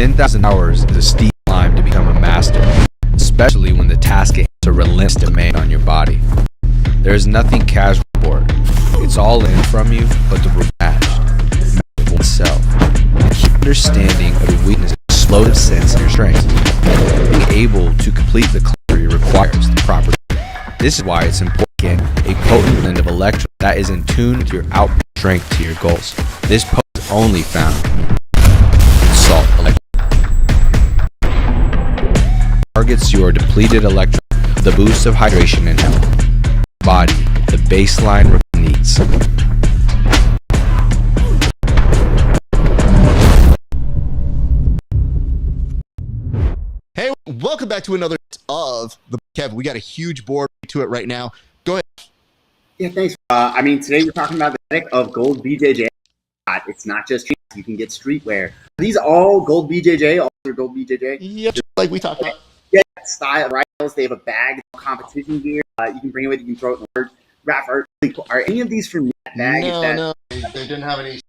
10,000 hours is a steep climb to become a master, especially when the task is a relentless demand on your body. There is nothing casual about it. It's all in from you, but the match itself. The key understanding of your weakness is a slow sense of your strength. Being able to complete the climb requires the proper. This is why it's important to get a potent blend of electrolytes that is in tune with your output strength to your goals. This post is only found in salt electrolytes. Targets your depleted electrolytes with a boost of hydration and health. Body, the baseline needs. Hey, welcome back to another of the Kev. We got a huge board to it right now. Go ahead. Yeah, thanks. Today we're talking about the aesthetic of gold BJJ. It's not just cheap. You can get streetwear. Are these all gold BJJ? All are gold BJJ? Yep, just like we talked about. Yeah, style rifles. They have a bag of competition gear. You can bring it with. You can throw it in the wrap art. Are any of these from that bag? No. They didn't have any.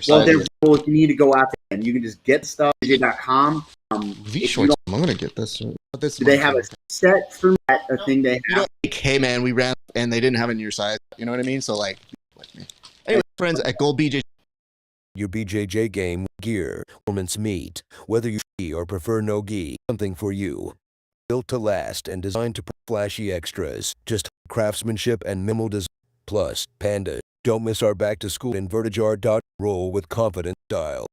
Well, they're cool. If you need to go out there, and you can just get stuff. BJ.com. V-shorts. I'm gonna get this. Do they have a set for that? A thing they have? You know, like, hey man, we ran and they didn't have it in your size. You know what I mean? So like me. Anyway, friends at Gold BJJ. Your BJJ game gear, performance meat, whether you ski or prefer no gi, something for you. Built to last and designed to put flashy extras, just craftsmanship and minimal design. Plus, Panda. Don't miss our back to school inverted jar. Roll with confident style.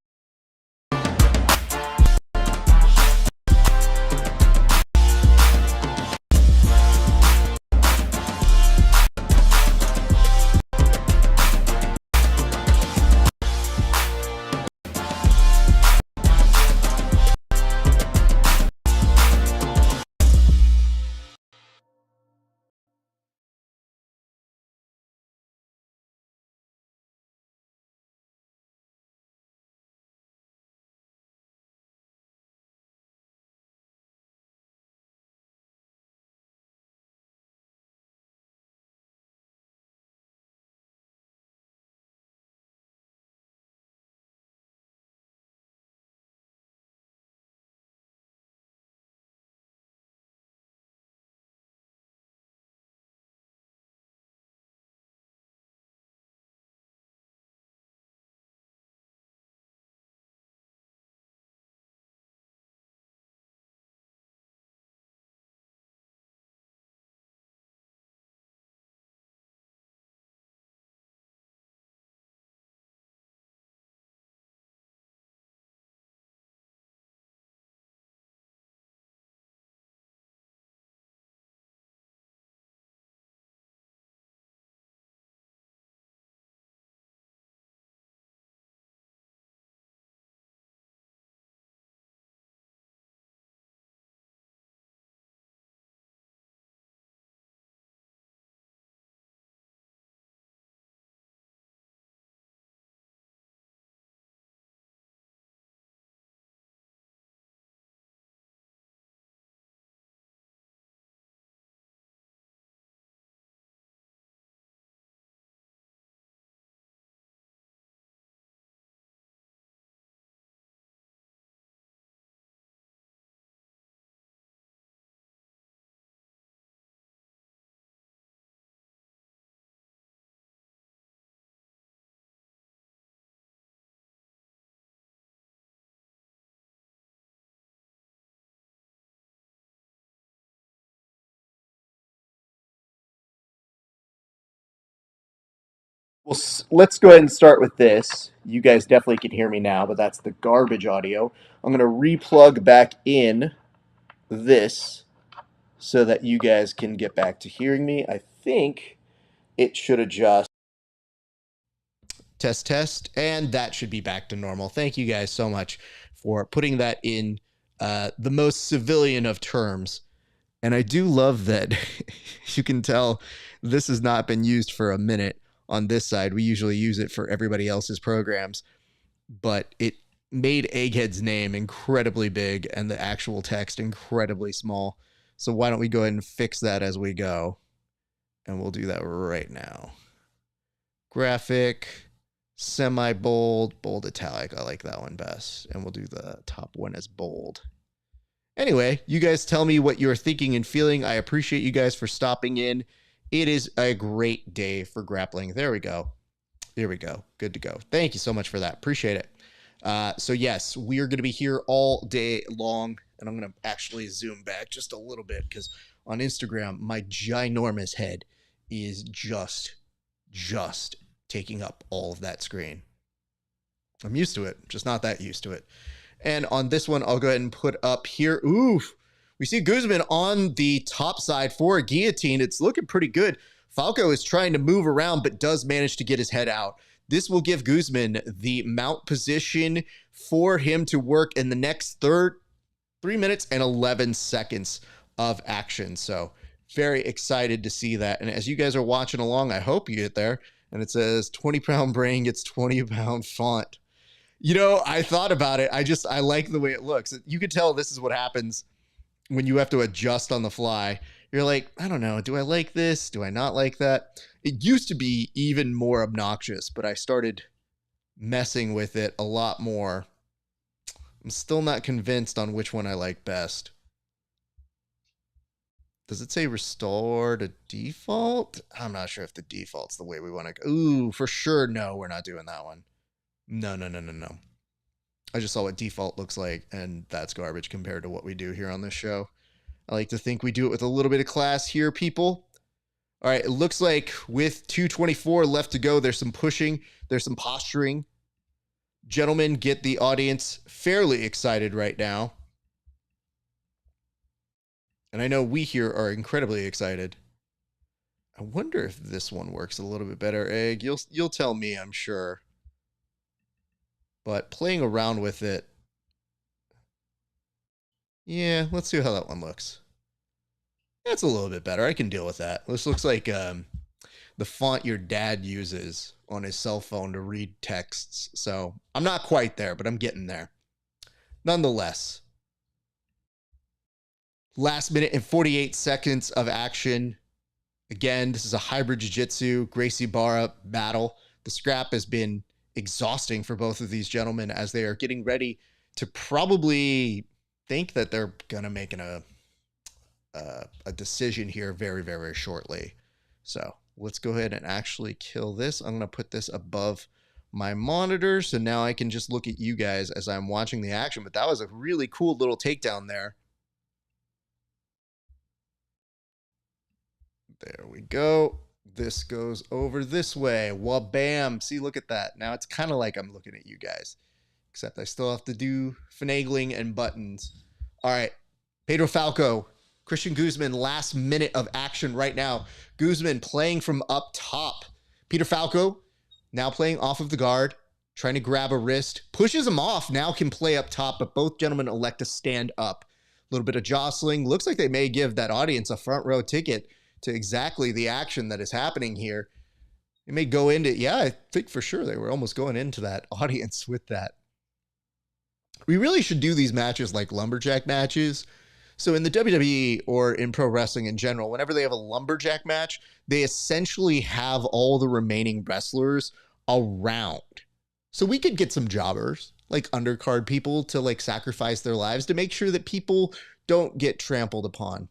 Well, let's go ahead and start with this. You guys definitely can hear me now, but that's the garbage audio. I'm going to replug back in this so that you guys can get back to hearing me. I think it should adjust. Test, and that should be back to normal. Thank you guys so much for putting that in the most civilian of terms. And I do love that you can tell this has not been used for a minute on this side. We usually use it for everybody else's programs, but it made Egghead's name incredibly big and the actual text incredibly small. So why don't we go ahead and fix that as we go? And we'll do that right now. Graphic, semi-bold, bold italic. I like that one best. And we'll do the top one as bold. Anyway, you guys tell me what you're thinking and feeling. I appreciate you guys for stopping in. It is a great day for grappling. There we go. Here we go. Good to go. Thank you so much for that. Appreciate it. So yes, we are going to be here all day long. And I'm going to actually zoom back just a little bit because on Instagram, my ginormous head is just taking up all of that screen. I'm used to it, just not that used to it. And on this one, I'll go ahead and put up here. Oof. We see Guzman on the top side for a guillotine. It's looking pretty good. Falcao is trying to move around, but does manage to get his head out. This will give Guzman the mount position for him to work in the next 3 minutes and 11 seconds of action. So very excited to see that. And as you guys are watching along, I hope you get there. And it says 20-pound brain gets 20-pound font. You know, I thought about it. I like the way it looks. You can tell this is what happens when you have to adjust on the fly. You're like, I don't know. Do I like this? Do I not like that? It used to be even more obnoxious, but I started messing with it a lot more. I'm still not convinced on which one I like best. Does it say restore to default? I'm not sure if the default's the way we want to go. Ooh, for sure. No, we're not doing that one. No. I just saw what default looks like, and that's garbage compared to what we do here on this show. I like to think we do it with a little bit of class here, people. All right, it looks like with 2:24 left to go, there's some pushing, there's some posturing. Gentlemen, get the audience fairly excited right now. And I know we here are incredibly excited. I wonder if this one works a little bit better, Egg. You'll tell me, I'm sure. But playing around with it. Yeah, let's see how that one looks. That's a little bit better. I can deal with that. This looks like the font your dad uses on his cell phone to read texts. So I'm not quite there, but I'm getting there. Nonetheless, last minute and 48 seconds of action. Again, this is a hybrid jiu-jitsu, Gracie Barra battle. The scrap has been exhausting for both of these gentlemen as they are getting ready to probably think that they're going to make a decision here very, very shortly. So let's go ahead and actually kill this. I'm going to put this above my monitor so now I can just look at you guys as I'm watching the action. But that was a really cool little takedown there. There we go. This goes over this way. Well, bam. See, look at that. Now it's kind of like I'm looking at you guys, except I still have to do finagling and buttons. All right. Pedro Falcao, Cristian Guzman, last minute of action right now. Guzman playing from up top. Peter Falcao now playing off of the guard, trying to grab a wrist, pushes him off, now can play up top, but both gentlemen elect to stand up. A little bit of jostling. Looks like they may give that audience a front row ticket to exactly the action that is happening here. It may go into, yeah, I think for sure they were almost going into that audience with that. We really should do these matches like lumberjack matches. So in the WWE or in pro wrestling in general, whenever they have a lumberjack match, they essentially have all the remaining wrestlers around. So we could get some jobbers, like undercard people, to like sacrifice their lives to make sure that people don't get trampled upon.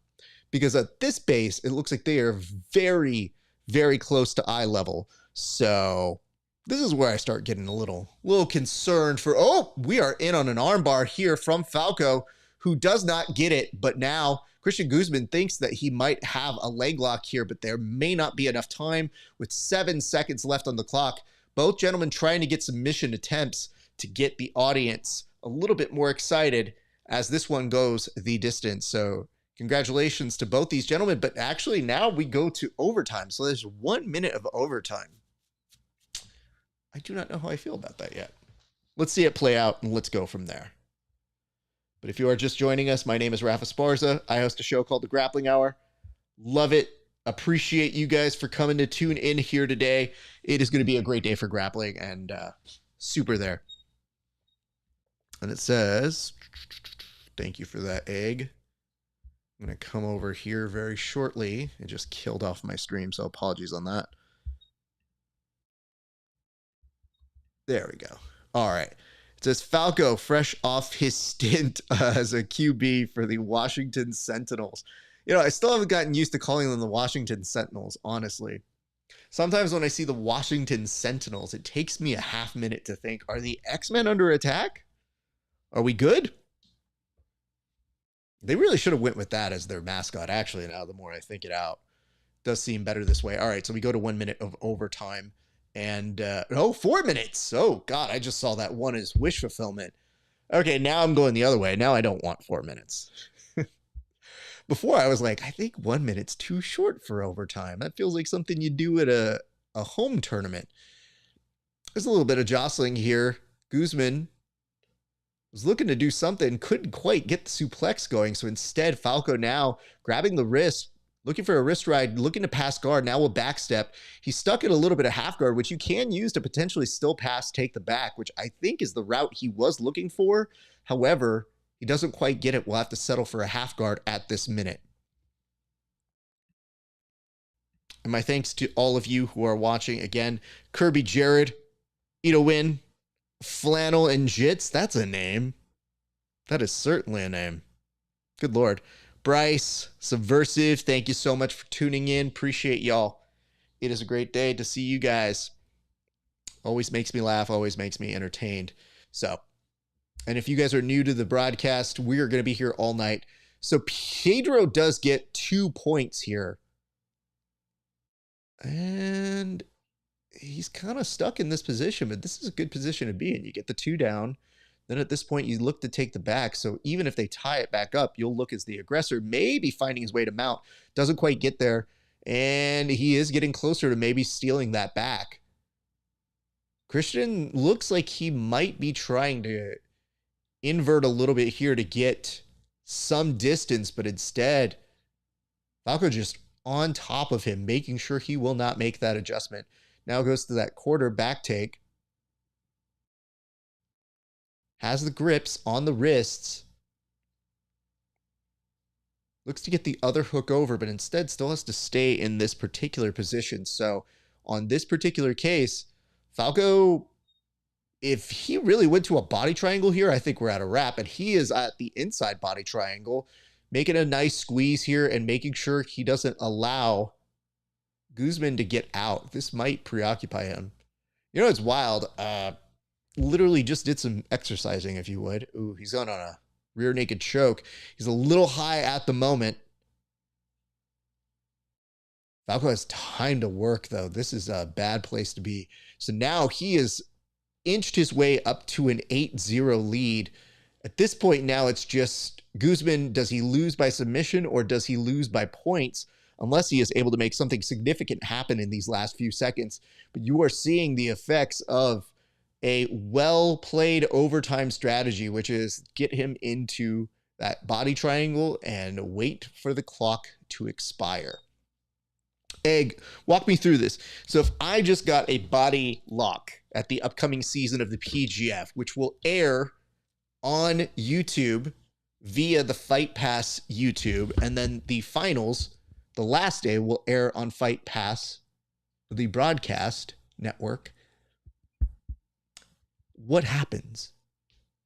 Because at this base, it looks like they are very, very close to eye level. So this is where I start getting a little concerned for, oh, we are in on an armbar here from Falcao, who does not get it. But now Cristian Guzman thinks that he might have a leg lock here, but there may not be enough time with 7 seconds left on the clock. Both gentlemen trying to get submission attempts to get the audience a little bit more excited as this one goes the distance. So congratulations to both these gentlemen, but actually now we go to overtime. So there's 1 minute of overtime. I do not know how I feel about that yet. Let's see it play out and let's go from there. But if you are just joining us, my name is Rafa Sparza. I host a show called The Grappling Hour. Love it. Appreciate you guys for coming to tune in here today. It is going to be a great day for grappling and super there. And it says, thank you for that, Egg. I'm going to come over here very shortly. It just killed off my stream, so apologies on that. There we go. All right. It says Falcao, fresh off his stint as a QB for the Washington Sentinels. You know, I still haven't gotten used to calling them the Washington Sentinels, honestly. Sometimes when I see the Washington Sentinels, it takes me a half minute to think, are the X-Men under attack? Are we good? They really should have went with that as their mascot, actually, now the more I think it out. It does seem better this way. All right, so we go to 1 minute of overtime. And, 4 minutes. Oh, God, I just saw that one as wish fulfillment. Okay, now I'm going the other way. Now I don't want 4 minutes. Before I was like, I think 1 minute's too short for overtime. That feels like something you do at a home tournament. There's a little bit of jostling here. Guzman was looking to do something, couldn't quite get the suplex going. So instead, Falcao now grabbing the wrist, looking for a wrist ride, looking to pass guard. Now we'll backstep. He's stuck in a little bit of half guard, which you can use to potentially still pass, take the back, which I think is the route he was looking for. However, he doesn't quite get it. We'll have to settle for a half guard at this minute. And my thanks to all of you who are watching. Again, Kirby Jared, Ito Win, Flannel and Jits. That's a name. That is certainly a name. Good Lord. Bryce, Subversive, thank you so much for tuning in. Appreciate y'all. It is a great day to see you guys. Always makes me laugh, always makes me entertained. So, and if you guys are new to the broadcast, we are going to be here all night. So Pedro does get 2 points here. And he's kind of stuck in this position, but this is a good position to be in. You get the 2 down. Then at this point, you look to take the back. So even if they tie it back up, you'll look as the aggressor, maybe finding his way to mount. Doesn't quite get there. And he is getting closer to maybe stealing that back. Cristian looks like he might be trying to invert a little bit here to get some distance, but instead, Falcao just on top of him, making sure he will not make that adjustment. Now goes to that quarter back take. Has the grips on the wrists. Looks to get the other hook over, but instead still has to stay in this particular position. So on this particular case, Falcao, if he really went to a body triangle here, I think we're at a wrap. And he is at the inside body triangle, making a nice squeeze here and making sure he doesn't allow Guzman to get out. This might preoccupy him. You know, it's wild. Literally just did some exercising, if you would. Ooh, he's on a rear naked choke. He's a little high at the moment. Falcao has time to work, though. This is a bad place to be. So now he has inched his way up to an 8-0 lead. At this point now, it's just Guzman, does he lose by submission or does he lose by points? Unless he is able to make something significant happen in these last few seconds. But you are seeing the effects of a well-played overtime strategy, which is get him into that body triangle and wait for the clock to expire. Egg, walk me through this. So if I just got a body lock at the upcoming season of the PGF, which will air on YouTube via the Fight Pass YouTube, and then the finals, the last day, will air on Fight Pass, the broadcast network. What happens?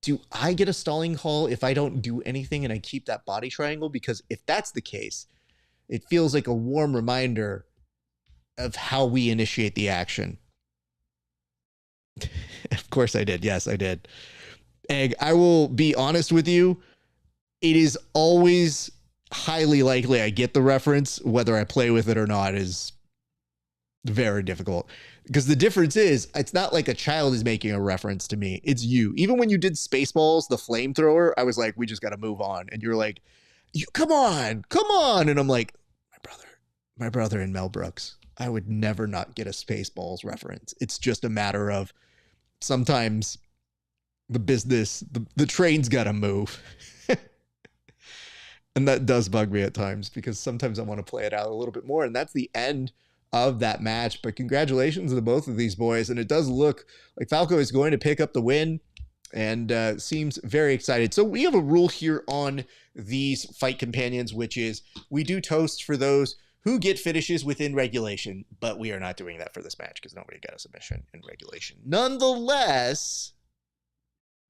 Do I get a stalling call if I don't do anything and I keep that body triangle? Because if that's the case, it feels like a warm reminder of how we initiate the action. Of course I did. Yes, I did. Egg, I will be honest with you. It is always highly likely I get the reference. Whether I play with it or not is very difficult. Because the difference is, it's not like a child is making a reference to me. It's you. Even when you did Spaceballs, the flamethrower, I was like, we just got to move on. And you're like, you come on. And I'm like, my brother and Mel Brooks. I would never not get a Spaceballs reference. It's just a matter of sometimes the business, the train's got to move. And that does bug me at times because sometimes I want to play it out a little bit more. And that's the end of that match. But congratulations to both of these boys. And it does look like Falcao is going to pick up the win and seems very excited. So we have a rule here on these fight companions, which is we do toast for those who get finishes within regulation, but we are not doing that for this match because nobody got a submission in regulation. Nonetheless,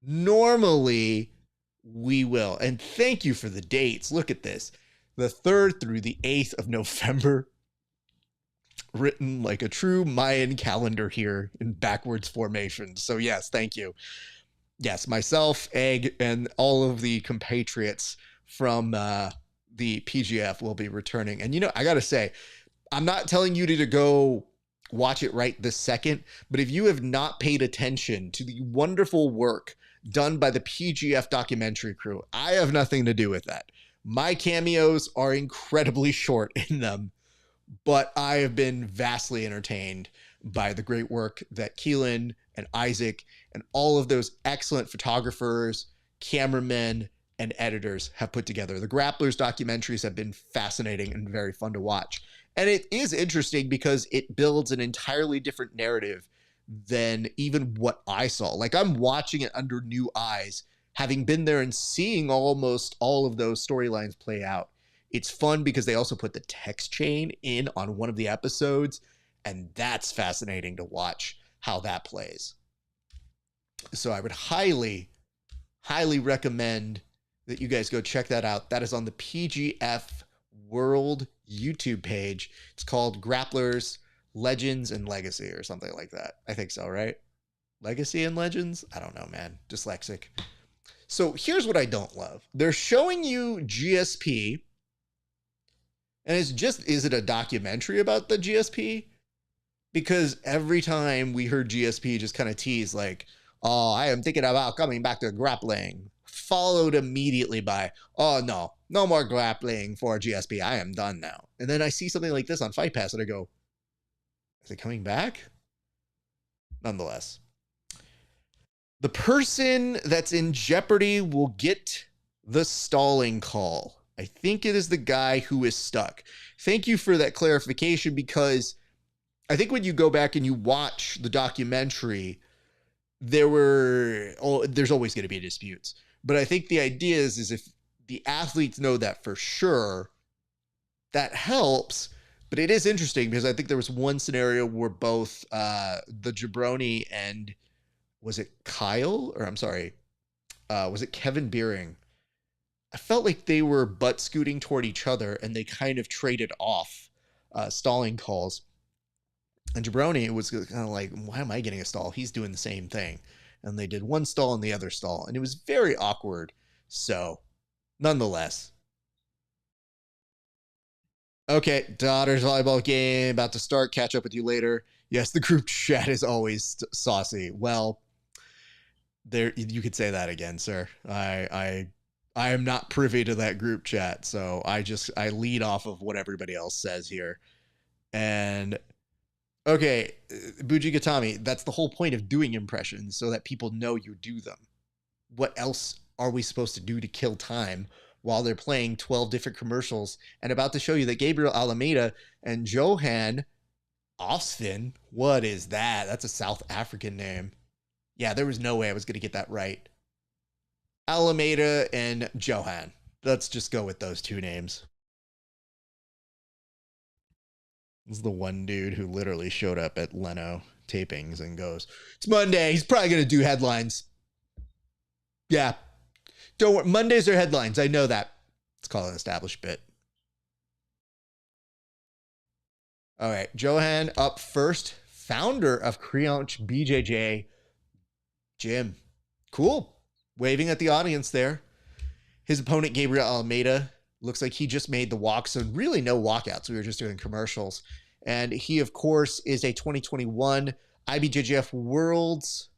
normally we will. And thank you for the dates. Look at this. The 3rd through the 8th of November. Written like a true Mayan calendar here in backwards formation. So yes, thank you. Yes, myself, Egg, and all of the compatriots from the PGF will be returning. And I gotta say, I'm not telling you to go watch it right this second, but if you have not paid attention to the wonderful work done by the PGF documentary crew, I have nothing to do with that. My cameos are incredibly short in them, but I have been vastly entertained by the great work that Keelan and Isaque and all of those excellent photographers, cameramen, and editors have put together. The Grapplers documentaries have been fascinating and very fun to watch. And it is interesting because it builds an entirely different narrative than even what I saw. Like, I'm watching it under new eyes, having been there and seeing almost all of those storylines play out. It's fun because they also put the text chain in on one of the episodes, and that's fascinating to watch how that plays. So I would highly, highly recommend that you guys go check that out. That is on the PGF World YouTube page. It's called Grapplers, Legends, and Legacy or something like that. I think so, right? Legacy and Legends? I don't know, man. Dyslexic. So here's what I don't love. They're showing you GSP, and is it a documentary about the GSP? Because every time we heard GSP just kind of tease like, oh, I am thinking about coming back to grappling, followed immediately by, oh, no more grappling for GSP. I am done now. And then I see something like this on Fight Pass and I go, is it coming back? Nonetheless, the person that's in jeopardy will get the stalling call. I think it is the guy who is stuck. Thank you for that clarification, because I think when you go back and you watch the documentary, there's always going to be disputes. But I think the idea is if the athletes know that for sure, that helps. But it is interesting because I think there was one scenario where both the Jabroni and was it Kyle? Or I'm sorry, was it Kevin Beering? I felt like they were butt scooting toward each other and they kind of traded off stalling calls. And Jabroni was kind of like, why am I getting a stall? He's doing the same thing. And they did one stall and the other stall. And it was very awkward. So, nonetheless. Okay, daughter's volleyball game about to start. Catch up with you later. Yes, the group chat is always saucy. Well, there you could say that again, sir. I am not privy to that group chat, so I lead off of what everybody else says here. And okay, Buji Gatami, that's the whole point of doing impressions, so that people know you do them. What else are we supposed to do to kill time while they're playing 12 different commercials and about to show you that Gabriel Almeida and Johan Oosthuysen, what is that? That's a South African name. Yeah, there was no way I was going to get that right. Almeida and Johan. Let's just go with those two names. This is the one dude who literally showed up at Leno tapings and goes, it's Monday. He's probably going to do headlines. Yeah. Don't worry. Mondays are headlines. I know that. Let's call it an established bit. All right. Johan up first. Founder of Creonch BJJ Gym. Cool. Waving at the audience there. His opponent, Gabriel Almeida, looks like he just made the walk. So really no walkouts. We were just doing commercials. And he, of course, is a 2021 IBJJF Worlds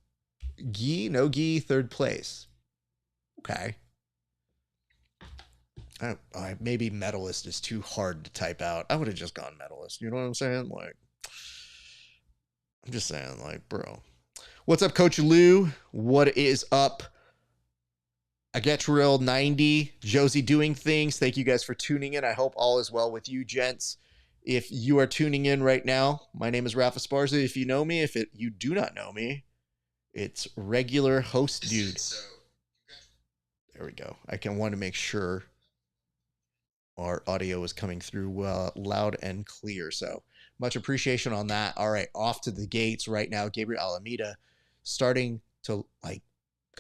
third place. Okay. Maybe medalist is too hard to type out. I would have just gone medalist. You know what I'm saying? Like, I'm just saying, like, bro. What's up, Coach Lou? What is up? Gabrielle 90, Josie doing things. Thank you guys for tuning in. I hope all is well with you, gents. If you are tuning in right now, my name is Rafa Sparza. If you know me, you do not know me, it's regular host dude. There we go. I want to make sure our audio is coming through loud and clear. So much appreciation on that. All right, off to the gates right now. Gabriel Almeida starting to, like,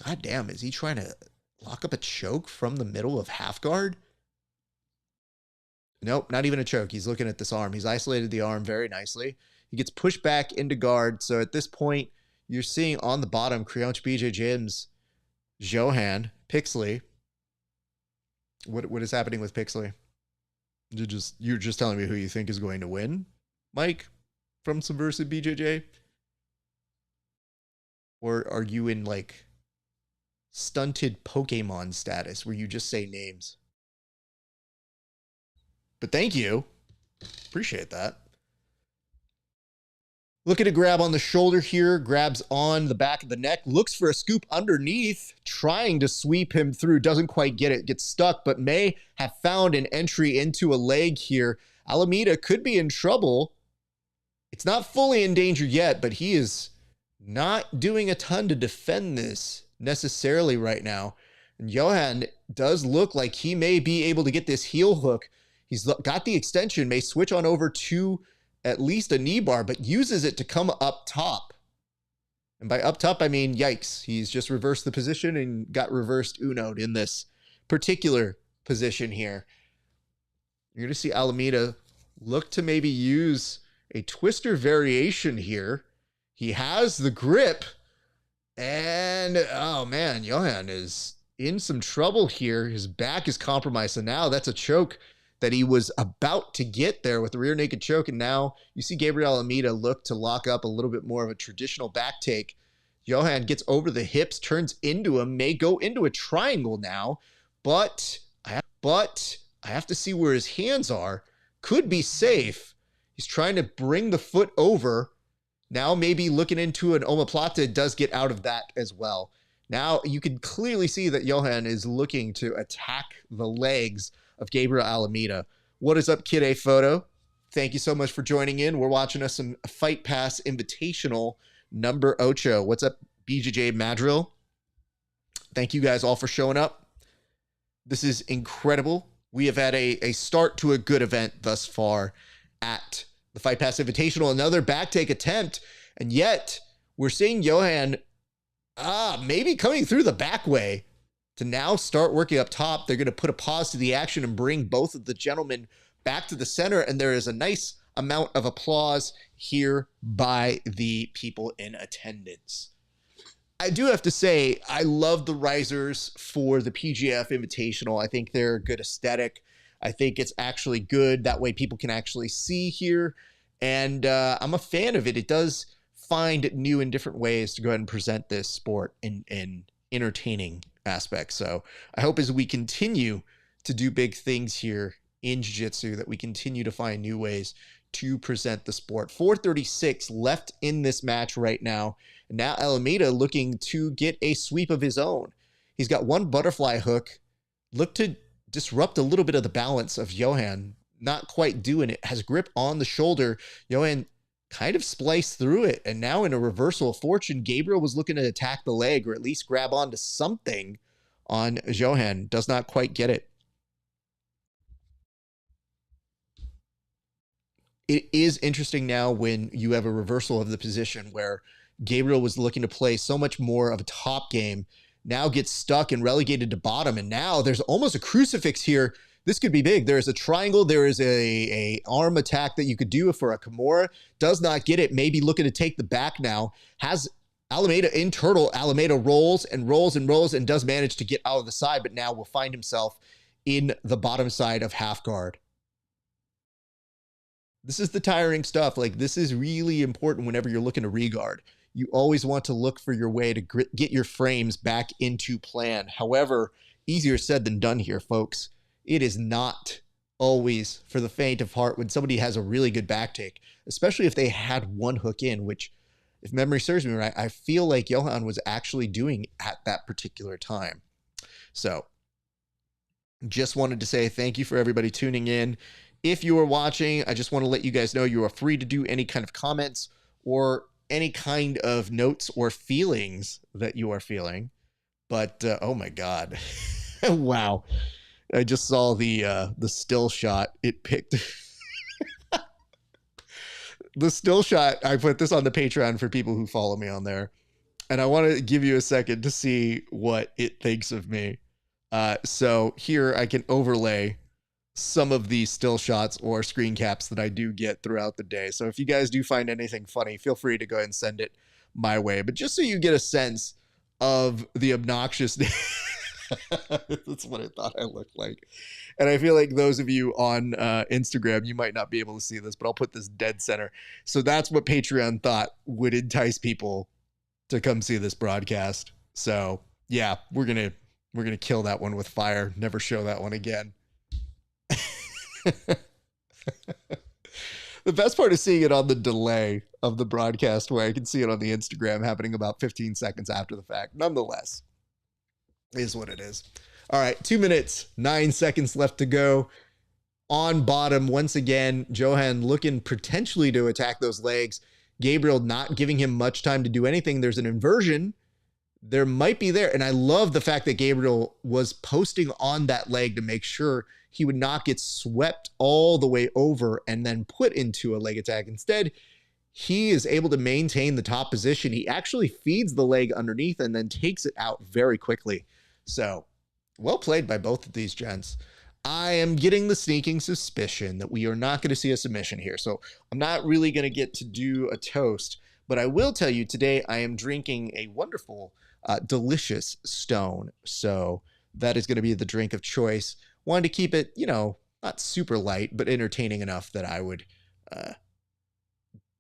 God damn, is he trying to lock up a choke from the middle of half guard? Nope, not even a choke. He's looking at this arm. He's isolated the arm very nicely. He gets pushed back into guard. So at this point, you're seeing on the bottom, Creonch BJJ's Johan Pixley. What is happening with Pixley? You're just telling me who you think is going to win, Mike, from Subversive BJJ? Or are you in, like, stunted Pokemon status where you just say names? But thank you. Appreciate that. Look at a grab on the shoulder here. Grabs on the back of the neck. Looks for a scoop underneath. Trying to sweep him through. Doesn't quite get it. Gets stuck, but may have found an entry into a leg here. Almeida could be in trouble. It's not fully in danger yet, but he is not doing a ton to defend this necessarily right now. And Johan does look like he may be able to get this heel hook. He's got the extension, may switch on over to at least a knee bar, but uses it to come up top. And by up top, I mean, yikes. He's just reversed the position and got reversed uno'd in this particular position here. You're going to see Almeida look to maybe use a twister variation here. He has the grip. And, oh man, Johan is in some trouble here. His back is compromised. So now that's a choke that he was about to get there with the rear naked choke. And now you see Gabriel Almeida look to lock up a little bit more of a traditional back take. Johan gets over the hips, turns into him, may go into a triangle now, but I have to see where his hands are. Could be safe. He's trying to bring the foot over. Now maybe looking into an omoplata, does get out of that as well. Now you can clearly see that Johan is looking to attack the legs of Gabriel Almeida. What is up, Kid A Photo? Thank you so much for joining in. We're watching us some Fight Pass Invitational number 8. What's up, BJJ Madrill? Thank you guys all for showing up. This is incredible. We have had a start to a good event thus far at the Fight Pass Invitational. Another back take attempt, and yet we're seeing Johan maybe coming through the back way to now start working up top. They're going to put a pause to the action and bring both of the gentlemen back to the center. And there is a nice amount of applause here by the people in attendance. I do have to say, I love the risers for the PGF Invitational. I think they're a good aesthetic. I think it's actually good. That way people can actually see here. And I'm a fan of it. It does find new and different ways to go ahead and present this sport in entertaining aspects. So I hope as we continue to do big things here in jiu-jitsu that we continue to find new ways to present the sport. 4:36 left in this match right now. And now Almeida looking to get a sweep of his own. He's got one butterfly hook. Look to disrupt a little bit of the balance of Johan. Not quite doing it. Has grip on the shoulder. Johan kind of spliced through it. And now in a reversal of fortune, Gabriel was looking to attack the leg or at least grab onto something on Johan. Does not quite get it. It is interesting now when you have a reversal of the position where Gabriel was looking to play so much more of a top game, now gets stuck and relegated to bottom. And now there's almost a crucifix here. This could be big. There is a triangle. There is a arm attack that you could do for a Kimura. Does not get it. Maybe looking to take the back now. Has Almeida in turtle. Almeida rolls and rolls and rolls and does manage to get out of the side, but now will find himself in the bottom side of half guard. This is the tiring stuff. Like, this is really important whenever you're looking to regard. You always want to look for your way to get your frames back into plan. However, easier said than done here, folks. It is not always for the faint of heart when somebody has a really good back take, especially if they had one hook in, which, if memory serves me right, I feel like Johan was actually doing at that particular time. So, just wanted to say thank you for everybody tuning in. If you are watching, I just want to let you guys know you are free to do any kind of comments or any kind of notes or feelings that you are feeling. But, oh my God. Wow. I just saw the still shot. It picked the still shot. I put this on the Patreon for people who follow me on there. And I want to give you a second to see what it thinks of me. So here I can overlay some of these still shots or screen caps that I do get throughout the day. So if you guys do find anything funny, feel free to go ahead and send it my way. But just so you get a sense of the obnoxious, that's what I thought I looked like. And I feel like those of you on Instagram, you might not be able to see this, but I'll put this dead center. So that's what Patreon thought would entice people to come see this broadcast. So yeah, we're gonna kill that one with fire. Never show that one again. The best part is seeing it on the delay of the broadcast, where I can see it on the Instagram happening about 15 seconds after the fact. Nonetheless, it is what it is. All right, 2 minutes, 9 seconds left to go. On bottom, once again, Johan looking potentially to attack those legs. Gabriel not giving him much time to do anything. There's an inversion. There might be there. And I love the fact that Gabriel was posting on that leg to make sure he would not get swept all the way over and then put into a leg attack. Instead, he is able to maintain the top position. He actually feeds the leg underneath and then takes it out very quickly. So well played by both of these gents. I am getting the sneaking suspicion that we are not going to see a submission here. So I'm not really going to get to do a toast, but I will tell you today I am drinking a wonderful, delicious Stone. So that is going to be the drink of choice. Wanted to keep it, not super light, but entertaining enough that I would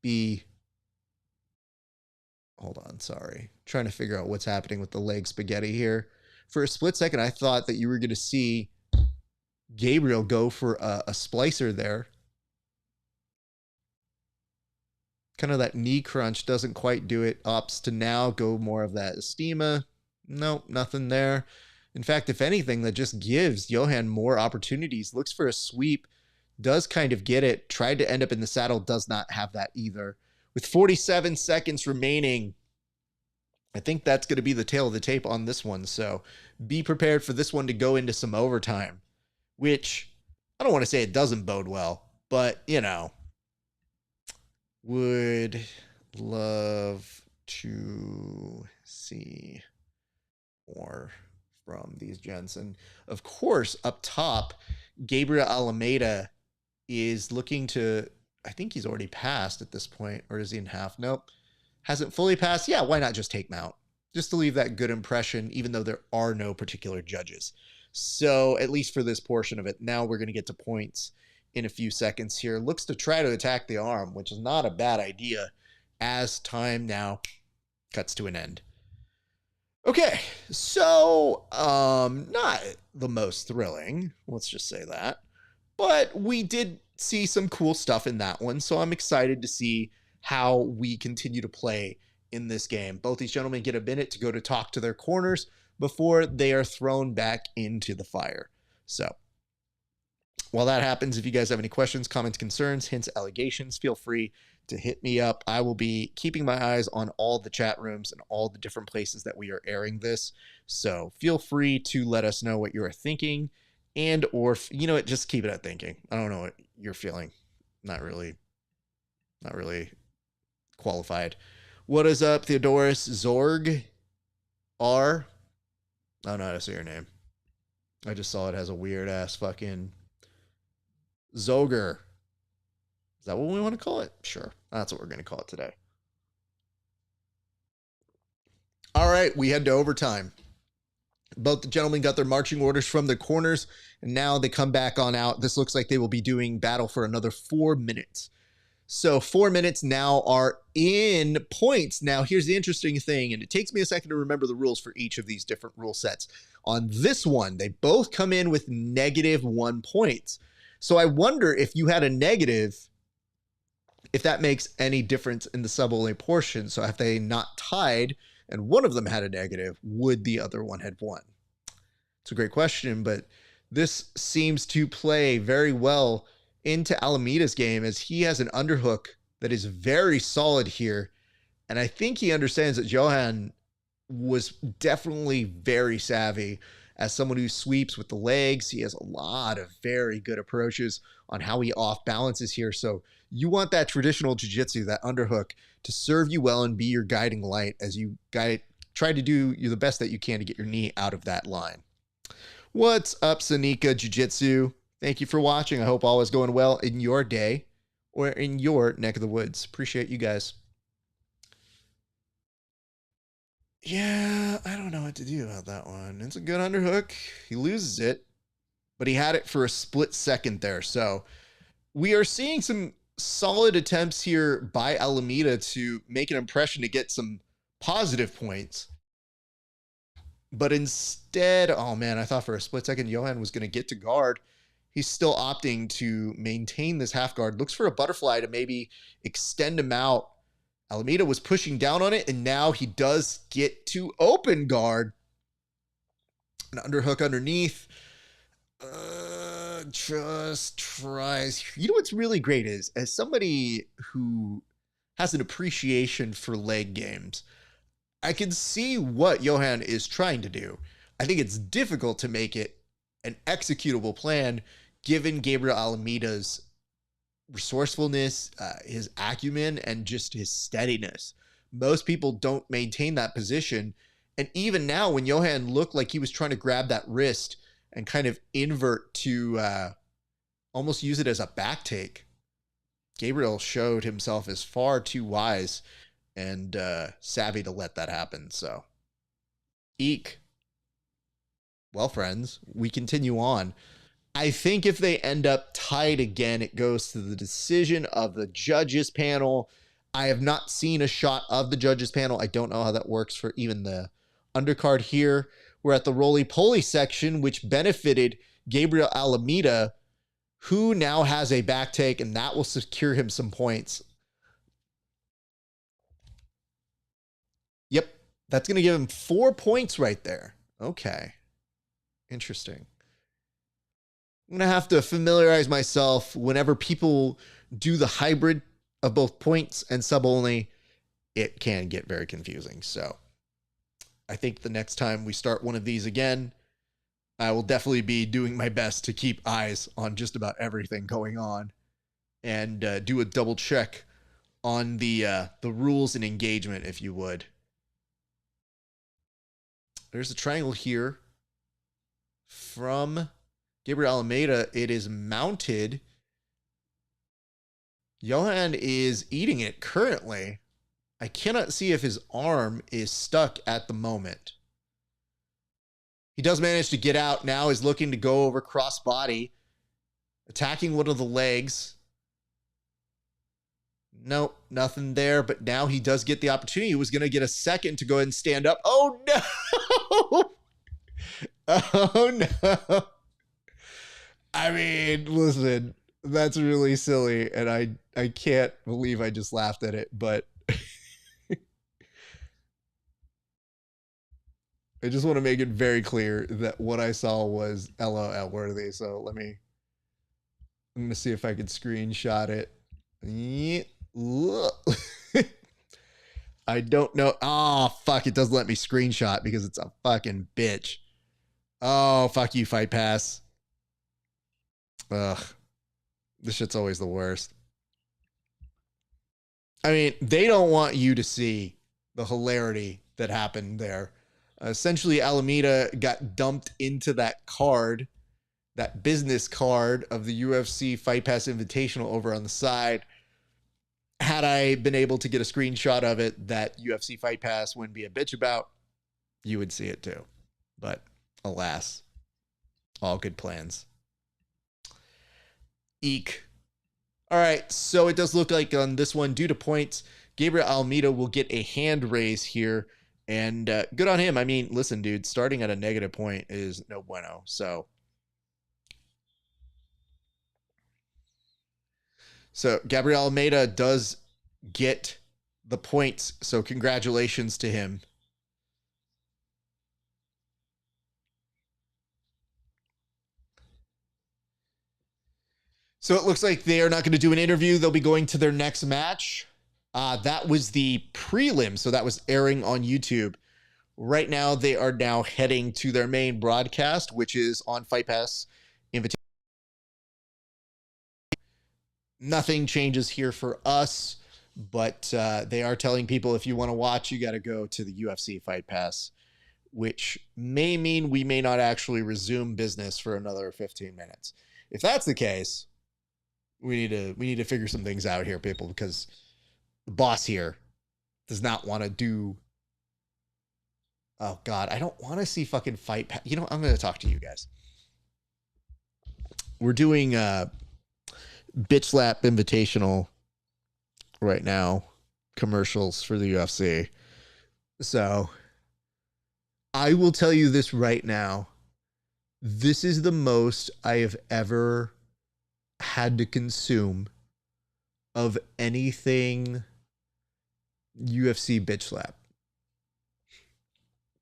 be... Hold on, sorry. Trying to figure out what's happening with the leg spaghetti here. For a split second, I thought that you were going to see Gabriel go for a splicer there. Kind of that knee crunch doesn't quite do it. Opts to now go more of that estima. Nope, nothing there. In fact, if anything, that just gives Johan more opportunities. Looks for a sweep. Does kind of get it. Tried to end up in the saddle. Does not have that either. With 47 seconds remaining, I think that's going to be the tail of the tape on this one. So be prepared for this one to go into some overtime, which I don't want to say it doesn't bode well, but, would love to see more from these gents. And of course, up top, Gabriel Almeida is looking to, I think he's already passed at this point, or is he in half? Nope. Hasn't fully passed. Yeah, why not just take mount? Just to leave that good impression, even though there are no particular judges. So at least for this portion of it, now we're going to get to points in a few seconds here. Looks to try to attack the arm, which is not a bad idea as time now cuts to an end. Okay, so not the most thrilling, let's just say that, but we did see some cool stuff in that one, so I'm excited to see how we continue to play in this game. Both these gentlemen get a minute to go to talk to their corners before they are thrown back into the fire. So while that happens, if you guys have any questions, comments, concerns, hints, allegations, feel free to hit me up. I will be keeping my eyes on all the chat rooms and all the different places that we are airing this. So feel free to let us know what you're thinking, and or, just keep it at thinking. I don't know what you're feeling. Not really qualified. What is up, Theodorus Zorg? R? I don't know how to say your name. I just saw it has a weird ass fucking Zoger. Is that what we want to call it? Sure. That's what we're going to call it today. All right, we head to overtime. Both the gentlemen got their marching orders from the corners, and now they come back on out. This looks like they will be doing battle for another 4 minutes. So 4 minutes now are in points. Now, here's the interesting thing, and it takes me a second to remember the rules for each of these different rule sets. On this one, they both come in with -1 points. So I wonder if you had a negative, if that makes any difference in the sub-only portion. So if they not tied and one of them had a negative, would the other one have won? It's a great question, but this seems to play very well into Almeida's game, as he has an underhook that is very solid here. And I think he understands that Johan was definitely very savvy as someone who sweeps with the legs. He has a lot of very good approaches on how he off balances here. So you want that traditional jiu-jitsu, that underhook, to serve you well and be your guiding light as you try to do the best that you can to get your knee out of that line. What's up, Sanika Jiu-Jitsu? Thank you for watching. I hope all is going well in your day or in your neck of the woods. Appreciate you guys. Yeah, I don't know what to do about that one. It's a good underhook. He loses it, but he had it for a split second there. So we are seeing some solid attempts here by Almeida to make an impression to get some positive points. But instead, oh man, I thought for a split second Johan was going to get to guard. He's still opting to maintain this half guard. Looks for a butterfly to maybe extend him out. Almeida was pushing down on it, and now he does get to open guard. An underhook underneath. Just tries. You know what's really great is, as somebody who has an appreciation for leg games, I can see what Johan is trying to do. I think it's difficult to make it an executable plan given Gabriel Almeida's resourcefulness, his acumen, and just his steadiness. Most people don't maintain that position. And even now, when Johan looked like he was trying to grab that wrist and kind of invert to almost use it as a back take, Gabriel showed himself as far too wise and savvy to let that happen. So, eek. Well, friends, we continue on. I think if they end up tied again, it goes to the decision of the judges panel. I have not seen a shot of the judges panel. I don't know how that works for even the undercard here. We're at the roly-poly section, which benefited Gabriel Almeida, who now has a back take, and that will secure him some points. Yep, that's going to give him 4 points right there. Okay, interesting. I'm going to have to familiarize myself whenever people do the hybrid of both points and sub only. It can get very confusing. So I think the next time we start one of these again, I will definitely be doing my best to keep eyes on just about everything going on and do a double check on the rules and engagement, if you would. There's a triangle here from Gabriel Almeida. It is mounted. Johan is eating it currently. I cannot see if his arm is stuck at the moment. He does manage to get out. Now is looking to go over cross body, attacking one of the legs. Nope, nothing there. But now he does get the opportunity. He was going to get a second to go ahead and stand up. Oh, no. Oh, no. I mean, listen, that's really silly, and I can't believe I just laughed at it, but I just want to make it very clear that what I saw was LOL worthy. So I'm going to see if I could screenshot it. I don't know. Oh, fuck, it doesn't let me screenshot because it's a fucking bitch. Oh, fuck you, Fight Pass. Ugh, this shit's always the worst. I mean, they don't want you to see the hilarity that happened there. Essentially, Almeida got dumped into that card, that business card of the UFC Fight Pass Invitational over on the side. Had I been able to get a screenshot of it that UFC Fight Pass wouldn't be a bitch about, you would see it too. But alas, all good plans. Eek. All right, so it does look like on this one, due to points, Gabriel Almeida will get a hand raise here, and good on him. I mean, listen, dude, starting at a negative point is no bueno. So Gabriel Almeida does get the points, so congratulations to him. So it looks like they are not going to do an interview. They'll be going to their next match. That was the prelim, so that was airing on YouTube. Right now, they are now heading to their main broadcast, which is on Fight Pass Invitational. Nothing changes here for us, but they are telling people if you want to watch, you got to go to the UFC Fight Pass, which may mean we may not actually resume business for another 15 minutes. If that's the case, we need to figure some things out here, people, because the boss here does not want to do. Oh God, I don't want to see fucking Fight Pass. You know, I'm going to talk to you guys. We're doing Bitch Slap Invitational right now, commercials for the UFC. So I will tell you this right now. This is the most I have ever had to consume of anything UFC bitch slap.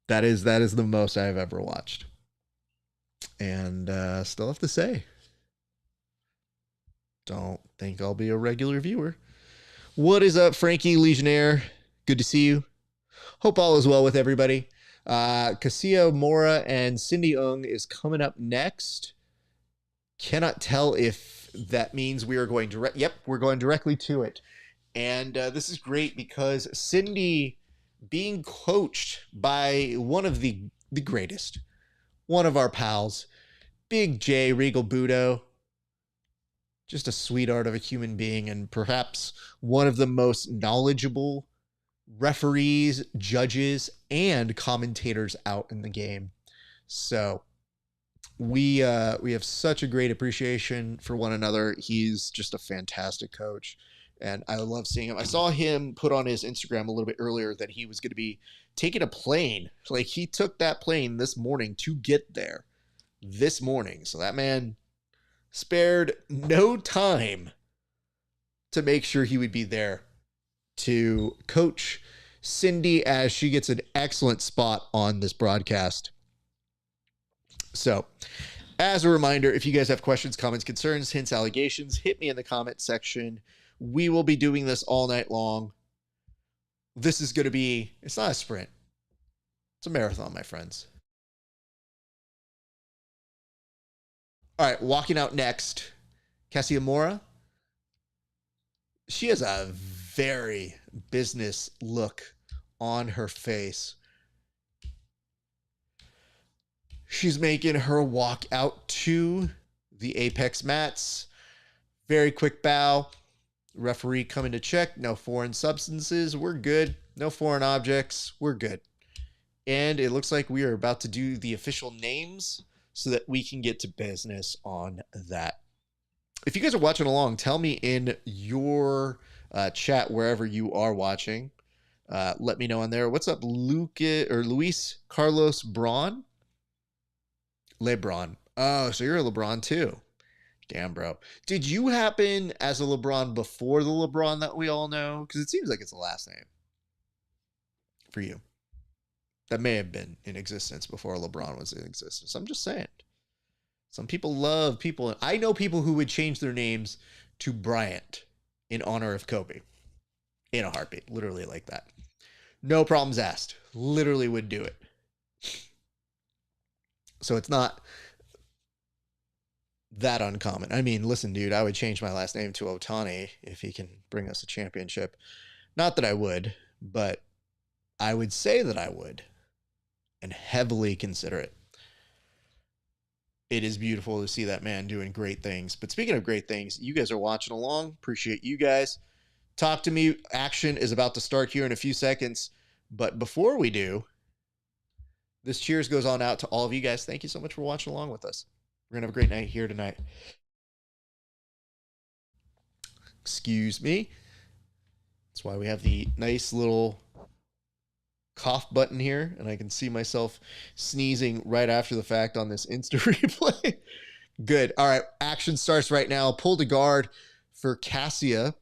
That is the most I've ever watched. And still have to say, don't think I'll be a regular viewer. What is up, Frankie Legionnaire? Good to see you. Hope all is well with everybody. Cassia, Moura, and Cindy Ung is coming up next. Cannot tell if that means we are going direct. Yep, we're going directly to it. And this is great because Cindy being coached by one of the greatest, one of our pals, Big J Regal Budo. Just a sweetheart of a human being and perhaps one of the most knowledgeable referees, judges, and commentators out in the game. So we have such a great appreciation for one another. He's just a fantastic coach, and I love seeing him. I saw him put on his Instagram a little bit earlier that he was going to be taking a plane. Like, he took that plane this morning to get there this morning. So that man spared no time to make sure he would be there to coach Cindy as she gets an excellent spot on this broadcast. So, as a reminder, if you guys have questions, comments, concerns, hints, allegations, hit me in the comment section. We will be doing this all night long. This is going to be, it's not a sprint. It's a marathon, my friends. All right, walking out next, Cassia Moura. She has a very business look on her face. She's making her walk out to the Apex mats. Very quick bow. Referee coming to check. No foreign substances. We're good. No foreign objects. We're good. And it looks like we are about to do the official names so that we can get to business on that. If you guys are watching along, tell me in your chat wherever you are watching. Let me know on there. What's up, Luis Carlos Braun? LeBron. Oh, so you're a LeBron too. Damn, bro. Did you happen as a LeBron before the LeBron that we all know? Because it seems like it's the last name for you. That may have been in existence before LeBron was in existence. I'm just saying. Some people love people. I know people who would change their names to Bryant in honor of Kobe. In a heartbeat. Literally like that. No problems asked. Literally would do it. So it's not that uncommon. I mean, listen, dude, I would change my last name to Otani if he can bring us a championship. Not that I would, but I would say that I would and heavily consider it. It is beautiful to see that man doing great things. But speaking of great things, you guys are watching along. Appreciate you guys. Talk to me. Action is about to start here in a few seconds. But before we do, this cheers goes on out to all of you guys. Thank you so much for watching along with us. We're going to have a great night here tonight. Excuse me. That's why we have the nice little cough button here, and I can see myself sneezing right after the fact on this Insta replay. Good. All right. Action starts right now. Pull to guard for Cassia.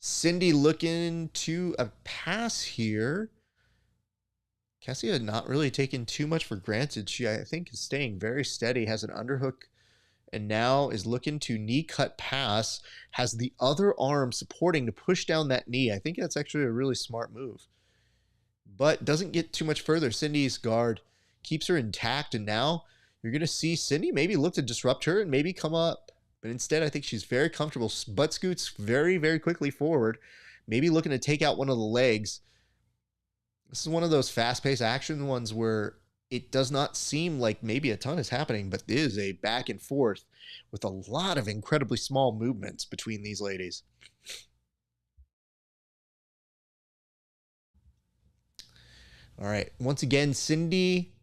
Cindy looking to a pass here. Cassia not really taking too much for granted. She, I think, is staying very steady, has an underhook, and now is looking to knee cut pass, has the other arm supporting to push down that knee. I think that's actually a really smart move. but doesn't get too much further. Cindy's guard keeps her intact, and now you're going to see Cindy maybe look to disrupt her and maybe come up. But instead, I think she's very comfortable. Butt scoots very, very quickly forward, maybe looking to take out one of the legs. This is one of those fast-paced action ones where it does not seem like maybe a ton is happening, but it is a back and forth with a lot of incredibly small movements between these ladies. All right. Once again, Cindy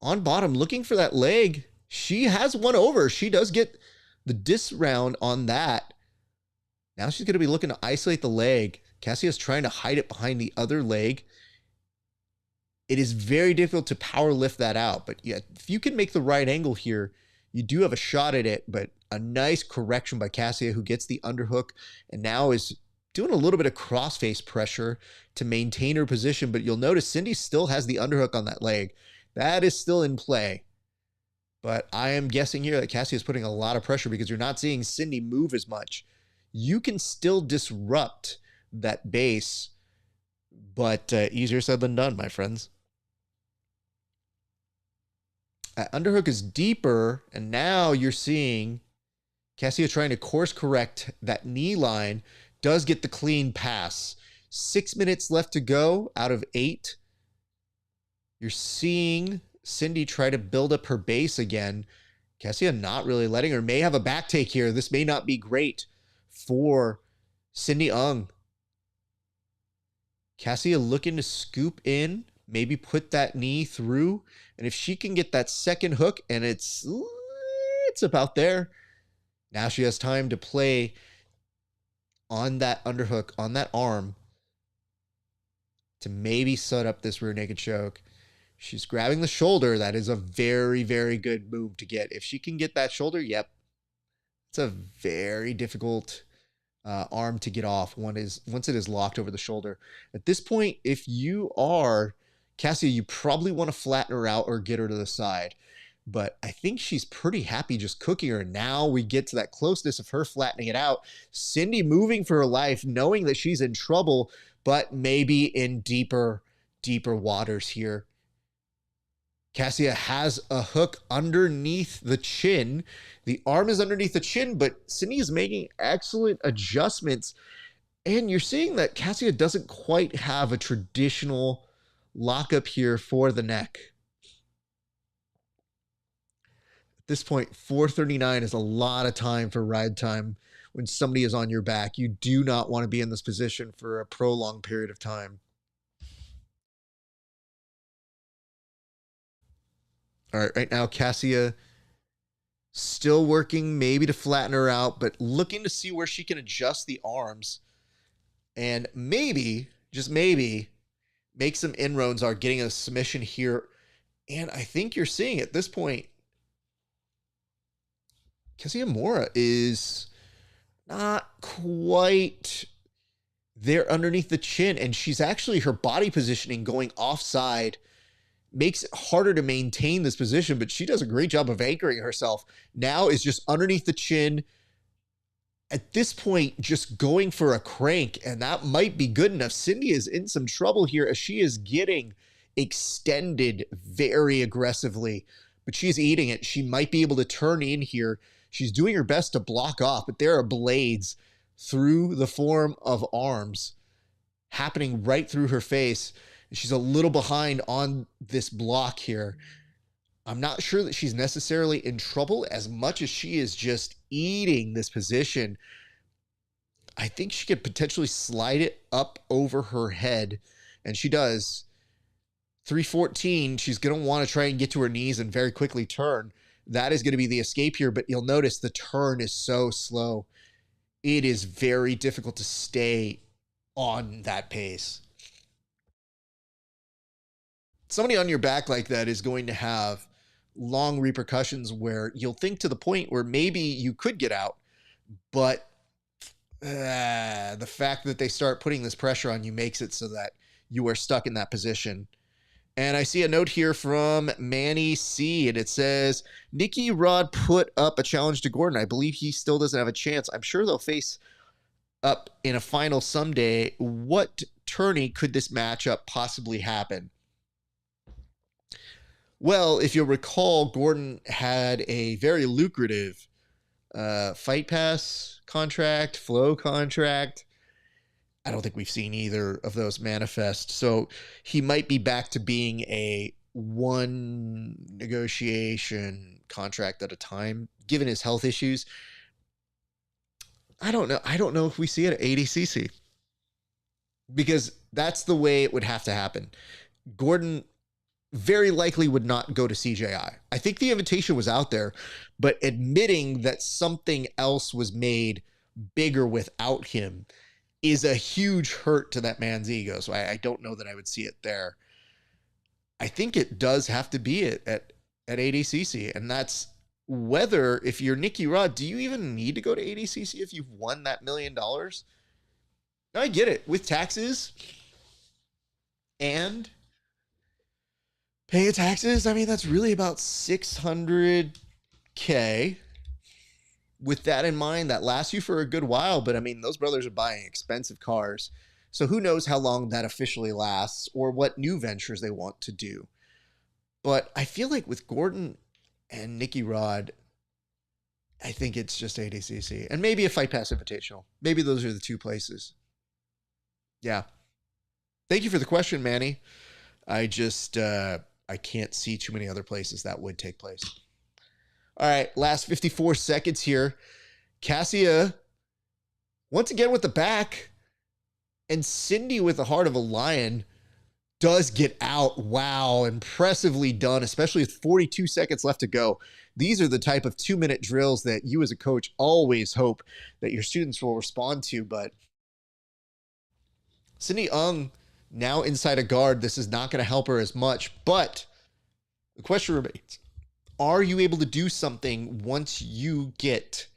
on bottom looking for that leg. She has one over. She does get the dis round on that. Now she's going to be looking to isolate the leg. Cassia's trying to hide it behind the other leg. It is very difficult to power lift that out. But yeah, if you can make the right angle here, you do have a shot at it. But a nice correction by Cassia, who gets the underhook and now is doing a little bit of crossface pressure to maintain her position. But you'll notice Cindy still has the underhook on that leg. That is still in play. But I am guessing here that Cassia is putting a lot of pressure because you're not seeing Cindy move as much. You can still disrupt that base, but easier said than done, my friends. That underhook is deeper, and now you're seeing Cassia trying to course correct that knee line. Does get the clean pass. 6 minutes left to go out of 8. You're seeing Cindy try to build up her base again. Cassia not really letting her. May have a back take here. This may not be great for Cindy Ung. Cassia looking to scoop in, maybe put that knee through. And if she can get that second hook, and it's about there. Now she has time to play on that underhook, on that arm, to maybe set up this rear naked choke. She's grabbing the shoulder. That is a very, very good move to get. If she can get that shoulder, yep. It's a very difficult arm to get off once it is locked over the shoulder. At this point, if you are Cassia, you probably want to flatten her out or get her to the side. But I think she's pretty happy just cooking her. Now we get to that closeness of her flattening it out. Cindy moving for her life, knowing that she's in trouble, but maybe in deeper waters here. Cassia has a hook underneath the chin. The arm is underneath the chin, but Cindy is making excellent adjustments. And you're seeing that Cassia doesn't quite have a traditional lockup here for the neck. At this point, 4:39 is a lot of time for ride time when somebody is on your back. You do not want to be in this position for a prolonged period of time. All right, right now, Cassia still working maybe to flatten her out, but looking to see where she can adjust the arms and maybe, just maybe, make some inroads are getting a submission here. And I think you're seeing at this point, Cassia Moura is not quite there underneath the chin, and she's actually, her body positioning going offside makes it harder to maintain this position, but she does a great job of anchoring herself. Now is just underneath the chin. At this point, just going for a crank, and that might be good enough. Cindy is in some trouble here as she is getting extended very aggressively, but she's eating it. She might be able to turn in here. She's doing her best to block off, but there are blades through the form of arms happening right through her face. She's a little behind on this block here. I'm not sure that she's necessarily in trouble as much as she is just eating this position. I think she could potentially slide it up over her head, and she does. 3:14, she's going to want to try and get to her knees and very quickly turn. That is going to be the escape here, but you'll notice the turn is so slow. It is very difficult to stay on that pace. Somebody on your back like that is going to have long repercussions where you'll think to the point where maybe you could get out, but the fact that they start putting this pressure on you makes it so that you are stuck in that position. And I see a note here from Manny C, and it says, Nicky Rod put up a challenge to Gordon. I believe he still doesn't have a chance. I'm sure they'll face up in a final someday. What tourney could this matchup possibly happen? Well, if you'll recall, Gordon had a very lucrative Fight Pass contract, Flow contract. I don't think we've seen either of those manifest. So he might be back to being a one negotiation contract at a time, given his health issues. I don't know. I don't know if we see it at ADCC, because that's the way it would have to happen. Gordon very likely would not go to CJI. I think the invitation was out there, but admitting that something else was made bigger without him is a huge hurt to that man's ego. So I don't know that I would see it there. I think it does have to be it at ADCC. And that's whether, if you're Nicky Rod, do you even need to go to ADCC if you've won that $1 million? I get it. With taxes and paying taxes, I mean, that's really about $600K. With that in mind, that lasts you for a good while. But I mean, those brothers are buying expensive cars. So who knows how long that officially lasts or what new ventures they want to do. But I feel like with Gordon and Nicky Rod, I think it's just ADCC and maybe a Fight Pass Invitational. Maybe those are the two places. Yeah. Thank you for the question, Manny. I just, I can't see too many other places that would take place. All right, last 54 seconds here. Cassia, once again with the back, and Cindy with the heart of a lion does get out. Wow, impressively done, especially with 42 seconds left to go. These are the type of 2-minute drills that you as a coach always hope that your students will respond to, but Cindy Ung now inside a guard. This is not going to help her as much, but the question remains. Are you able to do something once you get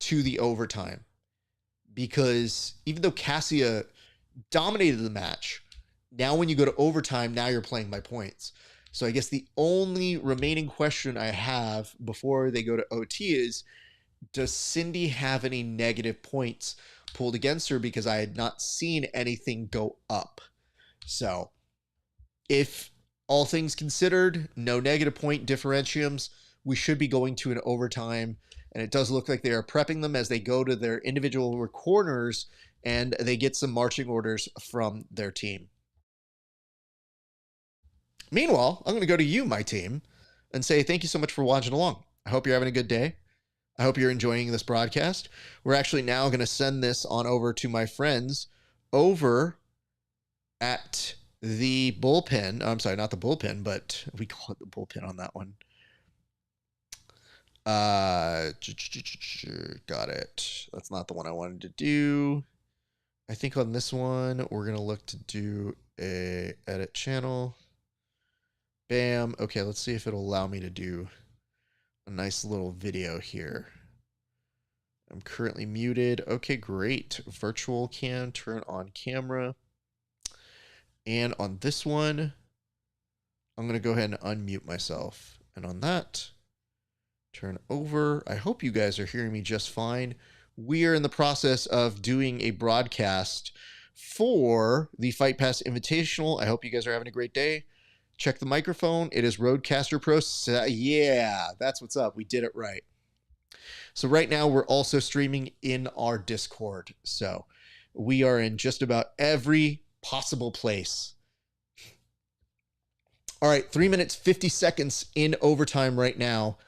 to the overtime? Because even though Cassia dominated the match, now when you go to overtime, now you're playing by points. So I guess the only remaining question I have before they go to OT is, does Cindy have any negative points pulled against her? Because I had not seen anything go up. So if all things considered, no negative point differentiums, we should be going to an overtime. And it does look like they are prepping them as they go to their individual corners and they get some marching orders from their team. Meanwhile, I'm going to go to you, my team, and say thank you so much for watching along. I hope you're having a good day. I hope you're enjoying this broadcast. We're actually now going to send this on over to my friends over at the bullpen. I'm sorry, not the bullpen, but we call it the bullpen on that one. Got it. That's not the one I wanted to do. I think on this one, we're going to look to do a edit channel. Bam. Okay, let's see if it'll allow me to do a nice little video here. I'm currently muted. Okay, great. Virtual cam, turn on camera. And on this one, I'm going to go ahead and unmute myself. And on that, turn over. I hope you guys are hearing me just fine. We are in the process of doing a broadcast for the Fight Pass Invitational. I hope you guys are having a great day. Check the microphone. It is Rodecaster Pro. Yeah, that's what's up. We did it right. So right now, we're also streaming in our Discord. So we are in just about every possible place. All right, 3 minutes, 50 seconds in overtime right now.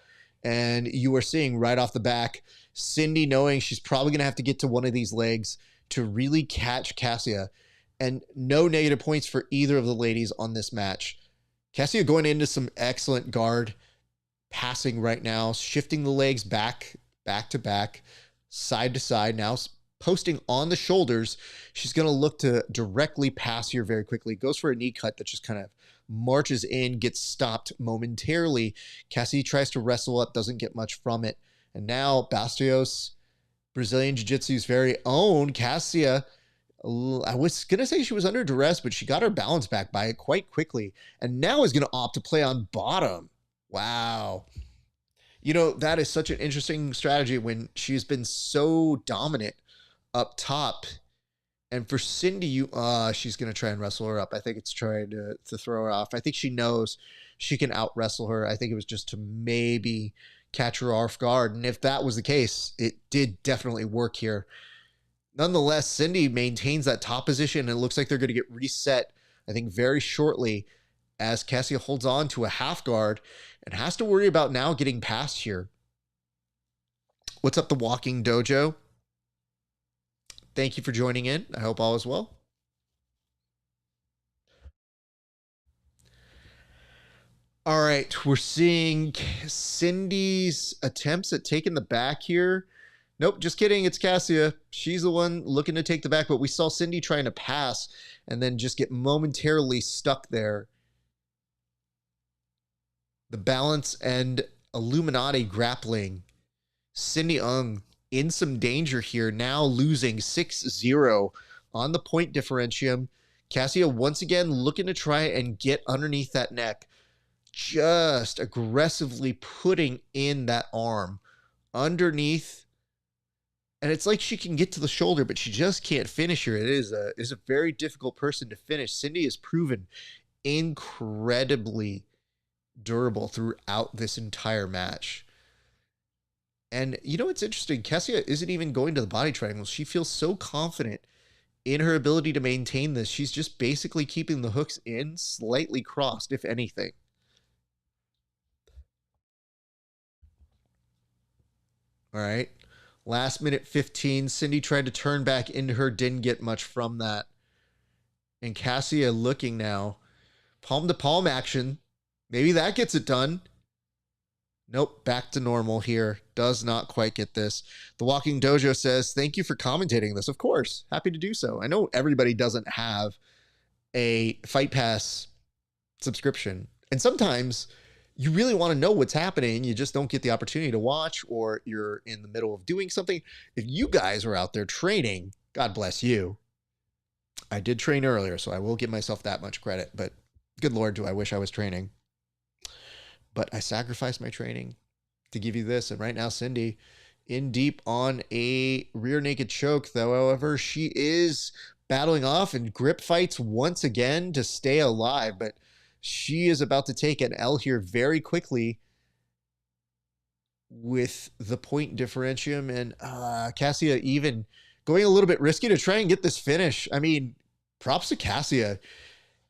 And you are seeing right off the back, Cindy knowing she's probably going to have to get to one of these legs to really catch Cassia. And no negative points for either of the ladies on this match. Cassia going into some excellent guard passing right now, shifting the legs back to back, side to side. Now posting on the shoulders. She's going to look to directly pass here very quickly. Goes for a knee cut that just kind of marches in, gets stopped momentarily. Cassie tries to wrestle up, doesn't get much from it. And now Bastos, Brazilian Jiu-Jitsu's very own Cassia, I was going to say she was under duress, but she got her balance back by it quite quickly. And now is going to opt to play on bottom. Wow. You know, that is such an interesting strategy when she's been so dominant up top. And for Cindy, she's going to try and wrestle her up. I think it's trying to throw her off. I think she knows she can out wrestle her. I think it was just to maybe catch her off guard. And if that was the case, it did definitely work here. Nonetheless, Cindy maintains that top position, and it looks like they're going to get reset, I think, very shortly as Cassia holds on to a half guard and has to worry about now getting past here. What's up, the Walking Dojo? Thank you for joining in. I hope all is well. All right, we're seeing Cindy's attempts at taking the back here. Nope, just kidding. It's Cassia. She's the one looking to take the back, but we saw Cindy trying to pass and then just get momentarily stuck there. The balance and Illuminati grappling. Cindy Ung in some danger here, now losing 6-0 on the point differentium. Cassia once again looking to try and get underneath that neck. Just aggressively putting in that arm underneath. And it's like she can get to the shoulder, but she just can't finish her. It is a very difficult person to finish. Cindy has proven incredibly durable throughout this entire match. And you know what's interesting? Cassia isn't even going to the body triangles. She feels so confident in her ability to maintain this. She's just basically keeping the hooks in, slightly crossed, if anything. All right. Last minute 15. Cindy tried to turn back into her. Didn't get much from that. And Cassia looking now. Palm to palm action. Maybe that gets it done. Nope. Back to normal here. Does not quite get this. The Walking Dojo says, thank you for commentating this. Of course. Happy to do so. I know everybody doesn't have a Fight Pass subscription. And sometimes you really want to know what's happening. You just don't get the opportunity to watch, or you're in the middle of doing something. If you guys are out there training, God bless you. I did train earlier, so I will give myself that much credit, but good Lord, do I wish I was training. But I sacrificed my training to give you this. And right now, Cindy in deep on a rear naked choke, though. However, she is battling off and grip fights once again to stay alive, but she is about to take an L here very quickly with the point differentium, and Cassia even going a little bit risky to try and get this finish. I mean, props to Cassia.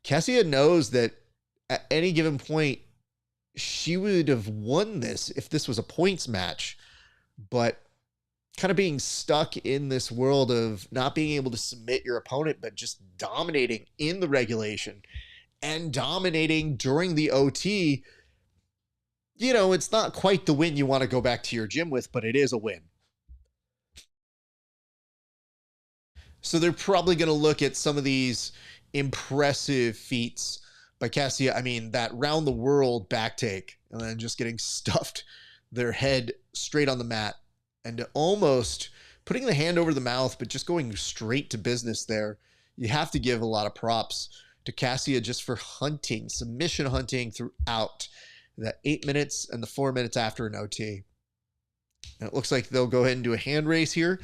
Cassia knows that at any given point, she would have won this if this was a points match, but kind of being stuck in this world of not being able to submit your opponent, but just dominating in the regulation and dominating during the OT, you know, it's not quite the win you want to go back to your gym with, but it is a win. So they're probably going to look at some of these impressive feats by Cassia. I mean, that round the world back take and then just getting stuffed their head straight on the mat and almost putting the hand over the mouth, but just going straight to business there. You have to give a lot of props to Cassia just for hunting, submission hunting throughout that 8 minutes and the 4 minutes after an OT. And it looks like they'll go ahead and do a hand raise here.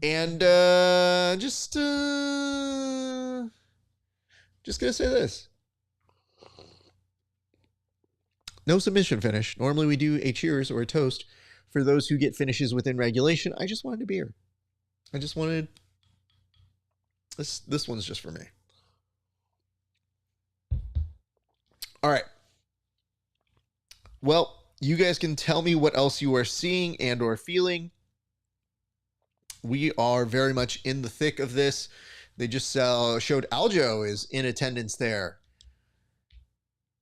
And just going to say this. No submission finish. Normally we do a cheers or a toast for those who get finishes within regulation. I just wanted a beer. I just wanted... This one's just for me. All right. Well, you guys can tell me what else you are seeing and or feeling. We are very much in the thick of this. They just showed Aljo is in attendance there.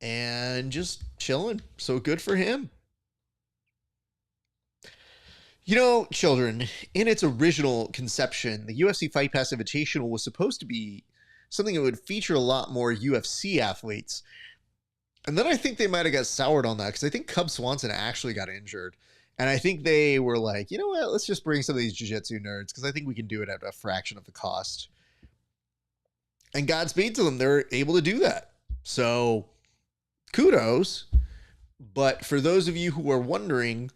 And just chilling. So good for him. You know, children, in its original conception, the UFC Fight Pass Invitational was supposed to be something that would feature a lot more UFC athletes. And then I think they might have got soured on that because I think Cub Swanson actually got injured. And I think they were like, you know what, let's just bring some of these jiu-jitsu nerds because I think we can do it at a fraction of the cost. And Godspeed to them. They're able to do that. So kudos. But for those of you who are wondering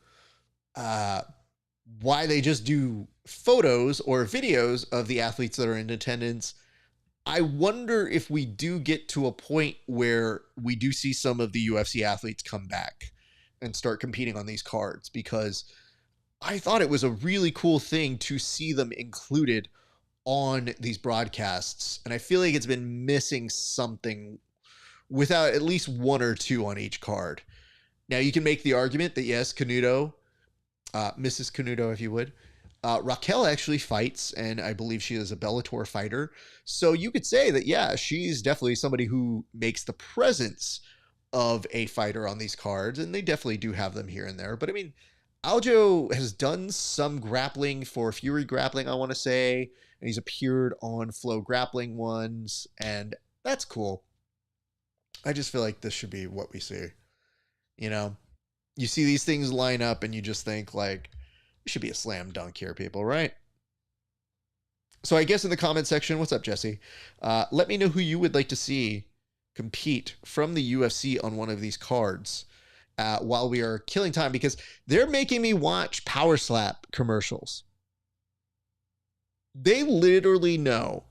why they just do photos or videos of the athletes that are in attendance, I wonder if we do get to a point where we do see some of the UFC athletes come back and start competing on these cards, because I thought it was a really cool thing to see them included on these broadcasts. And I feel like it's been missing something without at least one or two on each card. Now, you can make the argument that, yes, Canuto, Mrs. Canuto, if you would, Raquel actually fights, and I believe she is a Bellator fighter. So you could say that, yeah, she's definitely somebody who makes the presence of a fighter on these cards, and they definitely do have them here and there. But I mean, Aljo has done some grappling for Fury Grappling, I want to say, and he's appeared on Flow Grappling ones, and that's cool. I just feel like this should be what we see. You know, you see these things line up and you just think like, it should be a slam dunk here, people, right? So I guess in the comment section, what's up, Jesse? Let me know who you would like to see compete from the UFC on one of these cards while we are killing time, because they're making me watch Power Slap commercials. They literally know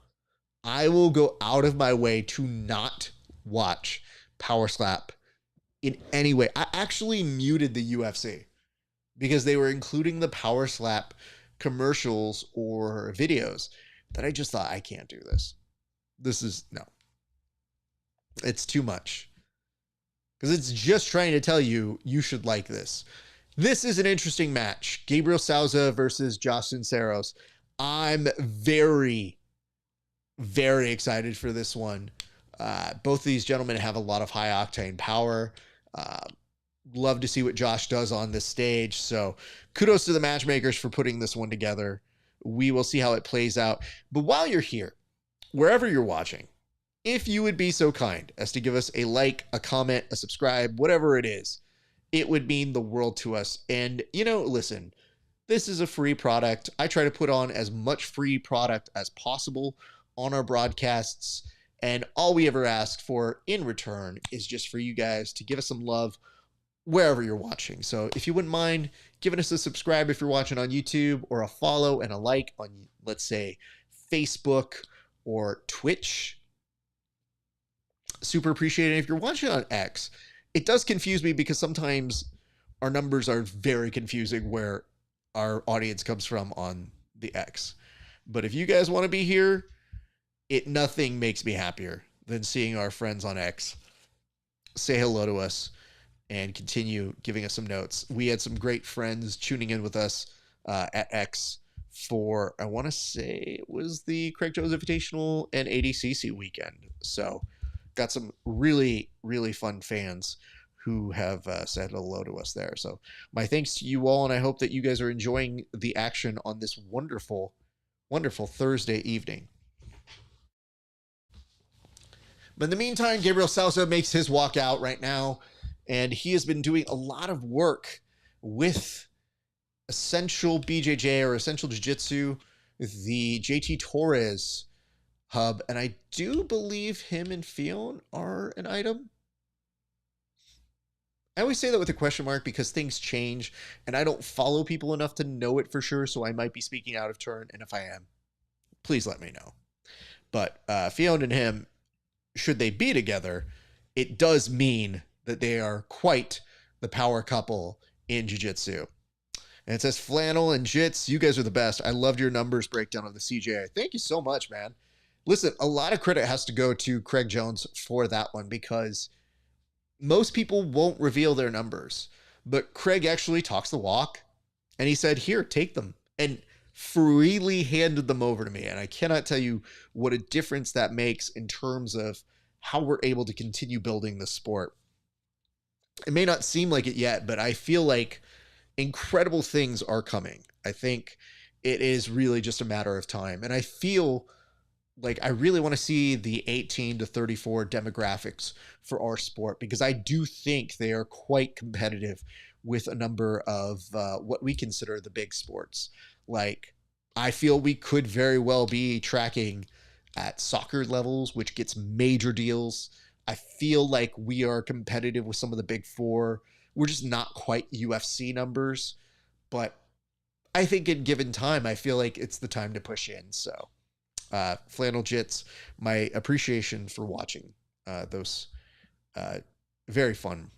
I will go out of my way to not watch Power Slap in any way. I actually muted the UFC because they were including the Power Slap commercials or videos that I just thought, I can't do this. This is, no. It's too much. Because it's just trying to tell you, you should like this. This is an interesting match. Gabriel Souza versus Josh Cisneros. I'm very, very excited for this one. Both of these gentlemen have a lot of high octane power. Love to see what Josh does on this stage. So kudos to the matchmakers for putting this one together. We will see how it plays out. But while you're here, wherever you're watching, if you would be so kind as to give us a like, a comment, a subscribe, whatever it is, it would mean the world to us. And, you know, listen, this is a free product. I try to put on as much free product as possible on our broadcasts. And all we ever ask for in return is just for you guys to give us some love wherever you're watching. So if you wouldn't mind giving us a subscribe if you're watching on YouTube, or a follow and a like on, let's say, Facebook or Twitch, super appreciated. If you're watching on X, it does confuse me because sometimes our numbers are very confusing where our audience comes from on the X. But if you guys want to be here, nothing makes me happier than seeing our friends on X say hello to us and continue giving us some notes. We had some great friends tuning in with us at X for, I want to say it was the Craig Jones Invitational and ADCC weekend. So got some really, really fun fans who have said hello to us there. So my thanks to you all, and I hope that you guys are enjoying the action on this wonderful, wonderful Thursday evening. But in the meantime, Gabriel Souza makes his walk out right now, and he has been doing a lot of work with Essential BJJ or Essential Jiu-Jitsu, the JT Torres hub, and I do believe him and Fion are an item. I always say that with a question mark because things change, and I don't follow people enough to know it for sure, so I might be speaking out of turn, and if I am, please let me know. But Fion and him, should they be together, it does mean that they are quite the power couple in jiu-jitsu. And it says, Flannel and Jits, you guys are the best. I loved your numbers breakdown of the CJ. Thank you so much, man. Listen, a lot of credit has to go to Craig Jones for that one, because most people won't reveal their numbers. But Craig actually talks the walk, and he said, here, take them, and freely handed them over to me. And I cannot tell you what a difference that makes in terms of how we're able to continue building this sport. It may not seem like it yet, but I feel like incredible things are coming. I think it is really just a matter of time. And I feel like I really want to see the 18 to 34 demographics for our sport, because I do think they are quite competitive with a number of what we consider the big sports. Like, I feel we could very well be tracking at soccer levels, which gets major deals. I feel like we are competitive with some of the big four. We're just not quite UFC numbers, but I think in given time, I feel like it's the time to push in. So Flannel Jits, my appreciation for watching those very fun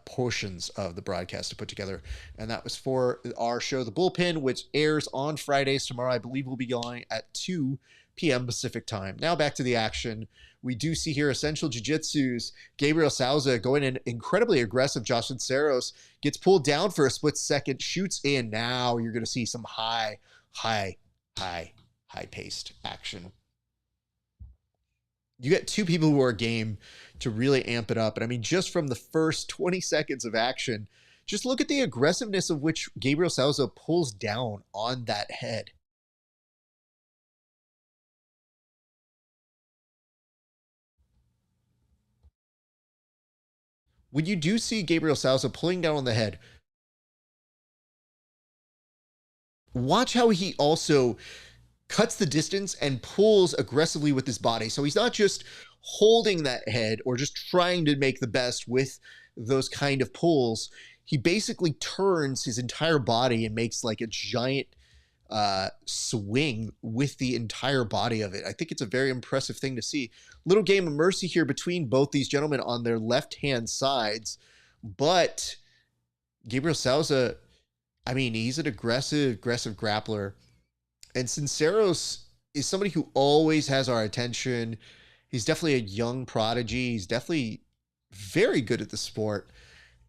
portions of the broadcast to put together. And that was for our show, The Bullpen, which airs on Fridays. Tomorrow, I believe we'll be going at 2 p.m. Pacific time. Now back to the action. We do see here Essential Jiu-Jitsu's Gabriel Souza going in incredibly aggressive. Josh Cisneros gets pulled down for a split second, shoots in. Now you're going to see some high-paced action. You get two people who are game to really amp it up. And I mean, just from the first 20 seconds of action, just look at the aggressiveness of which Gabriel Souza pulls down on that head. When you do see Gabriel Souza pulling down on the head, watch how he also cuts the distance and pulls aggressively with his body. So he's not just holding that head or just trying to make the best with those kind of pulls. He basically turns his entire body and makes like a giant swing with the entire body of it. I think it's a very impressive thing to see. Little game of mercy here between both these gentlemen on their left-hand sides. But Gabriel Souza, I mean, he's an aggressive grappler. And Cisneros is somebody who always has our attention. He's definitely a young prodigy. He's definitely very good at the sport.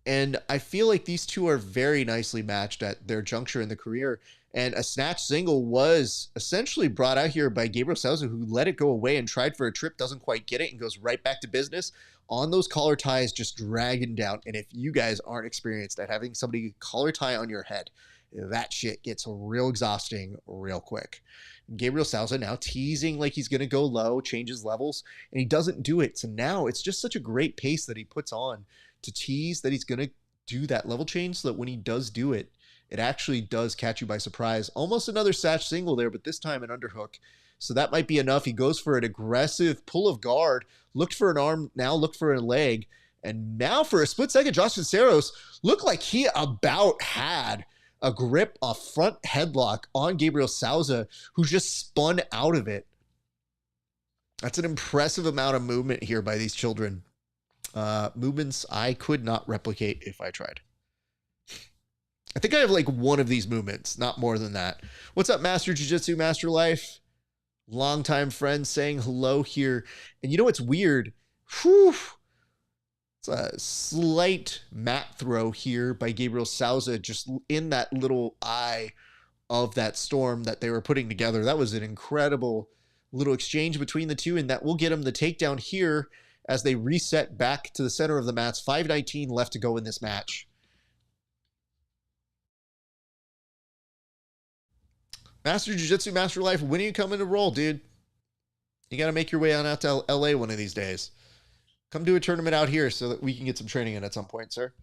And I feel like these two are very nicely matched at their juncture in the career. And a snatch single was essentially brought out here by Gabriel Souza, who let it go away and tried for a trip, doesn't quite get it, and goes right back to business on those collar ties, just dragging down. And if you guys aren't experienced at having somebody collar tie on your head, that shit gets real exhausting real quick. Gabriel Souza now teasing like he's going to go low, changes levels, and he doesn't do it. So now it's just such a great pace that he puts on to tease that he's going to do that level change so that when he does do it, it actually does catch you by surprise. Almost another satch single there, but this time an underhook. So that might be enough. He goes for an aggressive pull of guard, looked for an arm, now looked for a leg, and now for a split second, Josh Cisneros looked like he about had a grip, a front headlock on Gabriel Souza, who just spun out of it. That's an impressive amount of movement here by these children. Movements I could not replicate if I tried. I think I have like one of these movements, not more than that. What's up, Master Jiu-Jitsu, Master Life? Longtime friend saying hello here. And you know what's weird? Whew. It's a slight mat throw here by Gabriel Souza, just in that little eye of that storm that they were putting together. That was an incredible little exchange between the two, and that will get him the takedown here as they reset back to the center of the mats. 5:19 left to go in this match. Master Jiu-Jitsu, Master Life, when are you coming to roll, dude? You got to make your way on out to LA one of these days. Come do a tournament out here so that we can get some training in at some point, sir.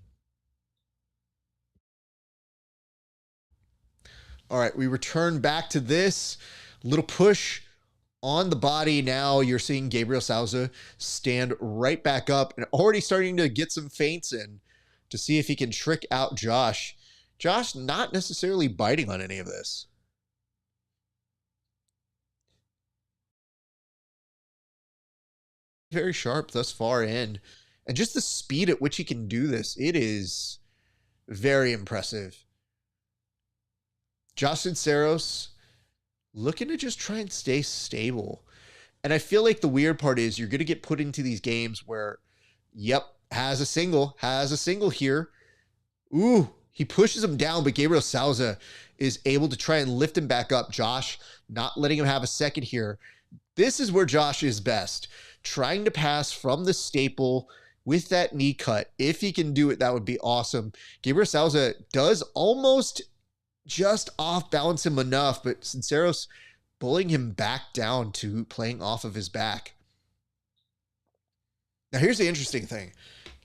All right, we return back to this little push on the body. Now you're seeing Gabriel Souza stand right back up and already starting to get some feints in to see if he can trick out Josh. Josh not necessarily biting on any of this. Very sharp thus far in. And just the speed at which he can do this, it is very impressive. Josh Cisneros looking to just try and stay stable. And I feel like the weird part is you're going to get put into these games where, yep, has a single here. Ooh, he pushes him down, but Gabriel Souza is able to try and lift him back up. Josh not letting him have a second here. This is where Josh is best. Trying to pass from the staple with that knee cut. If he can do it, that would be awesome. Gabriel Souza does almost just off balance him enough, but Cisneros pulling him back down to playing off of his back. Now, here's the interesting thing.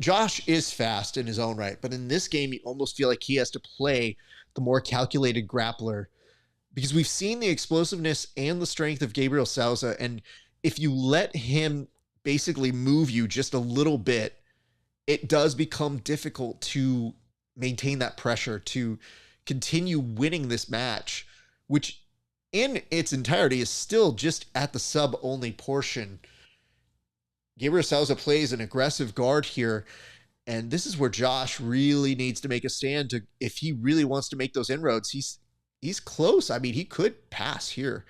Josh is fast in his own right, but in this game, you almost feel like he has to play the more calculated grappler because we've seen the explosiveness and the strength of Gabriel Souza, and if you let him basically move you just a little bit, it does become difficult to maintain that pressure, to continue winning this match, which in its entirety is still just at the sub-only portion. Gabriel Souza plays an aggressive guard here, and this is where Josh really needs to make a stand to, if he really wants to make those inroads. He's close. I mean, he could pass here.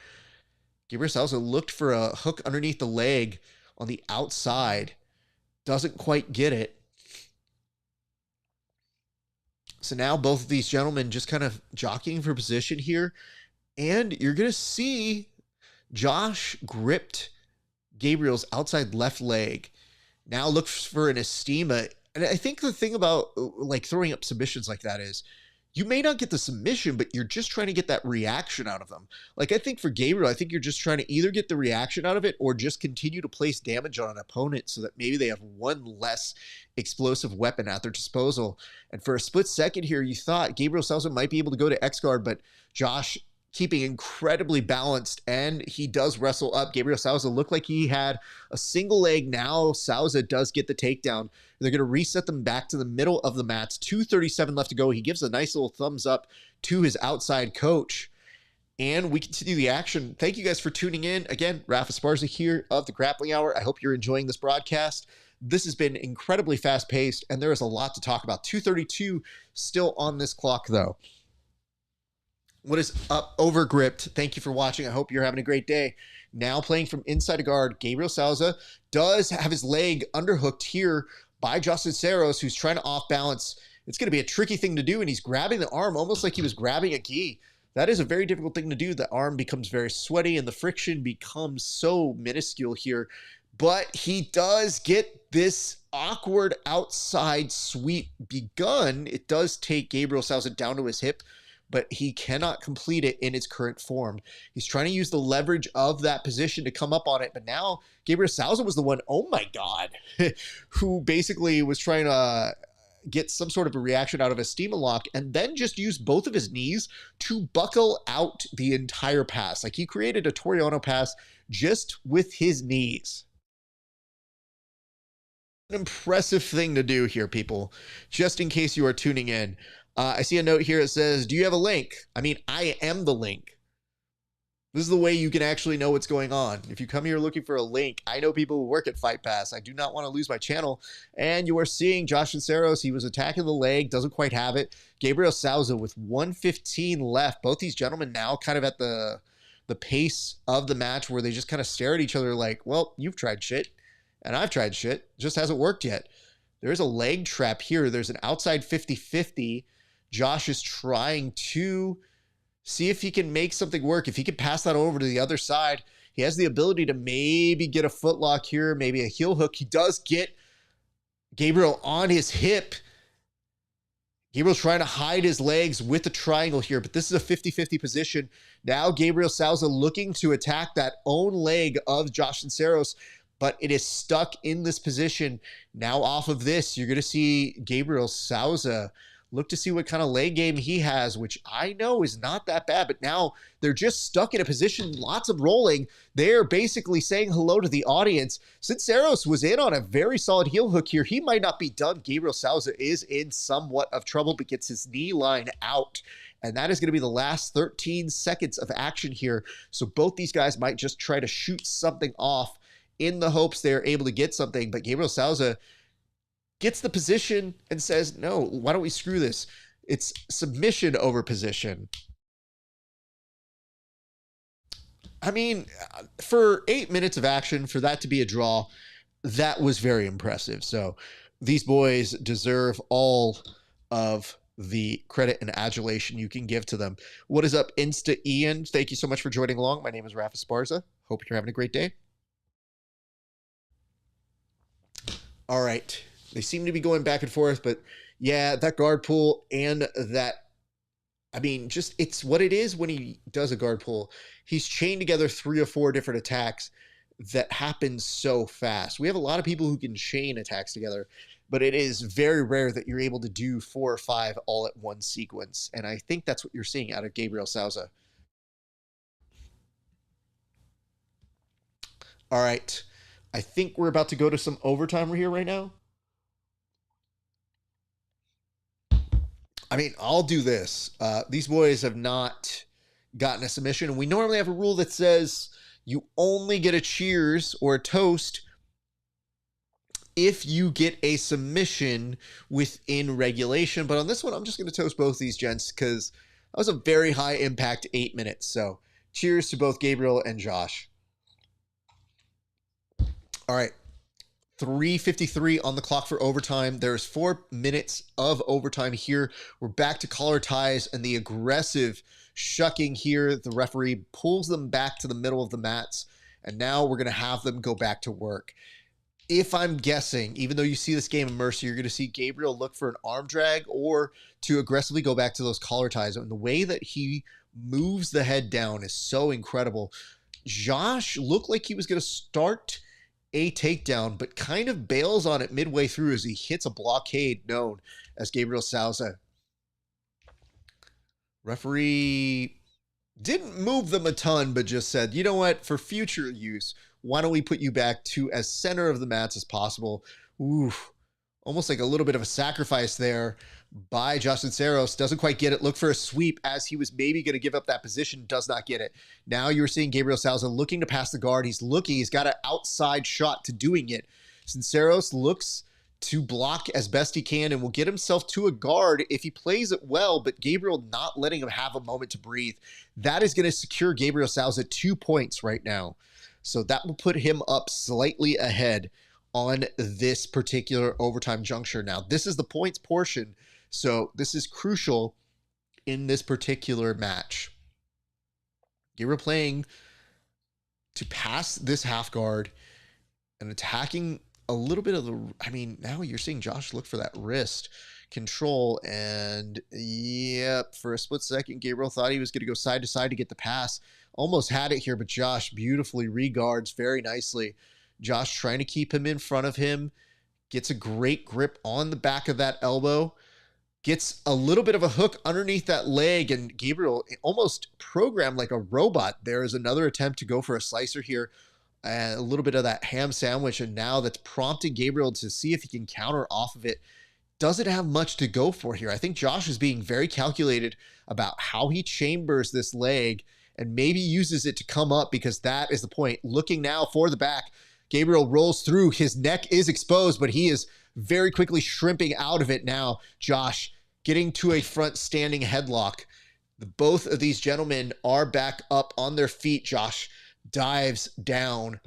Gabriel Souza looked for a hook underneath the leg on the outside. Doesn't quite get it. So now both of these gentlemen just kind of jockeying for position here. And you're going to see Josh gripped Gabriel's outside left leg. Now looks for an estima. And I think the thing about like throwing up submissions like that is you may not get the submission, but you're just trying to get that reaction out of them. Like I think for Gabriel, I think you're just trying to either get the reaction out of it or just continue to place damage on an opponent so that maybe they have one less explosive weapon at their disposal. And for a split second here, you thought Gabriel Souza might be able to go to X guard, but Josh keeping incredibly balanced, and he does wrestle up. Gabriel Souza looked like he had a single leg. Now Souza does get the takedown. They're going to reset them back to the middle of the mats. 2:37 left to go. He gives a nice little thumbs up to his outside coach, and we continue the action. Thank you guys for tuning in. Again, Rafa Esparza here of the Grappling Hour. I hope you're enjoying this broadcast. This has been incredibly fast-paced, and there is a lot to talk about. 2:32 still on this clock, though. What is up, Overgripped? Thank you for watching. I hope you're having a great day. Now playing from inside a guard, Gabriel Souza does have his leg underhooked here by Cisneros, who's trying to off-balance. It's going to be a tricky thing to do, and he's grabbing the arm almost like he was grabbing a gi. That is a very difficult thing to do. The arm becomes very sweaty, and the friction becomes so minuscule here. But he does get this awkward outside sweep begun. It does take Gabriel Souza down to his hip, but he cannot complete it in its current form. He's trying to use the leverage of that position to come up on it, but now Gabriel Souza was the one, oh my God, who basically was trying to get some sort of a reaction out of a steam lock and then just use both of his knees to buckle out the entire pass. Like he created a Toriano pass just with his knees. An impressive thing to do here, people, just in case you are tuning in. I see a note here that says, do you have a link? I mean, I am the link. This is the way you can actually know what's going on. If you come here looking for a link, I know people who work at Fight Pass. I do not want to lose my channel. And you are seeing Josh Cisneros. He was attacking the leg, doesn't quite have it. Gabriel Souza with 1:15 left. Both these gentlemen now kind of at the pace of the match where they just kind of stare at each other like, well, you've tried shit and I've tried shit. It just hasn't worked yet. There's a leg trap here. There's an outside 50-50. Josh is trying to see if he can make something work. If he can pass that over to the other side, he has the ability to maybe get a footlock here, maybe a heel hook. He does get Gabriel on his hip. Gabriel's trying to hide his legs with the triangle here, but this is a 50-50 position. Now Gabriel Souza looking to attack that own leg of Josh Cisneros, but it is stuck in this position. Now off of this, you're going to see Gabriel Souza look to see what kind of leg game he has, which I know is not that bad, but now they're just stuck in a position, lots of rolling. They're basically saying hello to the audience. Cisneros was in on a very solid heel hook here. He might not be done. Gabriel Souza is in somewhat of trouble, but gets his knee line out. And that is going to be the last 13 seconds of action here. So both these guys might just try to shoot something off in the hopes they're able to get something. But Gabriel Souza gets the position and says, no, why don't we screw this? It's submission over position. I mean, for 8 minutes of action, for that to be a draw, that was very impressive. So these boys deserve all of the credit and adulation you can give to them. What is up, Insta Ian? Thank you so much for joining along. My name is Rafa Esparza. Hope you're having a great day. All right. They seem to be going back and forth, but yeah, that guard pull and that, I mean, just it's what it is when he does a guard pull. He's chained together 3 or 4 different attacks that happen so fast. We have a lot of people who can chain attacks together, but it is very rare that you're able to do 4 or 5 all at one sequence. And I think that's what you're seeing out of Gabriel Souza. All right. I think we're about to go to some overtime here right now. I mean, I'll do this. These boys have not gotten a submission. And we normally have a rule that says you only get a cheers or a toast if you get a submission within regulation. But on this one, I'm just going to toast both these gents because that was a very high impact 8 minutes. So cheers to both Gabriel and Josh. All right. 3:53 on the clock for overtime. There's 4 minutes of overtime here. We're back to collar ties and the aggressive shucking here. The referee pulls them back to the middle of the mats, and now we're going to have them go back to work. If I'm guessing, even though you see this game in Mercy, you're going to see Gabriel look for an arm drag or to aggressively go back to those collar ties. And the way that he moves the head down is so incredible. Josh looked like he was going to start a takedown, but kind of bails on it midway through as he hits a blockade known as Gabriel Souza. Referee didn't move them a ton, but just said, you know what, for future use, why don't we put you back to as center of the mats as possible? Ooh, almost like a little bit of a sacrifice there by Josh Cisneros. Doesn't quite get it. Look for a sweep as he was maybe going to give up that position. Does not get it. Now you're seeing Gabriel Souza looking to pass the guard. He's looking. He's got an outside shot to doing it. Cisneros looks to block as best he can and will get himself to a guard if he plays it well, but Gabriel not letting him have a moment to breathe. That is going to secure Gabriel Souza 2 points right now. So that will put him up slightly ahead on this particular overtime juncture. Now, this is the points portion, so this is crucial in this particular match. Gabriel playing to pass this half guard and attacking a little bit of the, I mean, now you're seeing Josh look for that wrist control, and yep, for a split second, Gabriel thought he was going to go side to side to get the pass. Almost had it here, but Josh beautifully reguards very nicely. Josh trying to keep him in front of him, gets a great grip on the back of that elbow, gets a little bit of a hook underneath that leg, and Gabriel almost programmed like a robot. There is another attempt to go for a slicer here, and a little bit of that ham sandwich, and now that's prompting Gabriel to see if he can counter off of it. Doesn't have much to go for here. I think Josh is being very calculated about how he chambers this leg and maybe uses it to come up, because that is the point. Looking now for the back. Gabriel rolls through. His neck is exposed, but he is very quickly shrimping out of it now. Josh getting to a front standing headlock. Both of these gentlemen are back up on their feet. Josh dives down,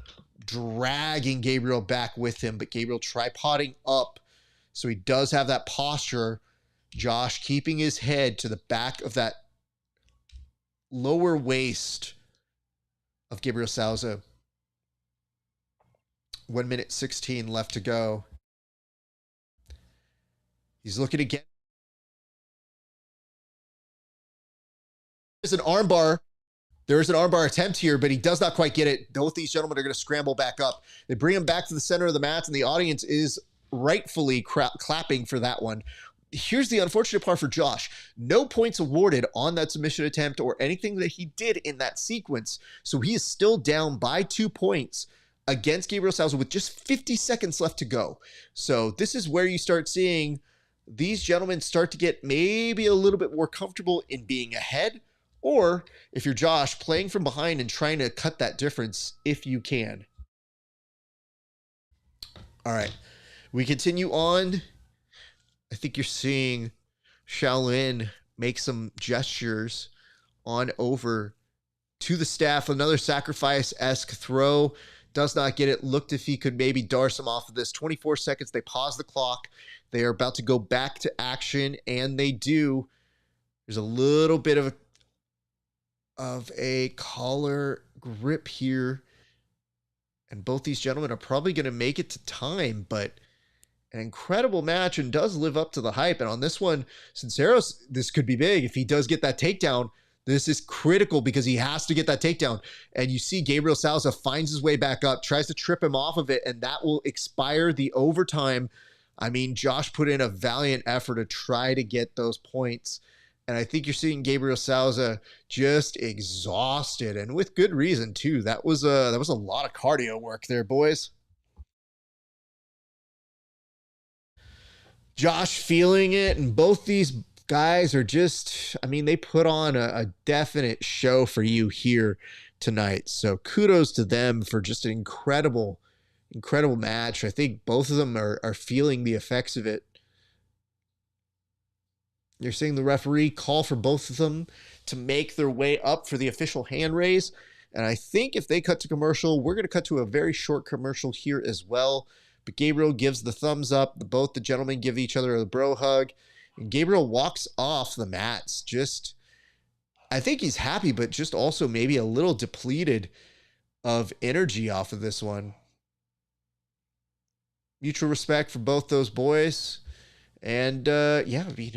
dragging Gabriel back with him, but Gabriel tripoding up. So he does have that posture. Josh keeping his head to the back of that lower waist of Gabriel Souza. 1 minute 16 left to go. He's looking again. There's an armbar. There is an armbar attempt here, but he does not quite get it. Both these gentlemen are going to scramble back up. They bring him back to the center of the mat, and the audience is rightfully clapping for that one. Here's the unfortunate part for Josh. No points awarded on that submission attempt or anything that he did in that sequence. So he is still down by 2 points against Gabriel Souza with just 50 seconds left to go. So this is where you start seeing these gentlemen start to get maybe a little bit more comfortable in being ahead, or if you're Josh, playing from behind and trying to cut that difference if you can. All right, we continue on. I think you're seeing Shaolin make some gestures on over to the staff. Another sacrifice-esque throw. Does not get it. Looked if he could maybe darce him off of this. 24 seconds. They pause the clock. They are about to go back to action, and they do. There's a little bit of a collar grip here. And both these gentlemen are probably going to make it to time, but an incredible match and does live up to the hype. And on this one, Cisneros, this could be big. If he does get that takedown, this is critical because he has to get that takedown. And you see Gabriel Souza finds his way back up, tries to trip him off of it, and that will expire the overtime. I mean, Josh put in a valiant effort to try to get those points. And I think you're seeing Gabriel Souza just exhausted, and with good reason too. That was a lot of cardio work there, boys. Josh feeling it, and both these guys are just, I mean, they put on a definite show for you here tonight. So kudos to them for just an incredible match. I think both of them are feeling the effects of it. You're seeing the referee call for both of them to make their way up for the official hand raise. And I think if they cut to commercial, we're going to cut to a very short commercial here as well. But Gabriel gives the thumbs up. Both the gentlemen give each other a bro hug. And Gabriel walks off the mats. Just, I think he's happy, but just also maybe a little depleted of energy off of this one. Mutual respect for both those boys. And yeah, I mean,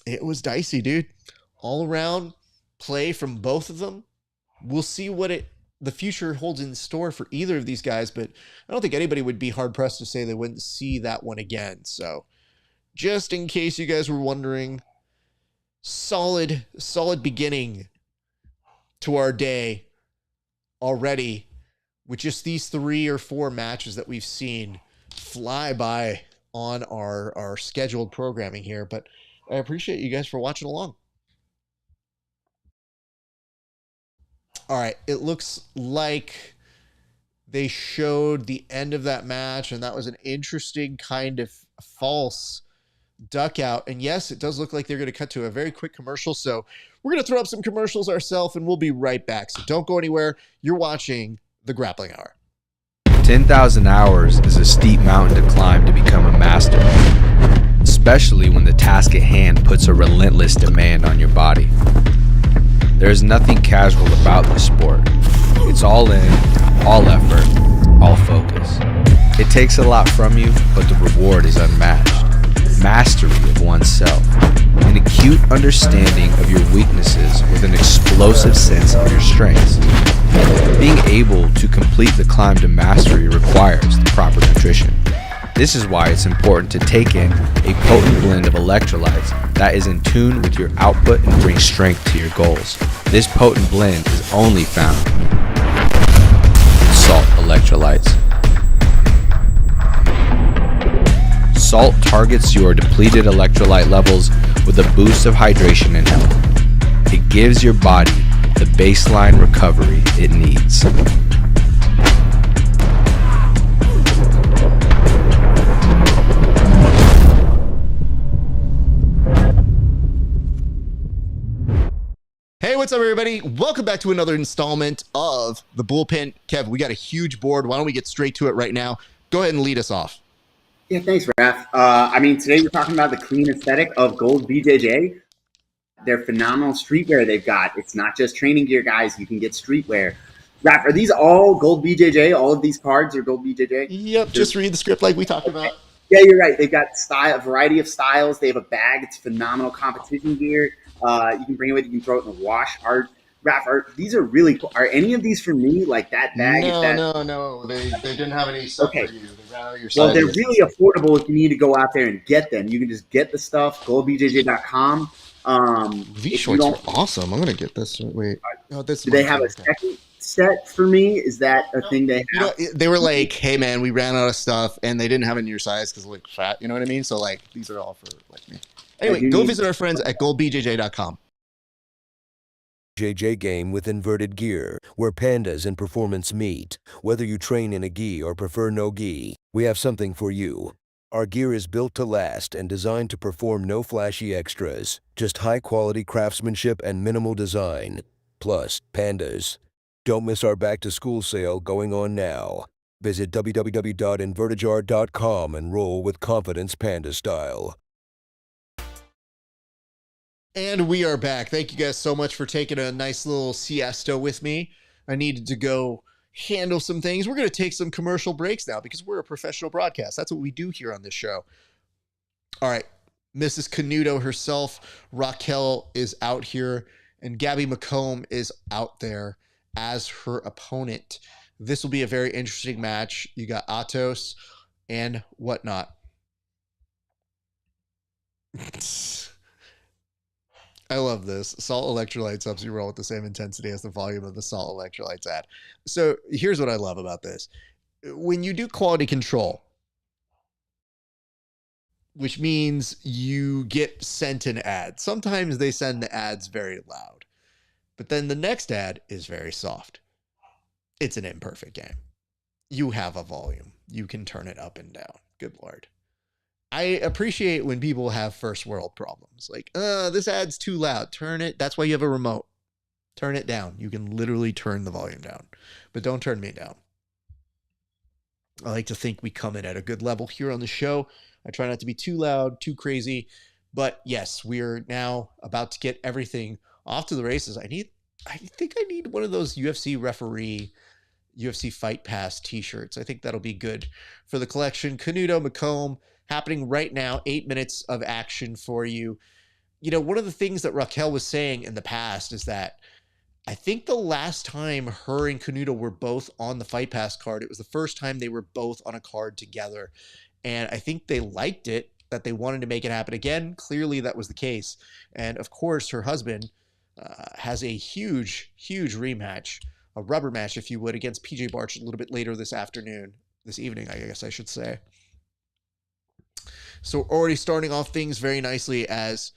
it was dicey, dude. All around play from both of them. We'll see what the future holds in store for either of these guys, but I don't think anybody would be hard pressed to say they wouldn't see that one again. So just in case you guys were wondering, solid beginning to our day already with just these 3 or 4 matches that we've seen fly by on our scheduled programming here. But I appreciate you guys for watching along. All right, it looks like they showed the end of that match, and that was an interesting kind of false duck out. And yes, it does look like they're going to cut to a very quick commercial. So we're going to throw up some commercials ourselves, and we'll be right back. So don't go anywhere. You're watching the Grappling Hour. 10,000 hours is a steep mountain to climb to become a master, especially when the task at hand puts a relentless demand on your body. There is nothing casual about this sport. It's all in, all effort, all focus. It takes a lot from you, but the reward is unmatched. Mastery of oneself, an acute understanding of your weaknesses with an explosive sense of your strengths. Being able to complete the climb to mastery requires the proper nutrition. This is why it's important to take in a potent blend of electrolytes that is in tune with your output and brings strength to your goals. This potent blend is only found in salt electrolytes. Salt targets your depleted electrolyte levels with a boost of hydration and health. It gives your body the baseline recovery it needs. Hey, what's up, everybody? Welcome back to another installment of The Bullpen. Kev, we got a huge board. Why don't we get straight to it right now? Go ahead and lead us off. Yeah, thanks, Raph. I mean, today we're talking about the clean aesthetic of Gold BJJ. Their phenomenal streetwear they've got. It's not just training gear, guys. You can get streetwear. Raph, are these all Gold BJJ? All of these cards are Gold BJJ? Yep, just read the script like we talked about. Yeah, you're right. They've got a variety of styles. They have a bag. It's phenomenal competition gear. You can bring it with you. You can throw it in the wash. Raph, these are really cool. Are any of these for me? Like that bag? No. They didn't have any stuff for you. They ran out of your Well, they're sizes. really affordable if you need to go out there and get them. You can just get the stuff, goldbjj.com. These shorts are awesome. I'm going to get this. Wait. Oh, this Do they have a second set for me? Is that a thing they have? You know, they were like, hey, man, we ran out of stuff, and they didn't have it in your size because like fat. You know what I mean? So, like, these are all for like me. Anyway, go visit our friends at goldbjj.com. JJ game with inverted gear, where pandas and performance meet. Whether you train in a gi or prefer no gi, we have something for you. Our gear is built to last and designed to perform no flashy extras, just high-quality craftsmanship and minimal design. Plus, pandas. Don't miss our back-to-school sale going on now. Visit www.invertigeart.com and roll with confidence panda style. And we are back. Thank you guys so much for taking a nice little siesta with me. I needed to go handle some things. We're going to take some commercial breaks now because we're a professional broadcast. That's what we do here on this show. All right. Mrs. Canuto herself, Raquel, is out here, and Gabby McComb is out there as her opponent. This will be a very interesting match. You got Atos and whatnot. I love this. Salt electrolytes helps you roll with the same intensity as the volume of the salt electrolytes add. So here's what I love about this. When you do quality control, which means you get sent an ad. Sometimes they send the ads very loud, but then the next ad is very soft. It's an imperfect game. You have a volume. You can turn it up and down. Good Lord. I appreciate when people have first world problems. Like, this ad's too loud. Turn it. That's why you have a remote. Turn it down. You can literally turn the volume down, but don't turn me down. I like to think we come in at a good level here on the show. I try not to be too loud, too crazy, but yes, we're now about to get everything off to the races. I think I need one of those UFC referee, UFC Fight Pass t-shirts. I think that'll be good for the collection. Canuto, McComb, happening right now. 8 minutes of action for you. You know, one of the things that Raquel was saying in the past is that I think the last time her and Canuto were both on the Fight Pass card, it was the first time they were both on a card together. And I think they liked it, that they wanted to make it happen again. Clearly that was the case. And of course, her husband has a huge, huge rematch, a rubber match, if you would, against PJ Barch a little bit later this evening, I guess I should say. So already starting off things very nicely as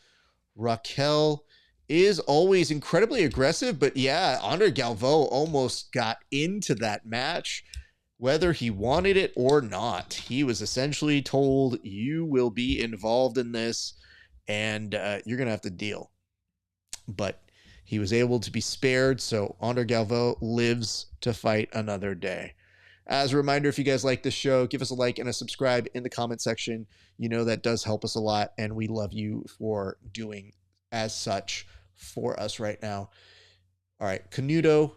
Raquel is always incredibly aggressive, but yeah, Andre Galvão almost got into that match, whether he wanted it or not. He was essentially told, you will be involved in this, and you're going to have to deal. But he was able to be spared, so Andre Galvão lives to fight another day. As a reminder, if you guys like this show, give us a like and a subscribe in the comment section. You know that does help us a lot, and we love you for doing as such for us right now. All right, Canuto,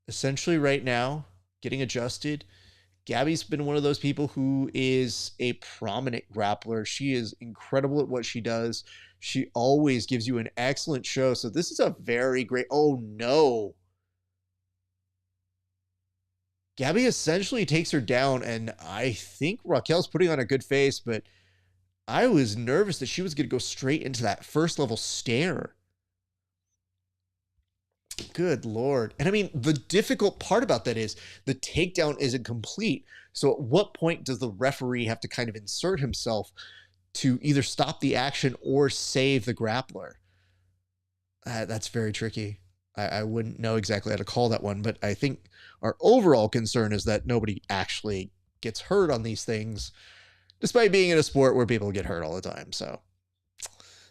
essentially right now, getting adjusted. Gabby's been one of those people who is a prominent grappler. She is incredible at what she does. She always gives you an excellent show. So this is a very great, oh no. Gabby essentially takes her down, and I think Raquel's putting on a good face, but I was nervous that she was going to go straight into that first level stare. Good Lord. And I mean, the difficult part about that is the takedown isn't complete. So at what point does the referee have to kind of insert himself to either stop the action or save the grappler? That's very tricky. I wouldn't know exactly how to call that one, but I think our overall concern is that nobody actually gets hurt on these things, despite being in a sport where people get hurt all the time. So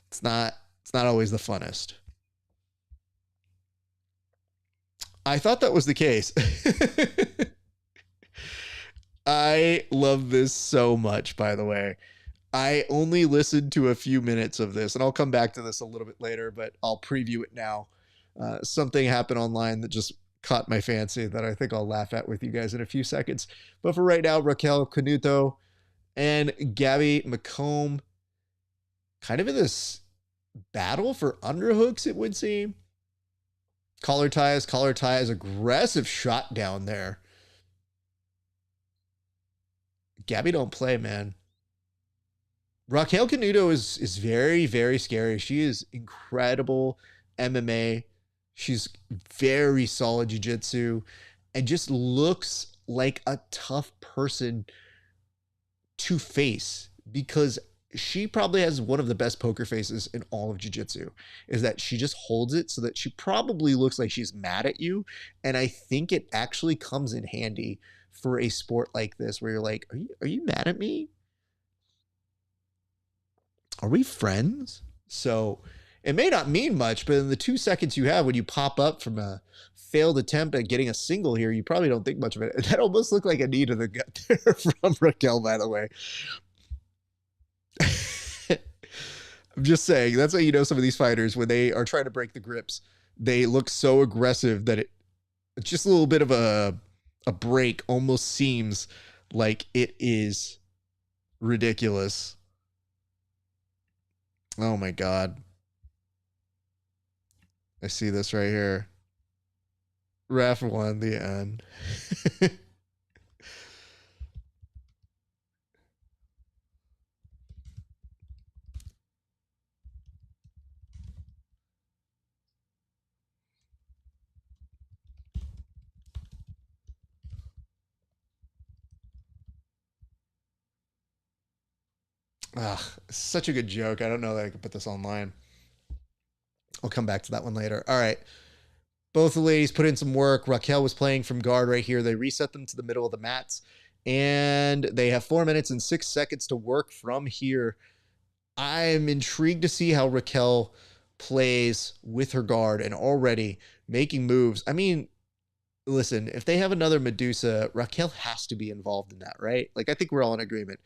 it's not always the funnest. I thought that was the case. I love this so much, by the way. I only listened to a few minutes of this, and I'll come back to this a little bit later, but I'll preview it now. Something happened online that just caught my fancy that I think I'll laugh at with you guys in a few seconds. But for right now, Raquel, Canuto, and Gabby McComb kind of in this battle for underhooks, it would seem. Collar ties, aggressive shot down there. Gabby don't play, man. Raquel Canuto is very, very scary. She is incredible MMA. She's very solid jiu-jitsu and just looks like a tough person to face, because she probably has one of the best poker faces in all of jiu-jitsu, is that she just holds it so that she probably looks like she's mad at you. And I think it actually comes in handy for a sport like this, where you're like, are you mad at me? Are we friends? So it may not mean much, but in the 2 seconds you have when you pop up from a failed attempt at getting a single here, you probably don't think much of it. That almost looked like a knee to the gut there from Raquel, by the way. I'm just saying, that's how you know some of these fighters, when they are trying to break the grips, they look so aggressive that it's just a little bit of a break almost seems like it is ridiculous. Oh my God. I see this right here. Ref won the end. Such a good joke. I don't know that I could put this online. I'll come back to that one later. All right. Both the ladies put in some work. Raquel was playing from guard right here. They reset them to the middle of the mats, and they have 4 minutes and 6 seconds to work from here. I'm intrigued to see how Raquel plays with her guard and already making moves. I mean, listen, if they have another Medusa, Raquel has to be involved in that, right? Like, I think we're all in agreement.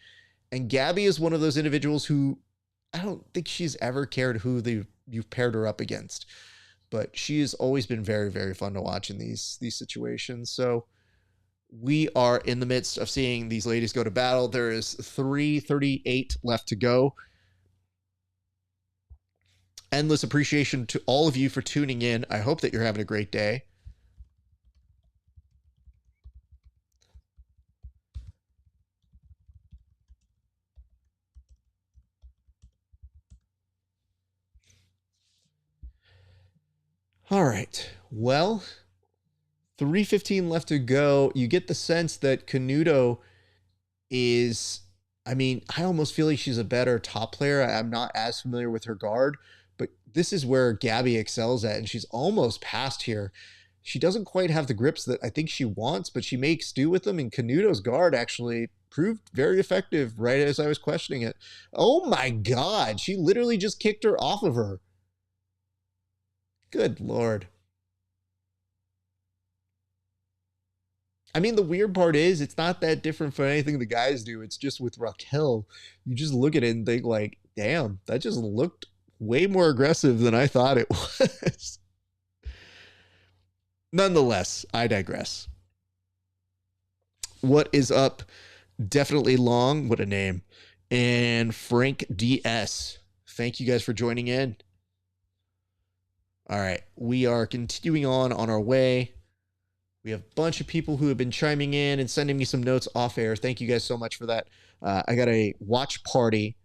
And Gabby is one of those individuals who I don't think she's ever cared who you've paired her up against. But she has always been very, very fun to watch in these situations. So we are in the midst of seeing these ladies go to battle. There is 3:38 left to go. Endless appreciation to all of you for tuning in. I hope that you're having a great day. All right. Well, 3:15 left to go. You get the sense that Canuto is, I mean, I almost feel like she's a better top player. I'm not as familiar with her guard, but this is where Gabby excels at, and she's almost past here. She doesn't quite have the grips that I think she wants, but she makes do with them, and Canuto's guard actually proved very effective right as I was questioning it. Oh my God, she literally just kicked her off of her. Good Lord. I mean, the weird part is it's not that different from anything the guys do. It's just with Raquel, you just look at it and think like, damn, that just looked way more aggressive than I thought it was. Nonetheless, I digress. What is up? Definitely Long. What a name. And Frank DS. Thank you guys for joining in. All right. We are continuing on our way. We have a bunch of people who have been chiming in and sending me some notes off air. Thank you guys so much for that. I got a watch party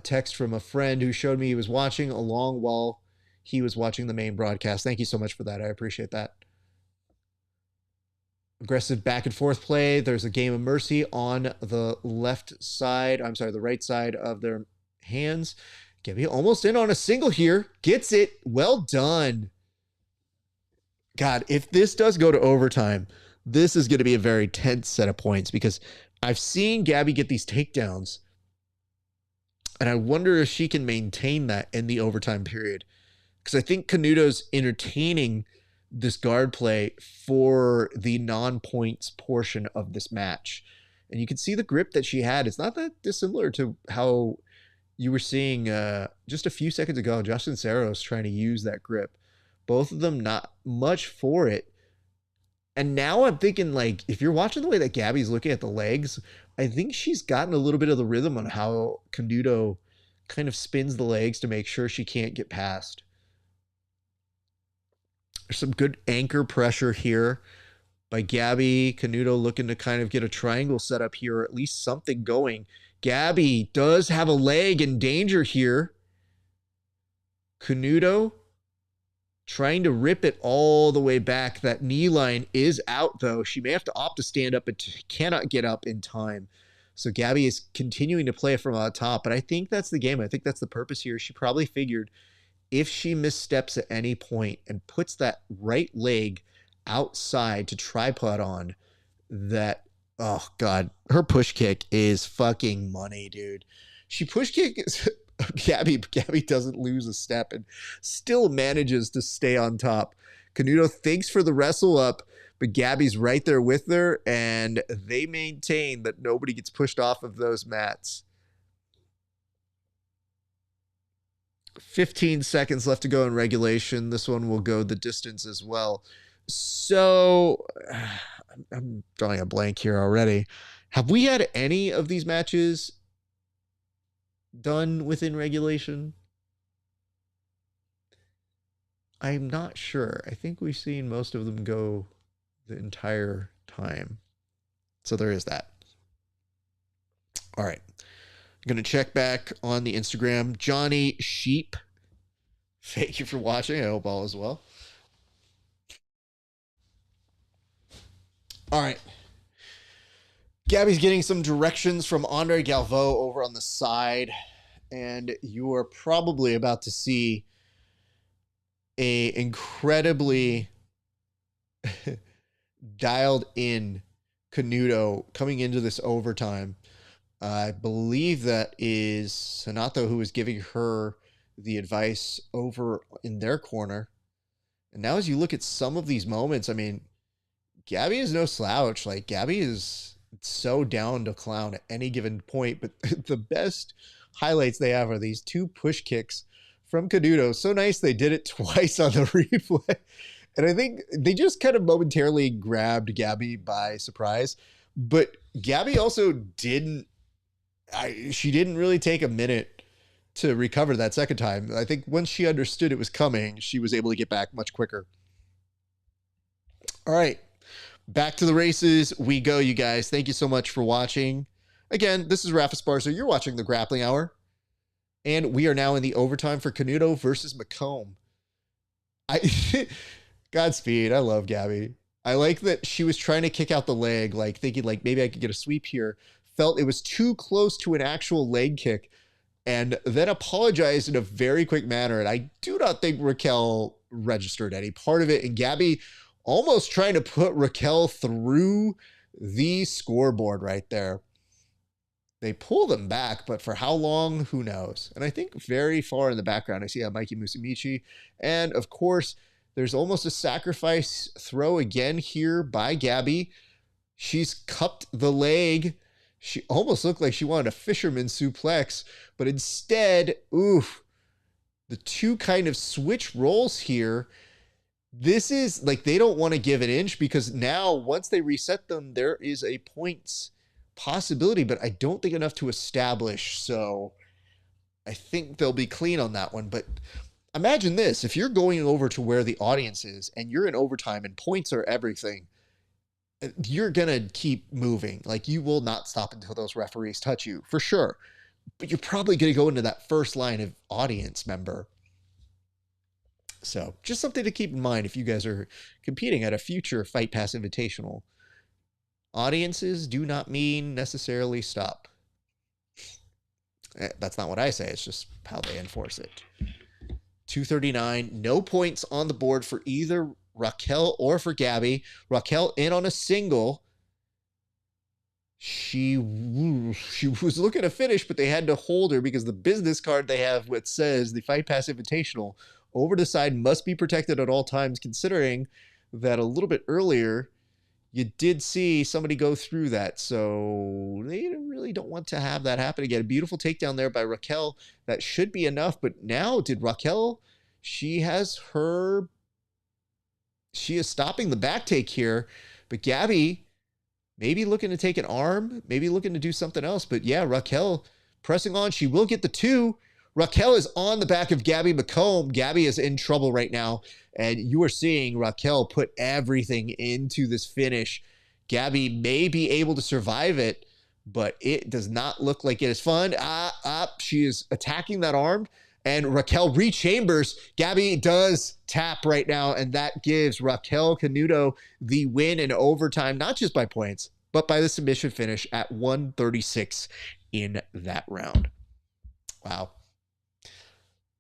text from a friend who showed me he was watching along while he was watching the main broadcast. Thank you so much for that. I appreciate that. Aggressive back and forth play. There's a game of mercy on the left side. I'm sorry, the right side of their hands. Gabriel almost in on a single here. Gets it. Well done. God, if this does go to overtime, this is going to be a very tense set of points because I've seen Gabby get these takedowns, and I wonder if she can maintain that in the overtime period. Because I think Canuto's entertaining this guard play for the non-points portion of this match. And you can see the grip that she had. It's not that dissimilar to how you were seeing just a few seconds ago, Justin Cisneros trying to use that grip. Both of them not much for it. And now I'm thinking, like, if you're watching the way that Gabby's looking at the legs, I think she's gotten a little bit of the rhythm on how Canuto kind of spins the legs to make sure she can't get past. There's some good anchor pressure here by Gabby. Canuto looking to kind of get a triangle set up here, or at least something going. Gabby does have a leg in danger here. Canuto trying to rip it all the way back. That knee line is out, though. She may have to opt to stand up, but cannot get up in time. So Gabby is continuing to play from on top, but I think that's the game. I think that's the purpose here. She probably figured if she missteps at any point and puts that right leg outside to tripod on, that, oh God, her push kick is fucking money, dude. She push kick is... Gabby doesn't lose a step and still manages to stay on top. Canuto thinks for the wrestle up, but Gabby's right there with her, and they maintain that nobody gets pushed off of those mats. 15 seconds left to go in regulation. This one will go the distance as well. So I'm drawing a blank here already. Have we had any of these matches done within regulation? I'm not sure. I think we've seen most of them go the entire time. So there is that. All right. I'm going to check back on the Instagram. Johnny Sheep, thank you for watching. I hope all is well. All right. Gabby's getting some directions from Andre Galvao over on the side, and you are probably about to see a incredibly dialed in Canuto coming into this overtime. I believe that is Renato who was giving her the advice over in their corner. And now as you look at some of these moments, I mean, Gabby is no slouch. Like, Gabby is so down to clown at any given point. But the best highlights they have are these 2 push kicks from Canuto. So nice they did it twice on the replay. And I think they just kind of momentarily grabbed Gabby by surprise. But Gabby also didn't really take a minute to recover that second time. I think once she understood it was coming, she was able to get back much quicker. All right, back to the races we go, you guys. Thank you so much for watching. Again, this is Rafa Sparso. You're watching the Grappling Hour. And we are now in the overtime for Canuto versus McComb. Godspeed. I love Gabby. I like that she was trying to kick out the leg, like thinking like maybe I could get a sweep here. Felt it was too close to an actual leg kick, and then apologized in a very quick manner. And I do not think Raquel registered any part of it. And Gabby almost trying to put Raquel through the scoreboard right there. They pull them back, but for how long, who knows? And I think very far in the background, I see Mikey Musumeci. And of course, there's almost a sacrifice throw again here by Gabby. She's cupped the leg. She almost looked like she wanted a fisherman suplex, but instead, oof, the 2 kind of switch roles here. This is like, they don't want to give an inch because now once they reset them, there is a points possibility, but I don't think enough to establish. So I think they'll be clean on that one. But imagine this, if you're going over to where the audience is and you're in overtime and points are everything, you're going to keep moving. Like, you will not stop until those referees touch you, for sure. But you're probably going to go into that first line of audience member. So just something to keep in mind if you guys are competing at a future Fight Pass Invitational. Audiences do not mean necessarily stop. That's not what I say. It's just how they enforce it. 239, no points on the board for either Raquel or for Gabby. Raquel in on a single. She was looking to finish, but they had to hold her because the business card they have, what says the Fight Pass Invitational over the side must be protected at all times, considering that a little bit earlier, you did see somebody go through that. So they really don't want to have that happen again. A beautiful takedown there by Raquel. That should be enough. But now, did Raquel, she is stopping the back take here. But Gabby, maybe looking to take an arm, maybe looking to do something else. But yeah, Raquel pressing on. She will get the 2. Raquel is on the back of Gabby McComb. Gabby is in trouble right now. And you are seeing Raquel put everything into this finish. Gabby may be able to survive it, but it does not look like it is fun. She is attacking that arm. And Raquel re-chambers. Gabby does tap right now. And that gives Raquel Canuto the win in overtime, not just by points, but by the submission finish at 136 in that round. Wow.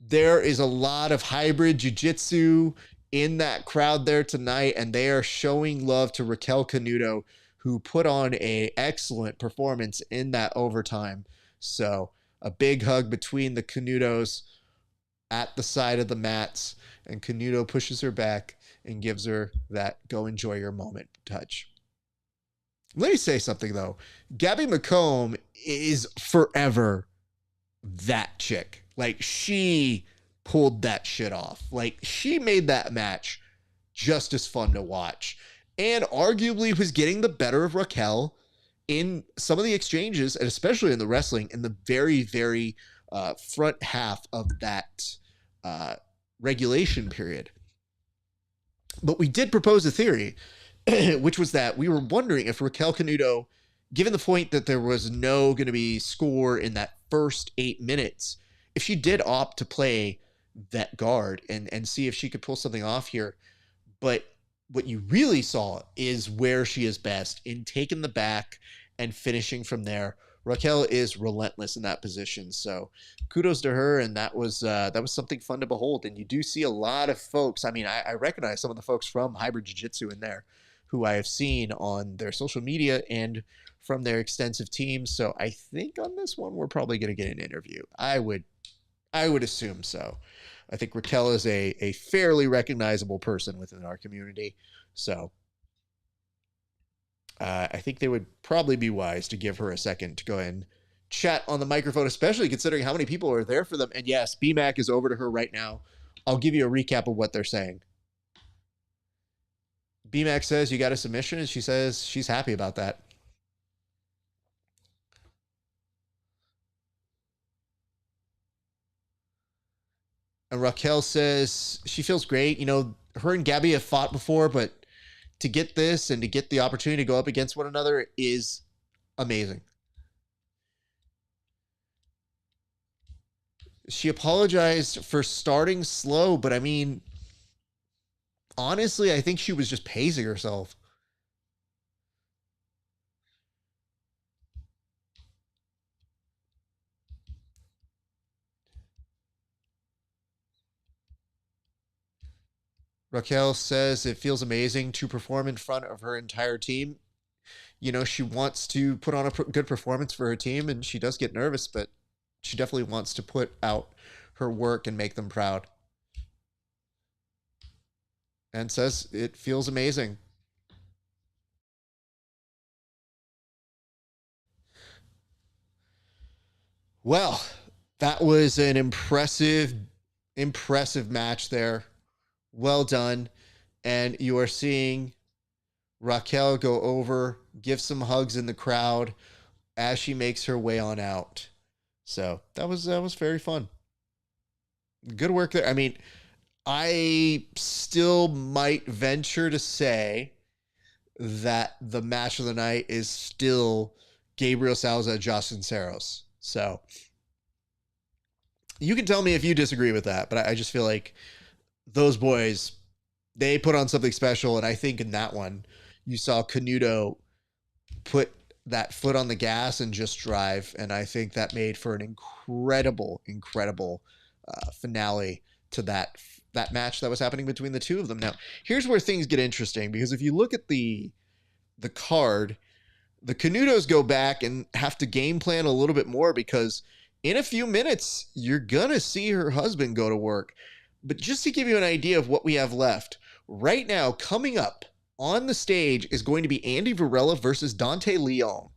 There is a lot of hybrid jiu-jitsu in that crowd there tonight, and they are showing love to Raquel Canuto, who put on an excellent performance in that overtime. So a big hug between the Canutos at the side of the mats, and Canuto pushes her back and gives her that go enjoy your moment touch. Let me say something, though. Gabby McComb is forever that chick. Like, she pulled that shit off. Like, she made that match just as fun to watch, and arguably was getting the better of Raquel in some of the exchanges, and especially in the wrestling in the very, very front half of that regulation period. But we did propose a theory, which was that we were wondering if Raquel Canuto, given the point that there was no going to be score in that first 8 minutes, if she did opt to play that guard and see if she could pull something off here. But what you really saw is where she is best, in taking the back and finishing from there. Raquel is relentless in that position, so kudos to her, and that was something fun to behold. And you do see a lot of folks. I mean, I recognize some of the folks from Hybrid Jiu-Jitsu in there, who I have seen on their social media and from their extensive teams. So I think on this one we're probably going to get an interview. I would assume so. I think Raquel is a fairly recognizable person within our community, so I think they would probably be wise to give her a second to go ahead and chat on the microphone, especially considering how many people are there for them. And yes, BMAC is over to her right now. I'll give you a recap of what they're saying. BMAC says you got a submission, and she says she's happy about that. And Raquel says she feels great. You know, her and Gabby have fought before, but to get this and to get the opportunity to go up against one another is amazing. She apologized for starting slow, but I mean, honestly, I think she was just pacing herself. Raquel says it feels amazing to perform in front of her entire team. You know, she wants to put on a good performance for her team, and she does get nervous, but she definitely wants to put out her work and make them proud. And says it feels amazing. Well, that was an impressive match there. Well done. And you are seeing Raquel go over, give some hugs in the crowd as she makes her way on out. So that was very fun. Good work there. I mean, I still might venture to say that the match of the night is still Gabriel Souza, Cisneros. So you can tell me if you disagree with that, but I just feel like those boys, they put on something special. And I think in that one, you saw Canuto put that foot on the gas and just drive. And I think that made for an incredible finale to that match that was happening between the two of them. Now, here's where things get interesting, because if you look at the card, the Canutos go back and have to game plan a little bit more, because in a few minutes, you're going to see her husband go to work. But just to give you an idea of what we have left, right now, coming up on the stage is going to be Andy Varela versus Dante Leon.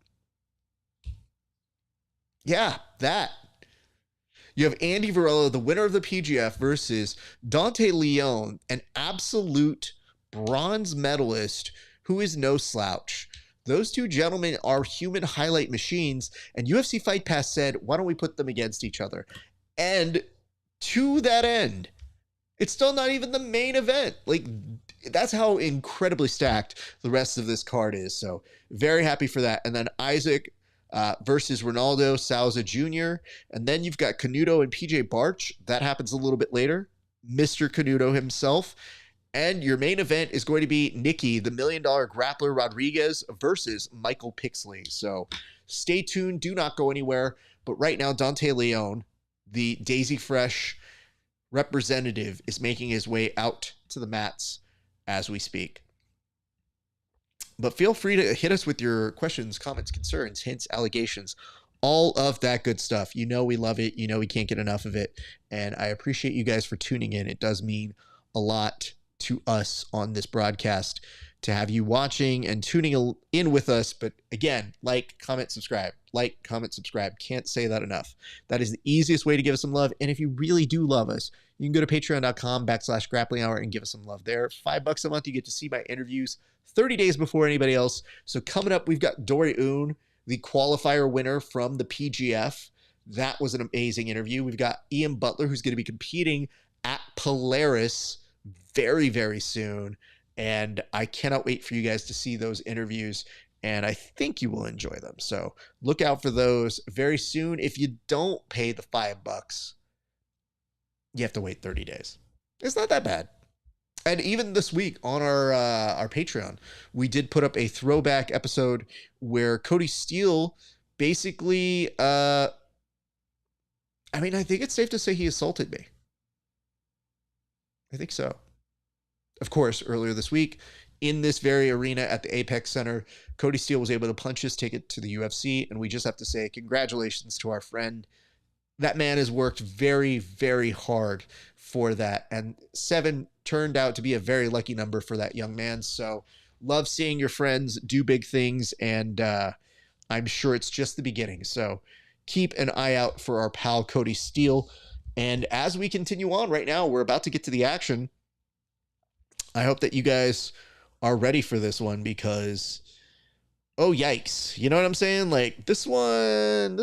Yeah, that. You have Andy Varela, the winner of the PGF, versus Dante Leon, an absolute bronze medalist who is no slouch. Those two gentlemen are human highlight machines, and UFC Fight Pass said, why don't we put them against each other? And to that end, it's still not even the main event. Like, that's how incredibly stacked the rest of this card is. So very happy for that. And then Isaque versus Ronaldo, Souza Jr. And then you've got Canuto and PJ Barch. That happens a little bit later. Mr. Canuto himself. And your main event is going to be Nicky, the $1 million grappler Rodriguez versus Michael Pixley. So stay tuned. Do not go anywhere. But right now, Dante Leon, the Daisy Fresh representative, is making his way out to the mats as we speak. But feel free to hit us with your questions, comments, concerns, hints, allegations, all of that good stuff. You know we love it. You know we can't get enough of it. And I appreciate you guys for tuning in. It does mean a lot to us on this broadcast to have you watching and tuning in with us. But again, like, comment, subscribe. Like, comment, subscribe. Can't say that enough. That is the easiest way to give us some love. And if you really do love us, you can go to patreon.com/grappling hour and give us some love there. $5 a month, you get to see my interviews 30 days before anybody else. So coming up, we've got Dory Un, the qualifier winner from the PGF. That was an amazing interview. We've got Ian Butler, who's going to be competing at Polaris very, very soon. And I cannot wait for you guys to see those interviews. And I think you will enjoy them. So look out for those very soon. If you don't pay the $5, you have to wait 30 days. It's not that bad. And even this week on our Patreon, we did put up a throwback episode where Cody Steele basically, I think it's safe to say he assaulted me. I think so. Of course, earlier this week, in this very arena at the Apex Center, Cody Steele was able to punch his ticket to the UFC, and we just have to say congratulations to our friend. That man has worked very, very hard for that, and 7 turned out to be a very lucky number for that young man. So love seeing your friends do big things, and I'm sure it's just the beginning. So keep an eye out for our pal Cody Steele. And as we continue on right now, we're about to get to the action. I hope that you guys are ready for this one because, oh, yikes. You know what I'm saying? Like this one,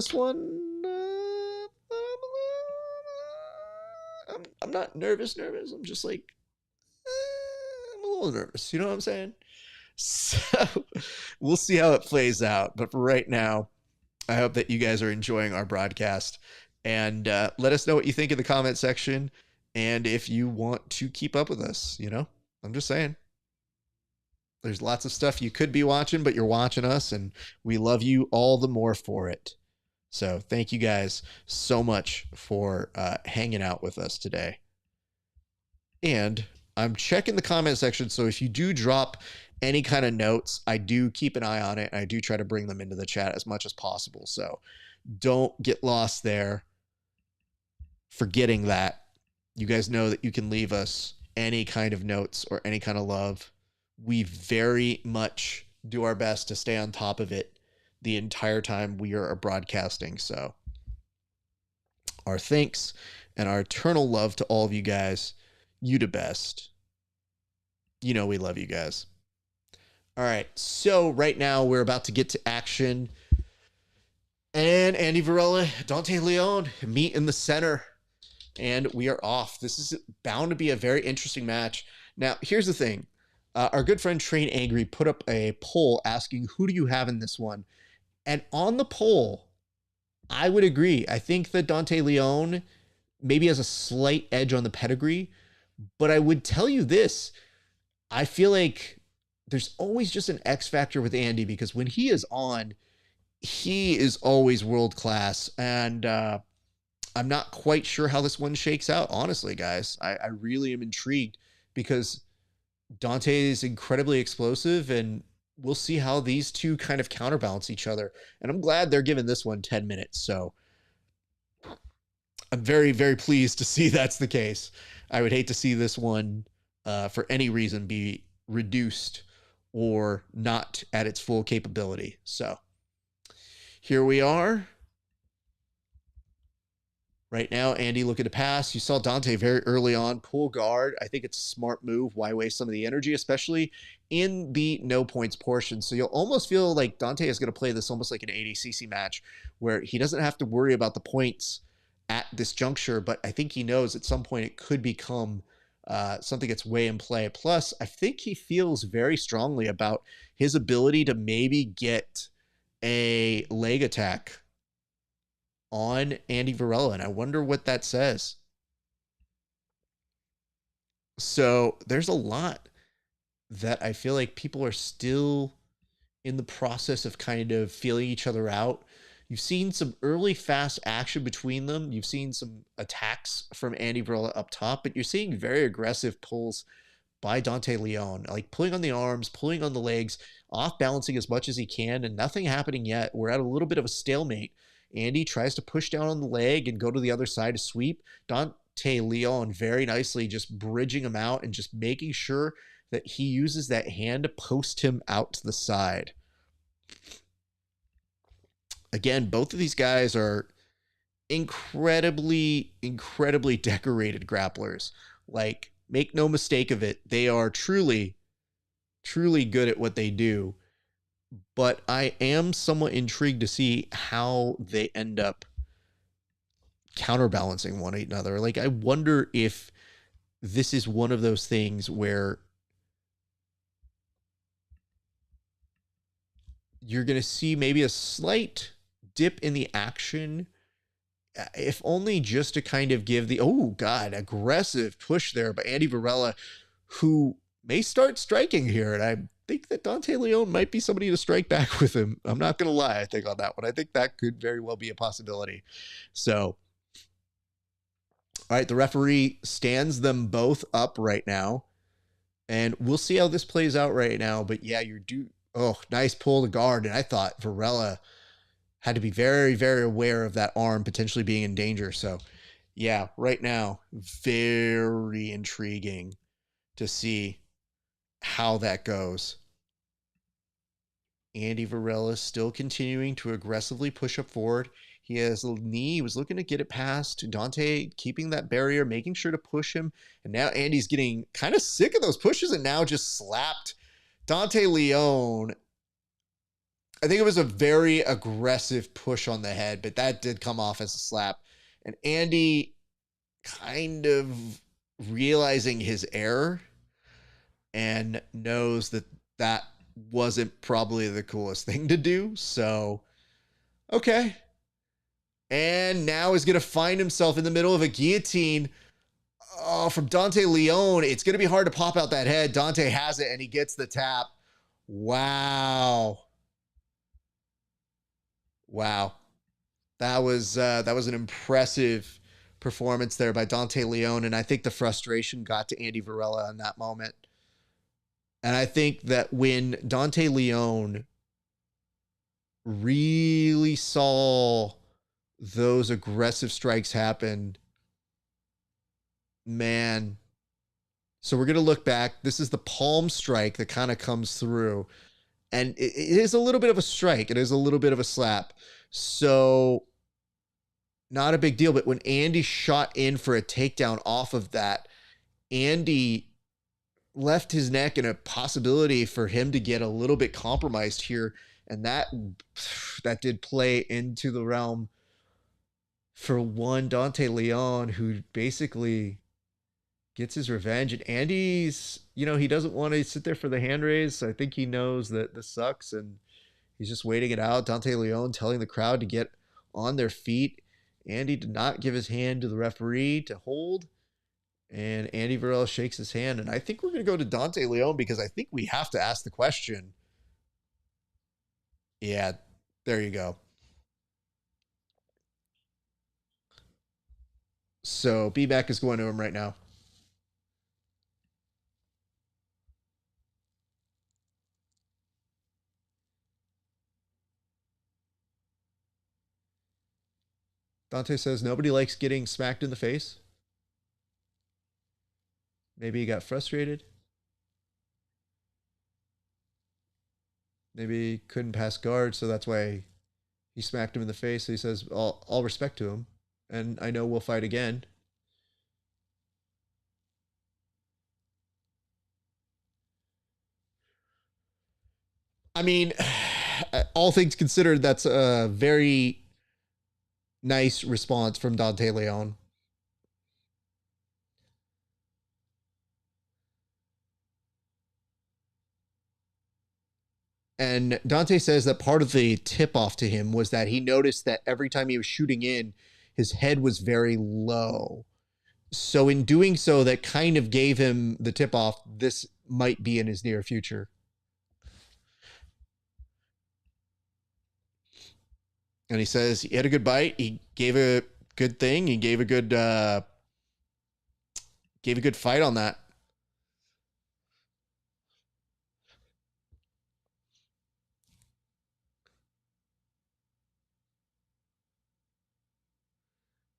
I'm not nervous. I'm just like, I'm a little nervous. You know what I'm saying? So we'll see how it plays out. But for right now, I hope that you guys are enjoying our broadcast, and let us know what you think in the comment section. And if you want to keep up with us, I'm just saying. There's lots of stuff you could be watching, but you're watching us, and we love you all the more for it. So thank you guys so much for hanging out with us today. And I'm checking the comment section, so if you do drop any kind of notes, I do keep an eye on it, and I do try to bring them into the chat as much as possible. So don't get lost there forgetting that. You guys know that you can leave us any kind of notes or any kind of love. We very much do our best to stay on top of it the entire time we are broadcasting. So our thanks and our eternal love to all of you guys. You the best. We love you guys. All right. So right now we're about to get to action. And Andy Varela, Dante Leon meet in the center. And we are off. This is bound to be a very interesting match. Now, here's the thing. Our good friend Train Angry put up a poll asking, who do you have in this one? And on the poll, I would agree. I think that Dante Leon maybe has a slight edge on the pedigree, but I would tell you this. I feel like there's always just an X factor with Andy because when he is on, he is always world class. And I'm not quite sure how this one shakes out, honestly, guys. I really am intrigued because Dante is incredibly explosive, and we'll see how these two kind of counterbalance each other. And I'm glad they're giving this one 10 minutes. So I'm very, very pleased to see that's the case. I would hate to see this one for any reason be reduced or not at its full capability. So here we are. Right now, Andy looking to pass. You saw Dante very early on pull guard. I think it's a smart move. Why waste some of the energy, especially in the no points portion? So you'll almost feel like Dante is going to play this almost like an ADCC match where he doesn't have to worry about the points at this juncture, but I think he knows at some point it could become something that's way in play. Plus, I think he feels very strongly about his ability to maybe get a leg attack on Andy Varela, and I wonder what that says. So there's a lot that I feel like people are still in the process of kind of feeling each other out. You've seen some early fast action between them. You've seen some attacks from Andy Varela up top, but you're seeing very aggressive pulls by Dante Leon, like pulling on the arms, pulling on the legs, off balancing as much as he can, and nothing happening yet. We're at a little bit of a stalemate. Andy tries to push down on the leg and go to the other side to sweep. Dante Leon very nicely just bridging him out and just making sure that he uses that hand to post him out to the side. Again, both of these guys are incredibly, incredibly decorated grapplers. Like, make no mistake of it, they are truly, truly good at what they do. But I am somewhat intrigued to see how they end up counterbalancing one another. Like, I wonder if this is one of those things where you're going to see maybe a slight dip in the action, if only just to kind of give the, oh God, aggressive push there by Andy Varela, who may start striking here. And I think that Dante Leon might be somebody to strike back with him. I'm not going to lie, I think, on that one. I think that could very well be a possibility. So, all right, the referee stands them both up right now. And we'll see how this plays out right now. But yeah, oh, nice pull to guard. And I thought Varela had to be very, very aware of that arm potentially being in danger. So yeah, right now, very intriguing to see how that goes. Andy Varela still continuing to aggressively push up forward. He has a knee. He was looking to get it past Dante, keeping that barrier, making sure to push him. And now Andy's getting kind of sick of those pushes and now just slapped Dante Leon. I think it was a very aggressive push on the head, but that did come off as a slap. And Andy kind of realizing his error and knows that that wasn't probably the coolest thing to do. So, okay. And now is going to find himself in the middle of a guillotine from Dante Leon. It's going to be hard to pop out that head. Dante has it, and he gets the tap. Wow. Wow. That was an impressive performance there by Dante Leon, and I think the frustration got to Andy Varela in that moment. And I think that when Dante Leon really saw those aggressive strikes happen, man. So we're going to look back. This is the palm strike that kind of comes through. And it is a little bit of a strike. It is a little bit of a slap. So not a big deal. But when Andy shot in for a takedown off of that, Andy left his neck in a possibility for him to get a little bit compromised here. And that did play into the realm for one Dante Leon, who basically gets his revenge. And Andy's, he doesn't want to sit there for the hand raise. So I think he knows that this sucks and he's just waiting it out. Dante Leon telling the crowd to get on their feet. Andy did not give his hand to the referee to hold. And Andy Varela shakes his hand. And I think we're going to go to Dante Leon because I think we have to ask the question. Yeah, there you go. So B-Mac is going to him right now. Dante says nobody likes getting smacked in the face. Maybe he got frustrated. Maybe he couldn't pass guard, so that's why he smacked him in the face. So he says, all respect to him, and I know we'll fight again. I mean, all things considered, that's a very nice response from Dante Leon. And Dante says that part of the tip-off to him was that he noticed that every time he was shooting in, his head was very low. So in doing so, that kind of gave him the tip-off. This might be in his near future. And he says he had a good bite. He gave a good thing. He gave a good fight on that.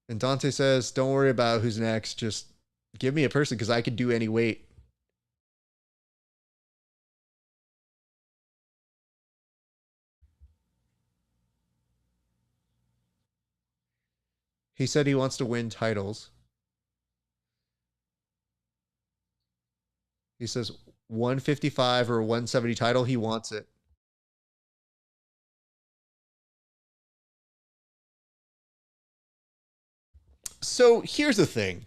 And Dante says, don't worry about who's next. Just give me a person because I could do any weight. He said he wants to win titles. He says 155 or 170 title. He wants it. So here's the thing.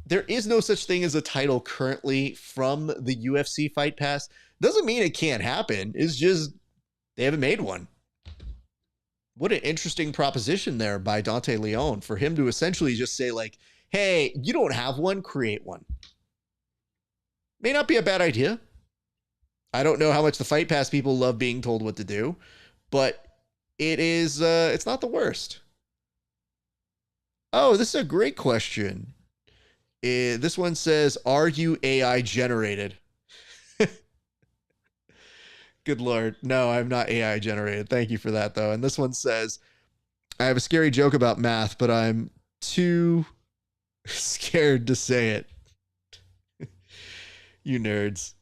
There is no such thing as a title currently from the UFC Fight Pass. Doesn't mean it can't happen. It's just they haven't made one. What an interesting proposition there by Dante Leon for him to essentially just say like, hey, you don't have one, create one. May not be a bad idea. I don't know how much the Fight Pass people love being told what to do, but it is, it's not the worst. Oh, this is a great question. This one says, are you AI generated? Good Lord. No, I'm not AI generated. Thank you for that, though. And this one says, I have a scary joke about math, but I'm too scared to say it. You nerds.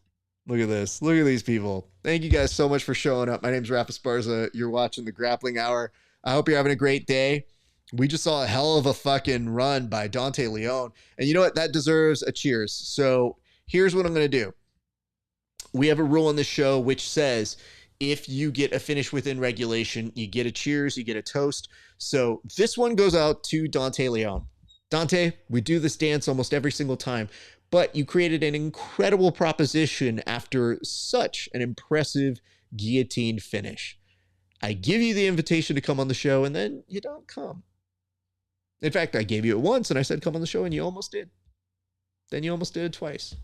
Look at this. Look at these people. Thank you guys so much for showing up. My name's Rafa Esparza. You're watching the Grappling Hour. I hope you're having a great day. We just saw a hell of a fucking run by Dante Leon. And you know what? That deserves a cheers. So here's what I'm going to do. We have a rule on this show which says if you get a finish within regulation, you get a cheers, you get a toast. So this one goes out to Dante Leon. Dante, we do this dance almost every single time, but you created an incredible proposition after such an impressive guillotine finish. I give you the invitation to come on the show, and then you don't come. In fact, I gave you it once, and I said come on the show, and you almost did. Then you almost did it twice.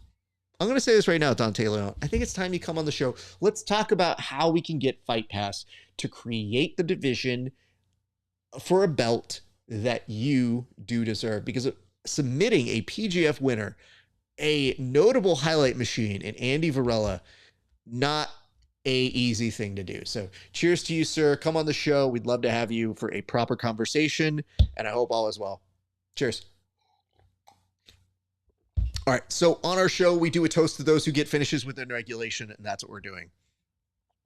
I'm going to say this right now, Dante Leon. I think it's time you come on the show. Let's talk about how we can get Fight Pass to create the division for a belt that you do deserve. Because submitting a PGF winner, a notable highlight machine in Andy Varela, not a easy thing to do. So cheers to you, sir. Come on the show. We'd love to have you for a proper conversation, and I hope all is well. Cheers. All right, so on our show, we do a toast to those who get finishes within regulation, and that's what we're doing.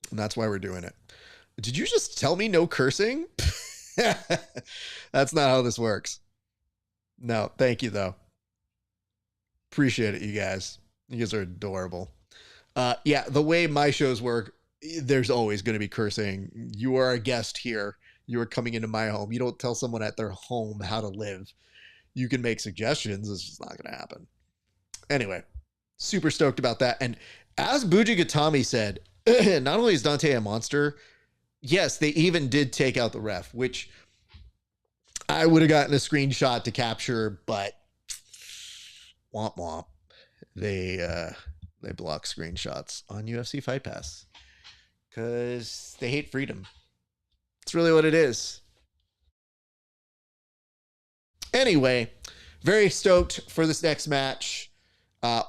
And that's why we're doing it. Did you just tell me no cursing? That's not how this works. No, thank you, though. Appreciate it, you guys. You guys are adorable. Yeah, the way my shows work, there's always going to be cursing. You are a guest here. You are coming into my home. You don't tell someone at their home how to live. You can make suggestions. It's just not going to happen. Anyway, super stoked about that. And as Buji Gatami said, not only is Dante a monster, yes, they even did take out the ref, which I would have gotten a screenshot to capture, but womp womp. They block screenshots on UFC Fight Pass because they hate freedom. It's really what it is. Anyway, very stoked for this next match.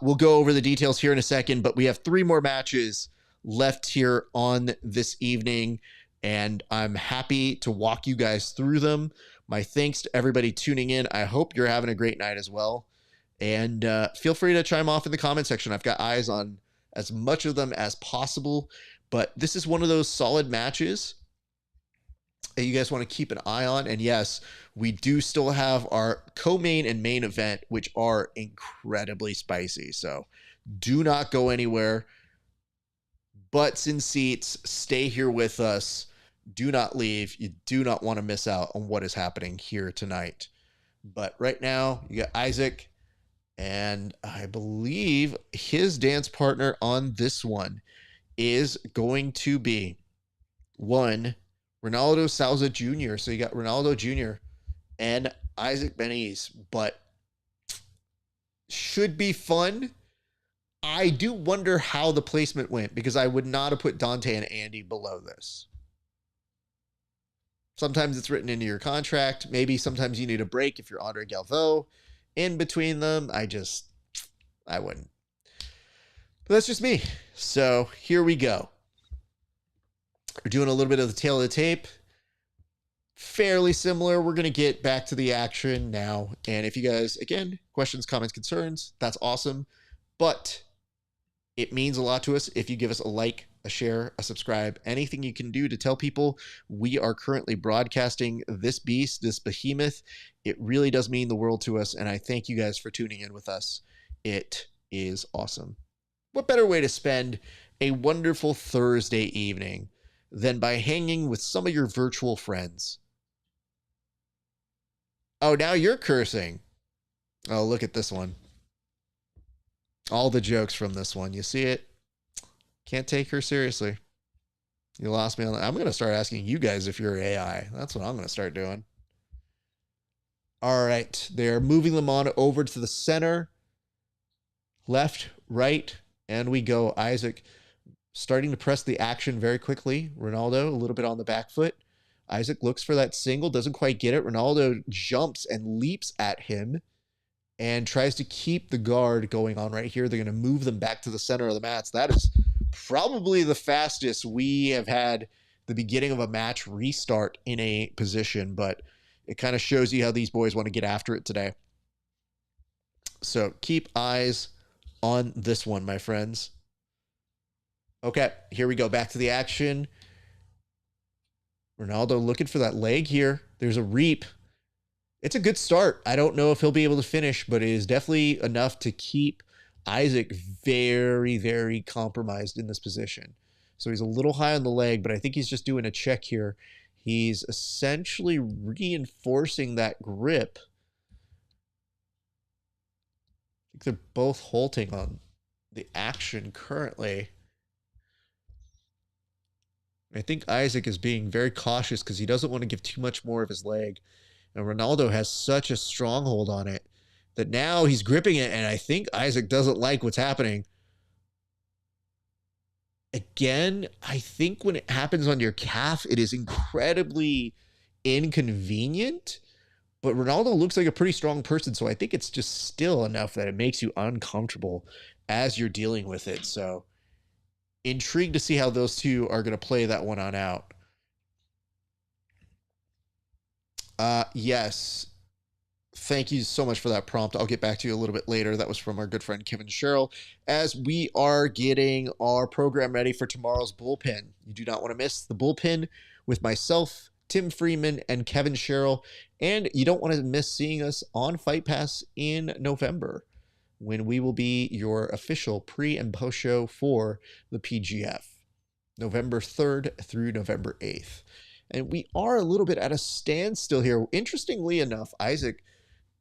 We'll go over the details here in a second, but we have 3 more matches left here on this evening, and I'm happy to walk you guys through them. My thanks to everybody tuning in. I hope you're having a great night as well. And feel free to chime off in the comment section. I've got eyes on as much of them as possible, but this is one of those solid matches that you guys want to keep an eye on. And yes, we do still have our co-main and main event, which are incredibly spicy. So do not go anywhere. Butts in seats, stay here with us. Do not leave. You do not want to miss out on what is happening here tonight. But right now, you got Isaque, and I believe his dance partner on this one is going to be one Ronaldo Souza Jr. So you got Ronaldo Jr. and Isaque Beniz, but should be fun. I do wonder how the placement went, because I would not have put Dante and Andy below this. Sometimes it's written into your contract. Maybe sometimes you need a break if you're Andre Galvao in between them. I wouldn't. But that's just me. So here we go. We're doing a little bit of the tail of the tape. Fairly similar. We're going to get back to the action now. And if you guys, again, questions, comments, concerns, that's awesome. But it means a lot to us if you give us a like, a share, a subscribe, anything you can do to tell people we are currently broadcasting this beast, this behemoth. It really does mean the world to us. And I thank you guys for tuning in with us. It is awesome. What better way to spend a wonderful Thursday evening than by hanging with some of your virtual friends? Oh, now you're cursing. Oh, look at this one. All the jokes from this one. You see it? Can't take her seriously. You lost me on that. I'm going to start asking you guys if you're AI. That's what I'm going to start doing. All right. They're moving them on over to the center. left, right, and we go. Isaque starting to press the action very quickly. Ronaldo a little bit on the back foot. Isaque looks for that single, doesn't quite get it. Ronaldo jumps and leaps at him and tries to keep the guard going on right here. They're going to move them back to the center of the mats. That is probably the fastest we have had the beginning of a match restart in a position, but it kind of shows you how these boys want to get after it today. So keep eyes on this one, my friends. Okay, here we go. Back to the action. Ronaldo looking for that leg here. There's a reap. It's a good start. I don't know if he'll be able to finish, but it is definitely enough to keep Isaque very, very compromised in this position. So he's a little high on the leg, but I think he's just doing a check here. He's essentially reinforcing that grip. I think they're both halting on the action currently. I think Isaque is being very cautious because he doesn't want to give too much more of his leg. And Ronaldo has such a stronghold on it that now he's gripping it, and I think Isaque doesn't like what's happening. Again, I think when it happens on your calf, it is incredibly inconvenient, but Ronaldo looks like a pretty strong person, so I think it's just still enough that it makes you uncomfortable as you're dealing with it. So intrigued to see how those two are going to play that one on out. Yes. Thank you so much for that prompt. I'll get back to you a little bit later. That was from our good friend Kevin Sherrill. As we are getting our program ready for tomorrow's bullpen, you do not want to miss the bullpen with myself, Tim Freeman, and Kevin Sherrill. And you don't want to miss seeing us on Fight Pass in November, when we will be your official pre and post show for the PGF, November 3rd through November 8th. And we are a little bit at a standstill here. Interestingly enough, Isaque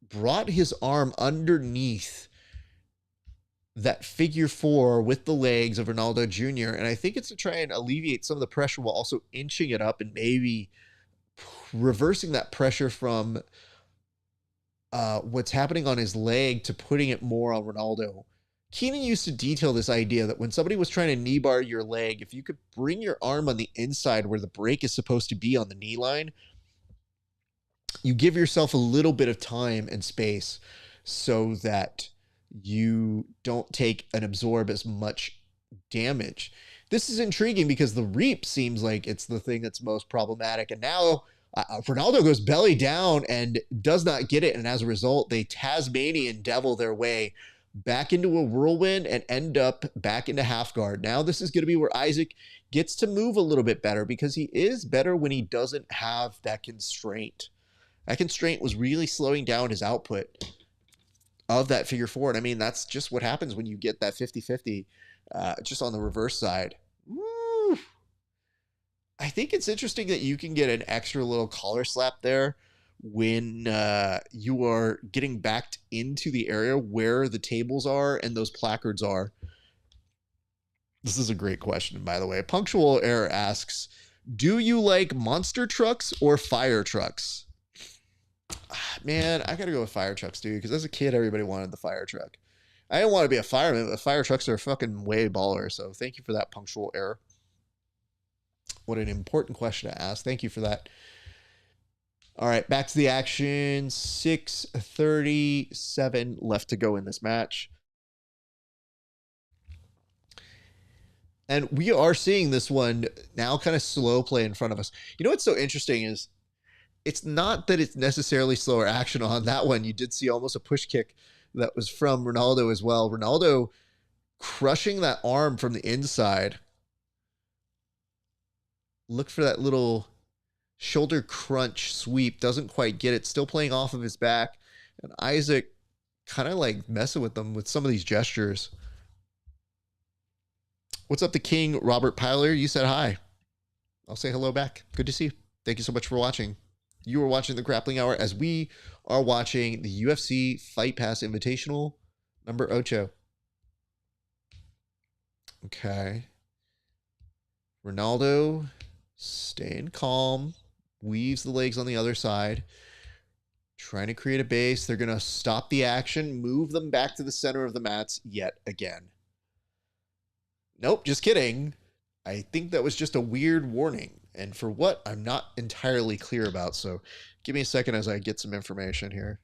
brought his arm underneath that figure four with the legs of Ronaldo Jr. And I think it's to try and alleviate some of the pressure while also inching it up and maybe reversing that pressure from what's happening on his leg to putting it more on Ronaldo. Keenan used to detail this idea that when somebody was trying to knee bar your leg, if you could bring your arm on the inside where the break is supposed to be on the knee line, you give yourself a little bit of time and space so that you don't take and absorb as much damage. This is intriguing because the reap seems like it's the thing that's most problematic. And now Ronaldo goes belly down and does not get it. And as a result, they Tasmanian devil their way back into a whirlwind and end up back into half guard. Now this is going to be where Isaque gets to move a little bit better because he is better when he doesn't have that constraint. That constraint was really slowing down his output of that figure four. And I mean, that's just what happens when you get that 50-50 just on the reverse side. Woo! I think it's interesting that you can get an extra little collar slap there when you are getting backed into the area where the tables are and those placards are. This is a great question, by the way. Punctual Error asks, do you like monster trucks or fire trucks? Man, I gotta go with fire trucks, dude, because as a kid, everybody wanted the fire truck. I didn't want to be a fireman, but fire trucks are fucking way baller, so thank you for that, Punctual Error. What an important question to ask. Thank you for that. All right, back to the action. 6:37 left to go in this match. And we are seeing this one now kind of slow play in front of us. You know what's so interesting is it's not that it's necessarily slower action on that one. You did see almost a push kick that was from Ronaldo as well. Ronaldo crushing that arm from the inside. Look for that little shoulder crunch sweep. Doesn't quite get it. Still playing off of his back. And Isaque kind of like messing with them with some of these gestures. What's up, the King, Robert Pyler? You said hi. I'll say hello back. Good to see you. Thank you so much for watching. You are watching the Grappling Hour as we are watching the UFC Fight Pass Invitational number 8. Okay. Ronaldo staying calm, weaves the legs on the other side, Trying to create a base. They're going to stop the action, move them back to the center of the mats yet again. Nope, just kidding. I think that was just a weird warning. And for what, I'm not entirely clear about. So give me a second as I get some information here.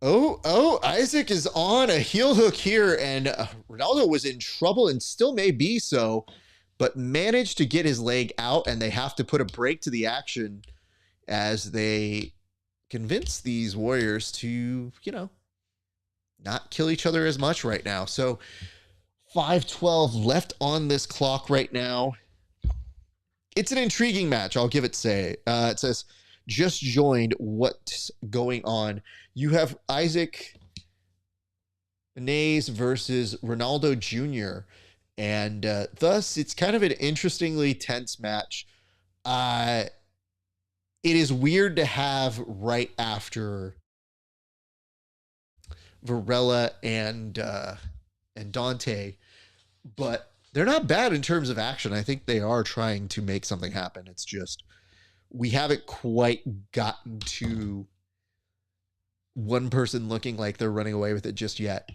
Oh, Isaque is on a heel hook here, and Ronaldo was in trouble and still may be so, but managed to get his leg out, and they have to put a break to the action as they convince these warriors to, not kill each other as much right now. So 5:12 left on this clock right now. It's an intriguing match, I'll give it say. It says, just joined, what's going on? You have Isaque Nays versus Ronaldo Jr., and thus it's kind of an interestingly tense match. It is weird to have right after Varela and Dante, but they're not bad in terms of action. I think they are trying to make something happen. It's just we haven't quite gotten to one person looking like they're running away with it just yet.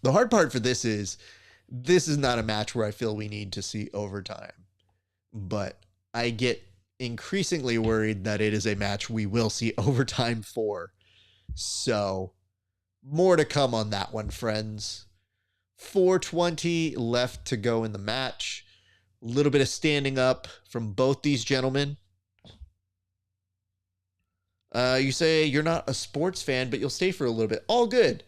The hard part for this is not a match where I feel we need to see overtime, but I get increasingly worried that it is a match we will see overtime for. So more to come on that one, friends. 4:20 left to go in the match. A little bit of standing up from both these gentlemen. You say you're not a sports fan, but you'll stay for a little bit. All good.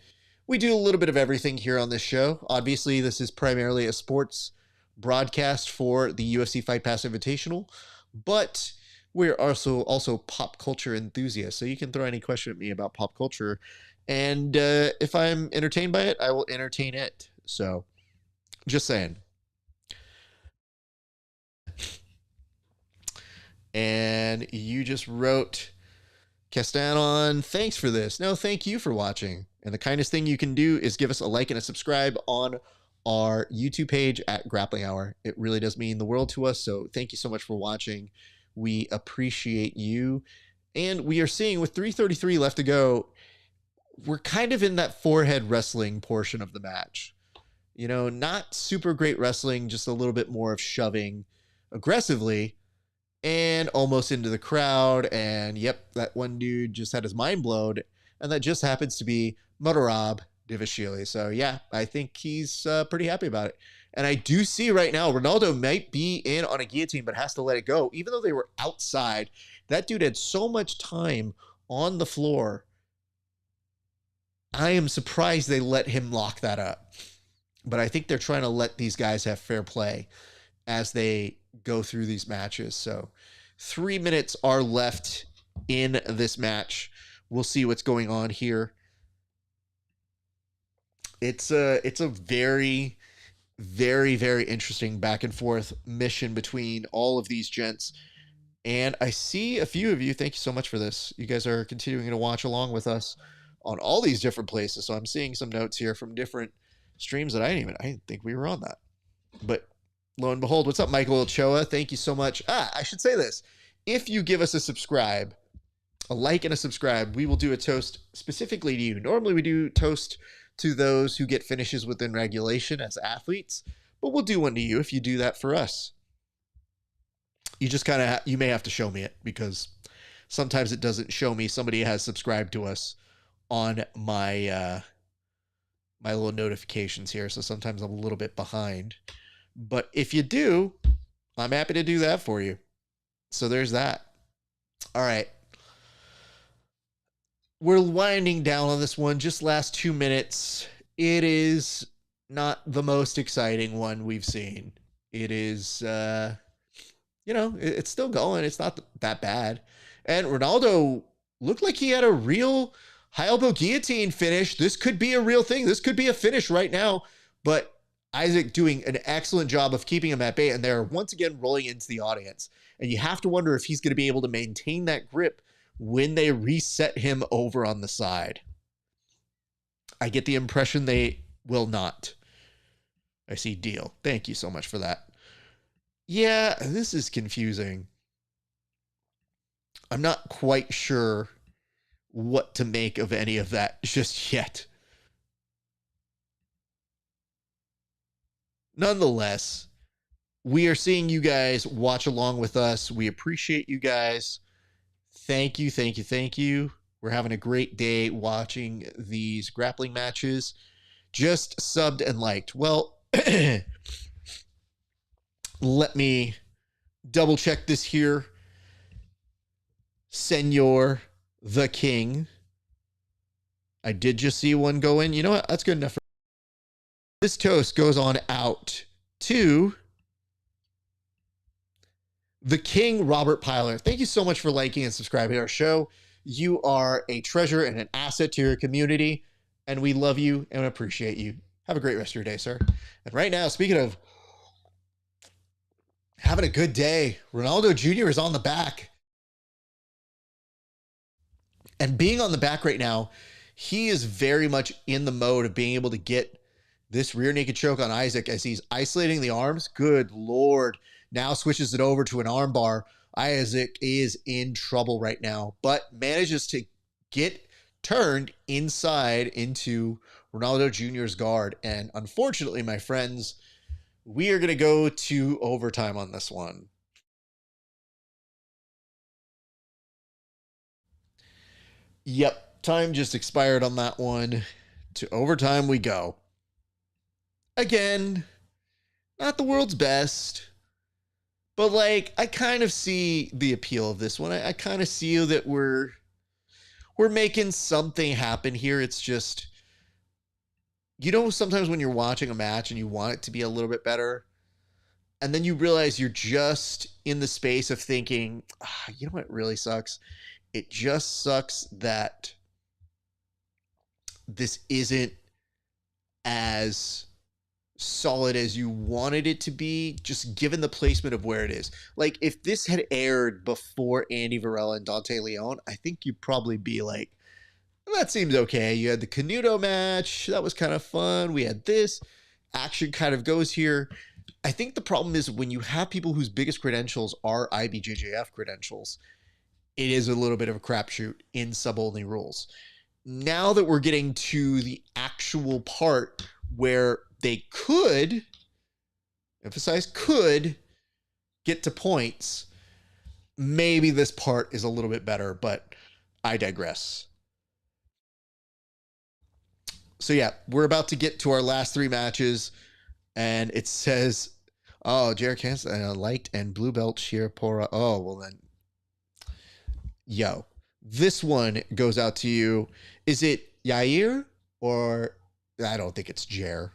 We do a little bit of everything here on this show. Obviously, this is primarily a sports broadcast for the UFC Fight Pass Invitational, but we're also pop culture enthusiasts. So you can throw any question at me about pop culture, and if I'm entertained by it, I will entertain it. So just saying. And you just wrote, Castanon, thanks for this. No, thank you for watching. And the kindest thing you can do is give us a like and a subscribe on our YouTube page at Grappling Hour. It really does mean the world to us. So thank you so much for watching. We appreciate you. And we are seeing with 3:33 left to go, we're kind of in that forehead wrestling portion of the match. Not super great wrestling, just a little bit more of shoving aggressively and almost into the crowd. And yep, that one dude just had his mind blown, and that just happens to be Merab Dvalishvili. So yeah, I think he's pretty happy about it. And I do see right now, Ronaldo might be in on a guillotine, but has to let it go. Even though they were outside, that dude had so much time on the floor. I am surprised they let him lock that up. But I think they're trying to let these guys have fair play as they go through these matches. So 3 minutes are left in this match. We'll see what's going on here. It's a very, very, very interesting back and forth mission between all of these gents. And I see a few of you. Thank you so much for this. You guys are continuing to watch along with us on all these different places. So I'm seeing some notes here from different streams that I didn't think we were on that. But lo and behold, what's up, Michael Ochoa? Thank you so much. I should say this. If you give us a subscribe, a like and a subscribe, we will do a toast specifically to you. Normally we do toast to those who get finishes within regulation as athletes, but we'll do one to you if you do that for us. You just you may have to show me it, because sometimes it doesn't show me somebody has subscribed to us on my my little notifications here. So sometimes I'm a little bit behind, but if you do, I'm happy to do that for you. So there's that. All right. We're winding down on this one. Just last 2 minutes. It is not the most exciting one we've seen. It is, it's still going. It's not that bad. And Ronaldo looked like he had a real high elbow guillotine finish. This could be a real thing. This could be a finish right now. But Isaque doing an excellent job of keeping him at bay. And they're once again rolling into the audience. And you have to wonder if he's going to be able to maintain that grip when they reset him over on the side. I get the impression they will not. I see deal. Thank you so much for that. Yeah, this is confusing. I'm not quite sure what to make of any of that just yet. Nonetheless, we are seeing you guys watch along with us. We appreciate you guys. Thank you, thank you, thank you. We're having a great day watching these grappling matches. Just subbed and liked. Well, let me double check this here. Senor the King. I did just see one go in. You know what? That's good enough. This toast goes on out to the King, Robert Pyler. Thank you so much for liking and subscribing to our show. You are a treasure and an asset to your community, and we love you and appreciate you. Have a great rest of your day, sir. And right now, speaking of having a good day, Ronaldo Jr. is on the back. And being on the back right now, he is very much in the mode of being able to get this rear naked choke on Isaque as he's isolating the arms. Good Lord. Now switches it over to an arm bar. Isaque is in trouble right now, but manages to get turned inside into Ronaldo Jr.'s guard. And unfortunately, my friends, we are going to go to overtime on this one. Yep, time just expired on that one. To overtime we go. Again, not the world's best, but like I kind of see the appeal of this one. I kind of see that we're making something happen here. It's just, you know, sometimes when you're watching a match and you want it to be a little bit better, and then you realize you're just in the space of thinking, you know what really sucks? It just sucks that this isn't as solid as you wanted it to be, just given the placement of where it is. Like, if this had aired before Andy Varela and Dante Leon, I think you'd probably be like, well, that seems okay. You had the Canuto match. That was kind of fun. We had this. Action kind of goes here. I think the problem is when you have people whose biggest credentials are IBJJF credentials, it is a little bit of a crapshoot in sub-only rules. Now that we're getting to the actual part where they could, emphasize could, get to points, maybe this part is a little bit better, but I digress. So yeah, we're about to get to our last three matches, and it says, oh, Jarek Hansen, light and blue belt, Shirapora. Oh, well then, yo, this one goes out to you. Is it Yair or I don't think it's Jer.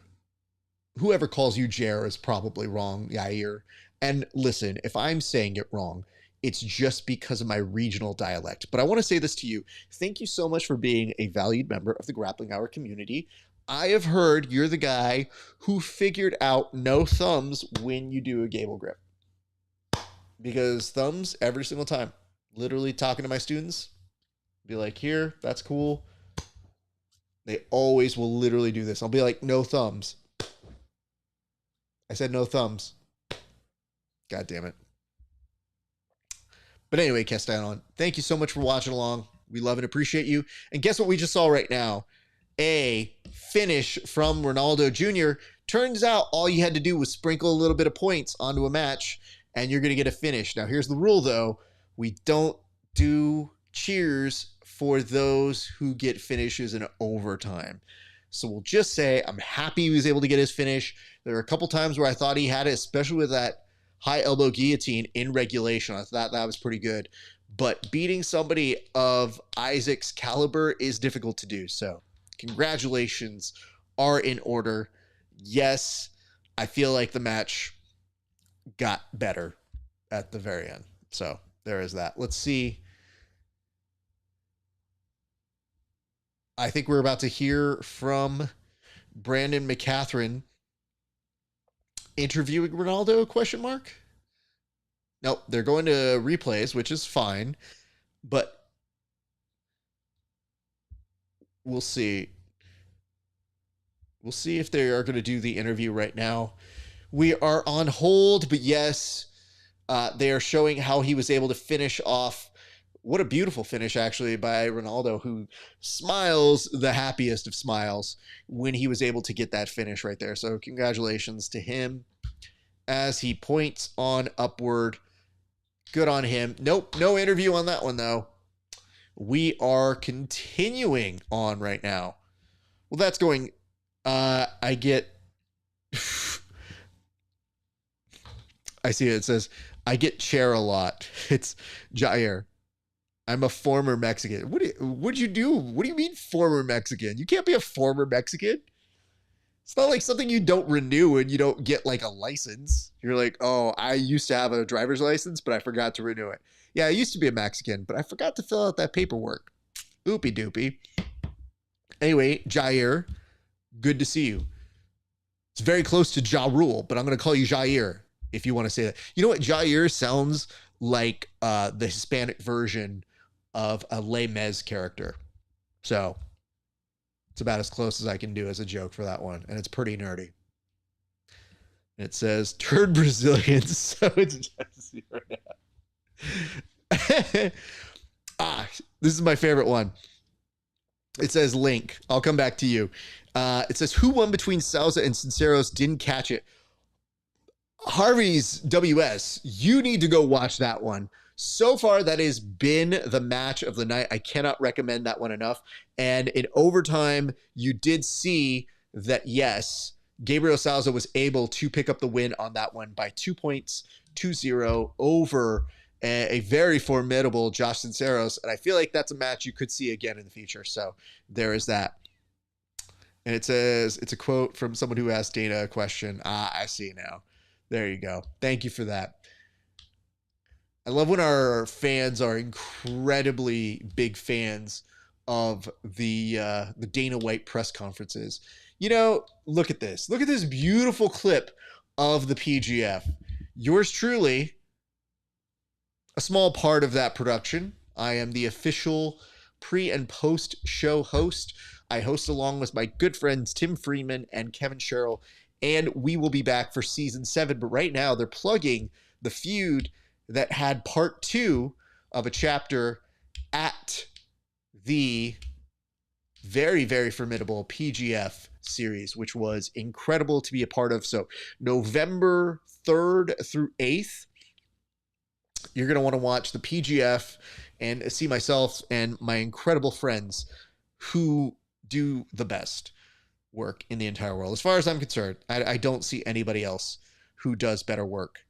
Whoever calls you Jer is probably wrong, Yair. And listen, if I'm saying it wrong, it's just because of my regional dialect. But I want to say this to you. Thank you so much for being a valued member of the Grappling Hour community. I have heard you're the guy who figured out no thumbs when you do a gable grip. Because thumbs every single time. Literally talking to my students, be like, here, that's cool. They always will literally do this. I'll be like, no thumbs. I said no thumbs. God damn it. But anyway, Castellon, thank you so much for watching along. We love and appreciate you. And guess what we just saw right now? A finish from Ronaldo Jr. Turns out all you had to do was sprinkle a little bit of points onto a match, and you're going to get a finish. Now, here's the rule, though. We don't do cheers for those who get finishes in overtime. So we'll just say I'm happy he was able to get his finish. There were a couple times where I thought he had it, especially with that high elbow guillotine in regulation. I thought that was pretty good. But beating somebody of Isaque's caliber is difficult to do. So congratulations are in order. Yes, I feel like the match got better at the very end. So there is that. Let's see. I think we're about to hear from Brandon McCatherine interviewing Ronaldo, question mark? Nope, they're going to replays, which is fine, but we'll see. We'll see if they are going to do the interview right now. we are on hold, but yes, they are showing how he was able to finish off. What a beautiful finish, actually, by Ronaldo, who smiles the happiest of smiles when he was able to get that finish right there. So congratulations to him as he points on upward. Good on him. Nope, no interview on that one, though. We are continuing on right now. Well, that's going... I get... I see it. It says, I get chair a lot. It's Jair. I'm a former Mexican. What'd you do? What do you mean former Mexican? You can't be a former Mexican. It's not like something you don't renew and you don't get like a license. You're like, oh, I used to have a driver's license, but I forgot to renew it. Yeah, I used to be a Mexican, but I forgot to fill out that paperwork. Oopie doopie. Anyway, Jair, good to see you. It's very close to Ja Rule, but I'm going to call you Jair if you want to say that. You know what? Jair sounds like the Hispanic version of a Les Mis character. So it's about as close as I can do as a joke for that one. And it's pretty nerdy. It says, turd Brazilians. So it's just right now. This is my favorite one. It says, Link. I'll come back to you. It says, who won between Sousa and Cisneros? Didn't catch it. Harvey's WS. You need to go watch that one. So far, that has been the match of the night. I cannot recommend that one enough. And in overtime, you did see that, yes, Gabriel Souza was able to pick up the win on that one by 2 points, 2-0 over a very formidable Josh Cisneros. And I feel like that's a match you could see again in the future. So there is that. And it says, it's a quote from someone who asked Dana a question. I see now. There you go. Thank you for that. I love when our fans are incredibly big fans of the Dana White press conferences. You know, look at this. Look at this beautiful clip of the PGF. Yours truly, a small part of that production. I am the official pre and post show host. I host along with my good friends Tim Freeman and Kevin Sherrill, and we will be back for season 7. But right now they're plugging the feud that had part 2 of a chapter at the very, very formidable PGF series, which was incredible to be a part of. So November 3rd through 8th, you're going to want to watch the PGF and see myself and my incredible friends who do the best work in the entire world. As far as I'm concerned, I don't see anybody else who does better work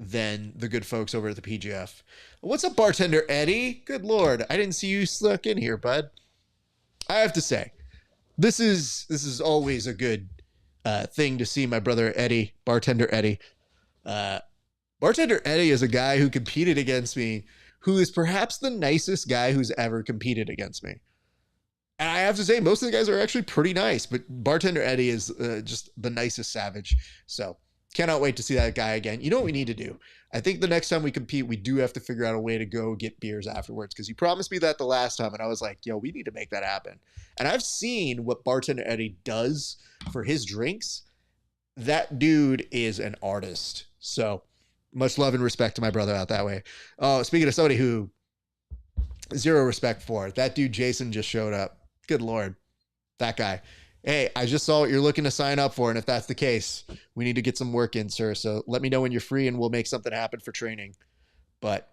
than the good folks over at the PGF. What's up, bartender Eddie? Good Lord. I didn't see you snuck in here, bud. I have to say, this is always a good thing to see my brother Eddie, bartender Eddie. Bartender Eddie is a guy who competed against me, who is perhaps the nicest guy who's ever competed against me. And I have to say, most of the guys are actually pretty nice, but bartender Eddie is just the nicest savage. So cannot wait to see that guy again. You know what we need to do? I think the next time we compete, we do have to figure out a way to go get beers afterwards, because you promised me that the last time, and I was like, yo, we need to make that happen. And I've seen what bartender Eddie does for his drinks. That dude is an artist. So much love and respect to my brother out that way. Oh, speaking of somebody who zero respect for, that dude Jason just showed up. Good Lord, that guy. Hey, I just saw what you're looking to sign up for, and if that's the case, we need to get some work in, sir. So let me know when you're free, and we'll make something happen for training. But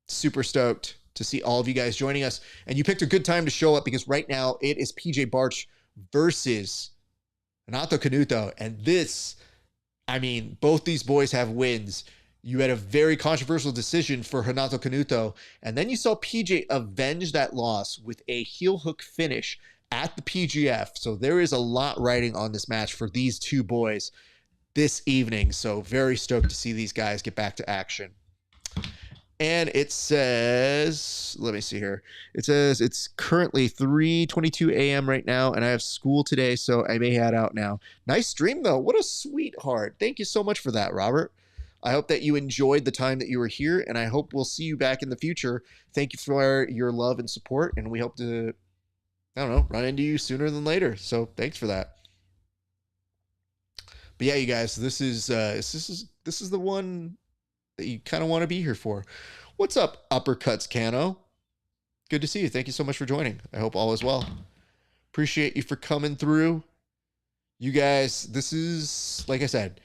super stoked to see all of you guys joining us. And you picked a good time to show up, because right now it is PJ Barch versus Renato Canuto. And this, I mean, both these boys have wins. You had a very controversial decision for Renato Canuto, and then you saw PJ avenge that loss with a heel hook finish at the PGF. So there is a lot riding on this match for these two boys this evening. So very stoked to see these guys get back to action. And it says, let me see here. It says it's currently 3:22 a.m. right now, and I have school today, so I may head out now. Nice stream, though. What a sweetheart. Thank you so much for that, Robert. I hope that you enjoyed the time that you were here, and I hope we'll see you back in the future. Thank you for your love and support, and we hope to, I don't know, run into you sooner than later. So thanks for that. But yeah, you guys, this is the one that you kind of want to be here for. What's up, Uppercuts Cano? Good to see you. Thank you so much for joining. I hope all is well. Appreciate you for coming through. You guys, this is, like I said,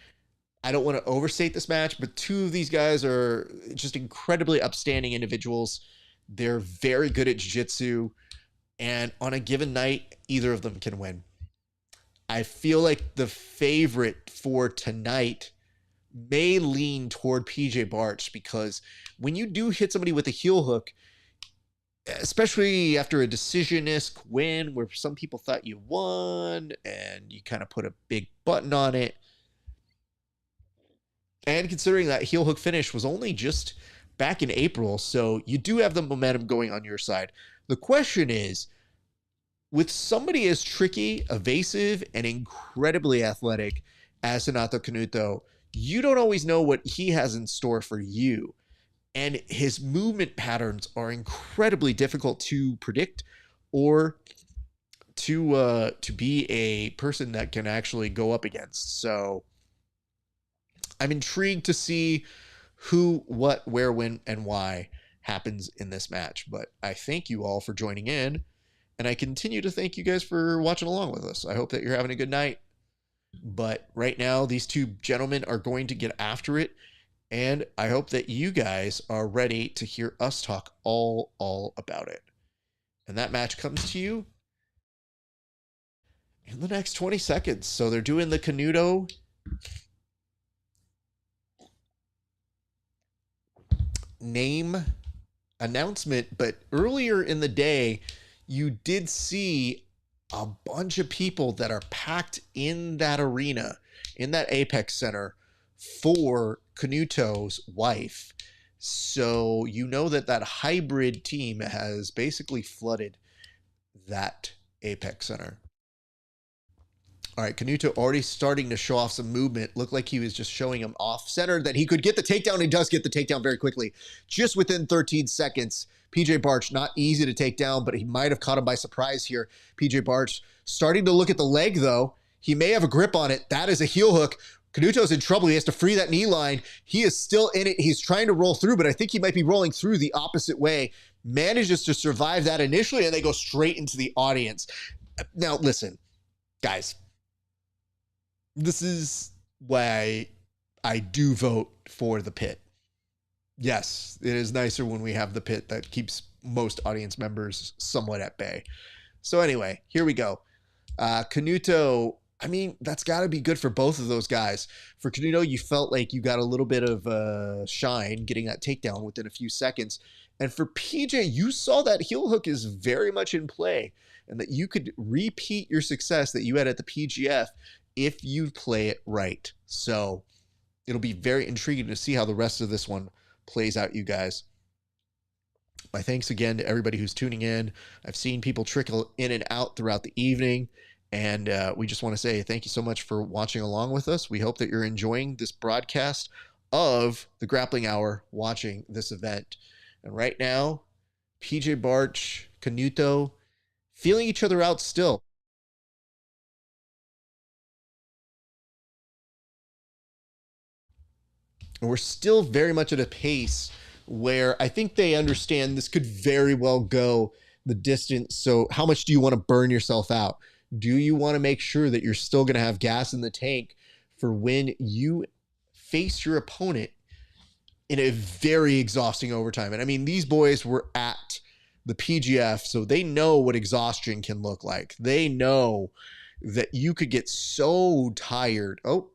I don't want to overstate this match, but two of these guys are just incredibly upstanding individuals. They're very good at jiu-jitsu, and on a given night, either of them can win. I feel like the favorite for tonight may lean toward PJ Barch, because when you do hit somebody with a heel hook, especially after a decision-esque win where some people thought you won and you kind of put a big button on it, and considering that heel hook finish was only just back in April, so you do have the momentum going on your side. The question is, with somebody as tricky, evasive, and incredibly athletic as Renato Canuto, you don't always know what he has in store for you. And his movement patterns are incredibly difficult to predict or to be a person that can actually go up against. So I'm intrigued to see who, what, where, when, and why happens in this match. But I thank you all for joining in, and I continue to thank you guys for watching along with us. I hope that you're having a good night. But right now, these two gentlemen are going to get after it, and I hope that you guys are ready to hear us talk all about it. And that match comes to you in the next 20 seconds. So they're doing the Canuto name announcement, but earlier in the day, you did see a bunch of people that are packed in that arena, in that Apex Center, for Canuto's wife. So you know that that hybrid team has basically flooded that Apex Center. All right, Canuto already starting to show off some movement. Looked like he was just showing him off center that he could get the takedown. He does get the takedown very quickly, just within 13 seconds. PJ Barch, not easy to take down, but he might have caught him by surprise here. PJ Barch starting to look at the leg, though. He may have a grip on it. That is a heel hook. Canuto's in trouble. He has to free that knee line. He is still in it. He's trying to roll through, but I think he might be rolling through the opposite way. Manages to survive that initially, and they go straight into the audience. Now, listen, guys. This is why I do vote for the pit. Yes, it is nicer when we have the pit that keeps most audience members somewhat at bay. So anyway, here we go. Canuto, I mean, that's got to be good for both of those guys. For Canuto, you felt like you got a little bit of shine getting that takedown within a few seconds. And for PJ, you saw that heel hook is very much in play and that you could repeat your success that you had at the PGF if you play it right. So it'll be very intriguing to see how the rest of this one plays out, you guys. My thanks again to everybody who's tuning in. I've seen people trickle in and out throughout the evening, and we just want to say thank you so much for watching along with us. We hope that you're enjoying this broadcast of the Grappling Hour, watching this event. And right now, PJ Barch, Canuto, feeling each other out still. And we're still very much at a pace where I think they understand this could very well go the distance. So how much do you want to burn yourself out? Do you want to make sure that you're still going to have gas in the tank for when you face your opponent in a very exhausting overtime? And I mean, these boys were at the PGF, so they know what exhaustion can look like. They know that you could get so tired. Oh,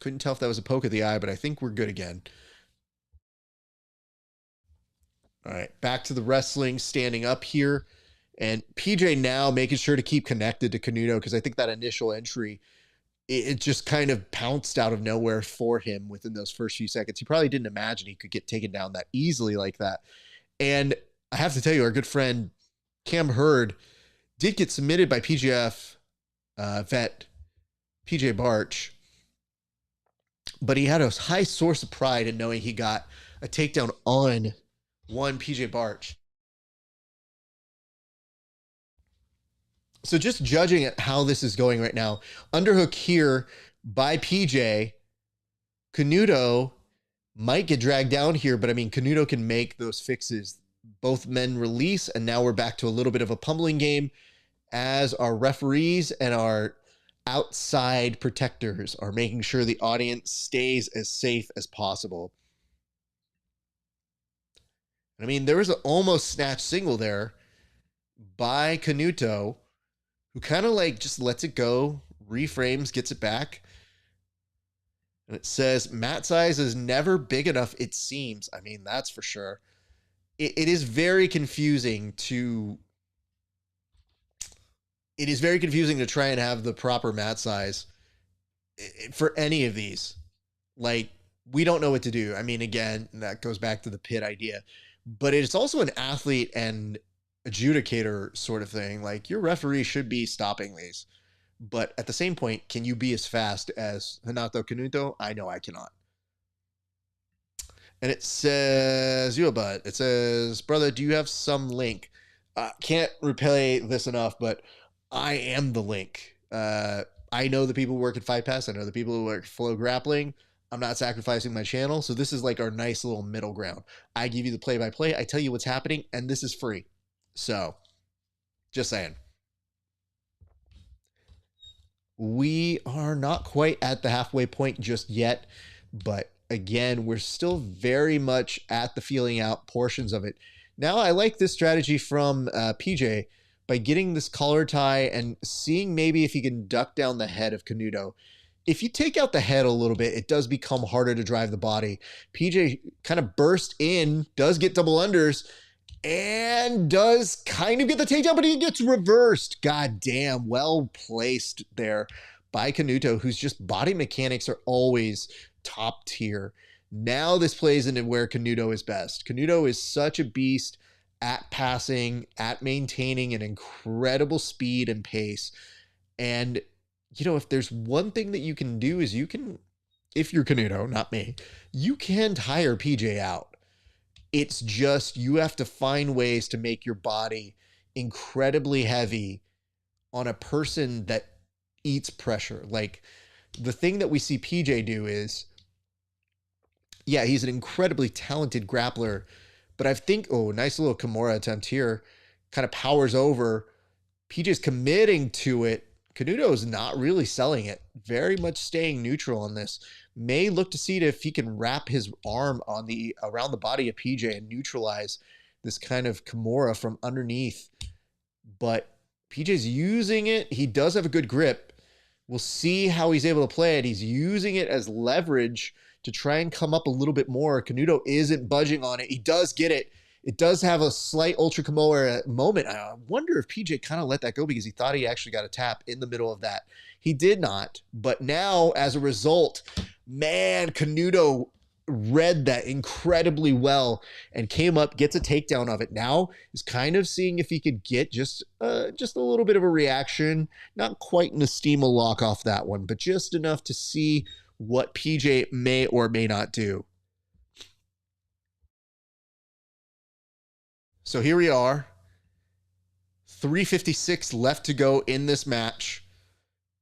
couldn't tell if that was a poke of the eye, but I think we're good again. All right, back to the wrestling, standing up here. And PJ now making sure to keep connected to Canuto, because I think that initial entry, it just kind of pounced out of nowhere for him within those first few seconds. He probably didn't imagine he could get taken down that easily like that. And I have to tell you, our good friend Cam Hurd did get submitted by PGF vet PJ Barch, but he had a high source of pride in knowing he got a takedown on one PJ Barch. So just judging at how this is going right now, underhook here by PJ. Canuto might get dragged down here, but I mean, Canuto can make those fixes. Both men release, and now we're back to a little bit of a pummeling game as our referees and our outside protectors are making sure the audience stays as safe as possible. I mean, there was an almost snatch single there by Canuto, who kind of like just lets it go, reframes, gets it back. And it says, mat size is never big enough, it seems. I mean, that's for sure. It is very confusing to... It is very confusing to try and have the proper mat size for any of these. Like, we don't know what to do. I mean, again, that goes back to the pit idea. But it's also an athlete and adjudicator sort of thing. Like, your referee should be stopping these. But at the same point, can you be as fast as Renato Canuto? I know I cannot. And it says, it says, brother, do you have some link? Can't replay this enough, but I am the link. I know the people who work at Fight Pass. I know the people who work at Flow Grappling. I'm not sacrificing my channel. So this is like our nice little middle ground. I give you the play-by-play. I tell you what's happening, and this is free. So, just saying. We are not quite at the halfway point just yet, but again, we're still very much at the feeling out portions of it. Now, I like this strategy from PJ by getting this collar tie and seeing maybe if he can duck down the head of Canuto. If you take out the head a little bit, it does become harder to drive the body. PJ kind of burst in, does get double unders, and does kind of get the takedown, but he gets reversed. God damn, well placed there by Canuto, whose just body mechanics are always top tier. Now this plays into where Canuto is best. Canuto is such a beast at passing, at maintaining an incredible speed and pace. And, you know, if there's one thing that you can do is you can, if you're Canuto, not me, you can tire PJ out. It's just you have to find ways to make your body incredibly heavy on a person that eats pressure. Like, the thing that we see PJ do is, yeah, he's an incredibly talented grappler, but I think, oh, nice little Kimura attempt here, kind of powers over. PJ's committing to it. Canuto's not really selling it. Very much staying neutral on this. May look to see if he can wrap his arm on the around the body of PJ and neutralize this kind of Kimura from underneath. But PJ's using it. He does have a good grip. We'll see how he's able to play it. He's using it as leverage to try and come up a little bit more. Canuto isn't budging on it. He does get it. It does have a slight Ultra Kimura moment. I wonder if PJ kind of let that go because he thought he actually got a tap in the middle of that. He did not. But now, as a result, man, Canuto read that incredibly well and came up, gets a takedown of it. Now is kind of seeing if he could get just a little bit of a reaction. Not quite an Estima lock off that one, but just enough to see what PJ may or may not do. So here we are, 3:56 left to go in this match,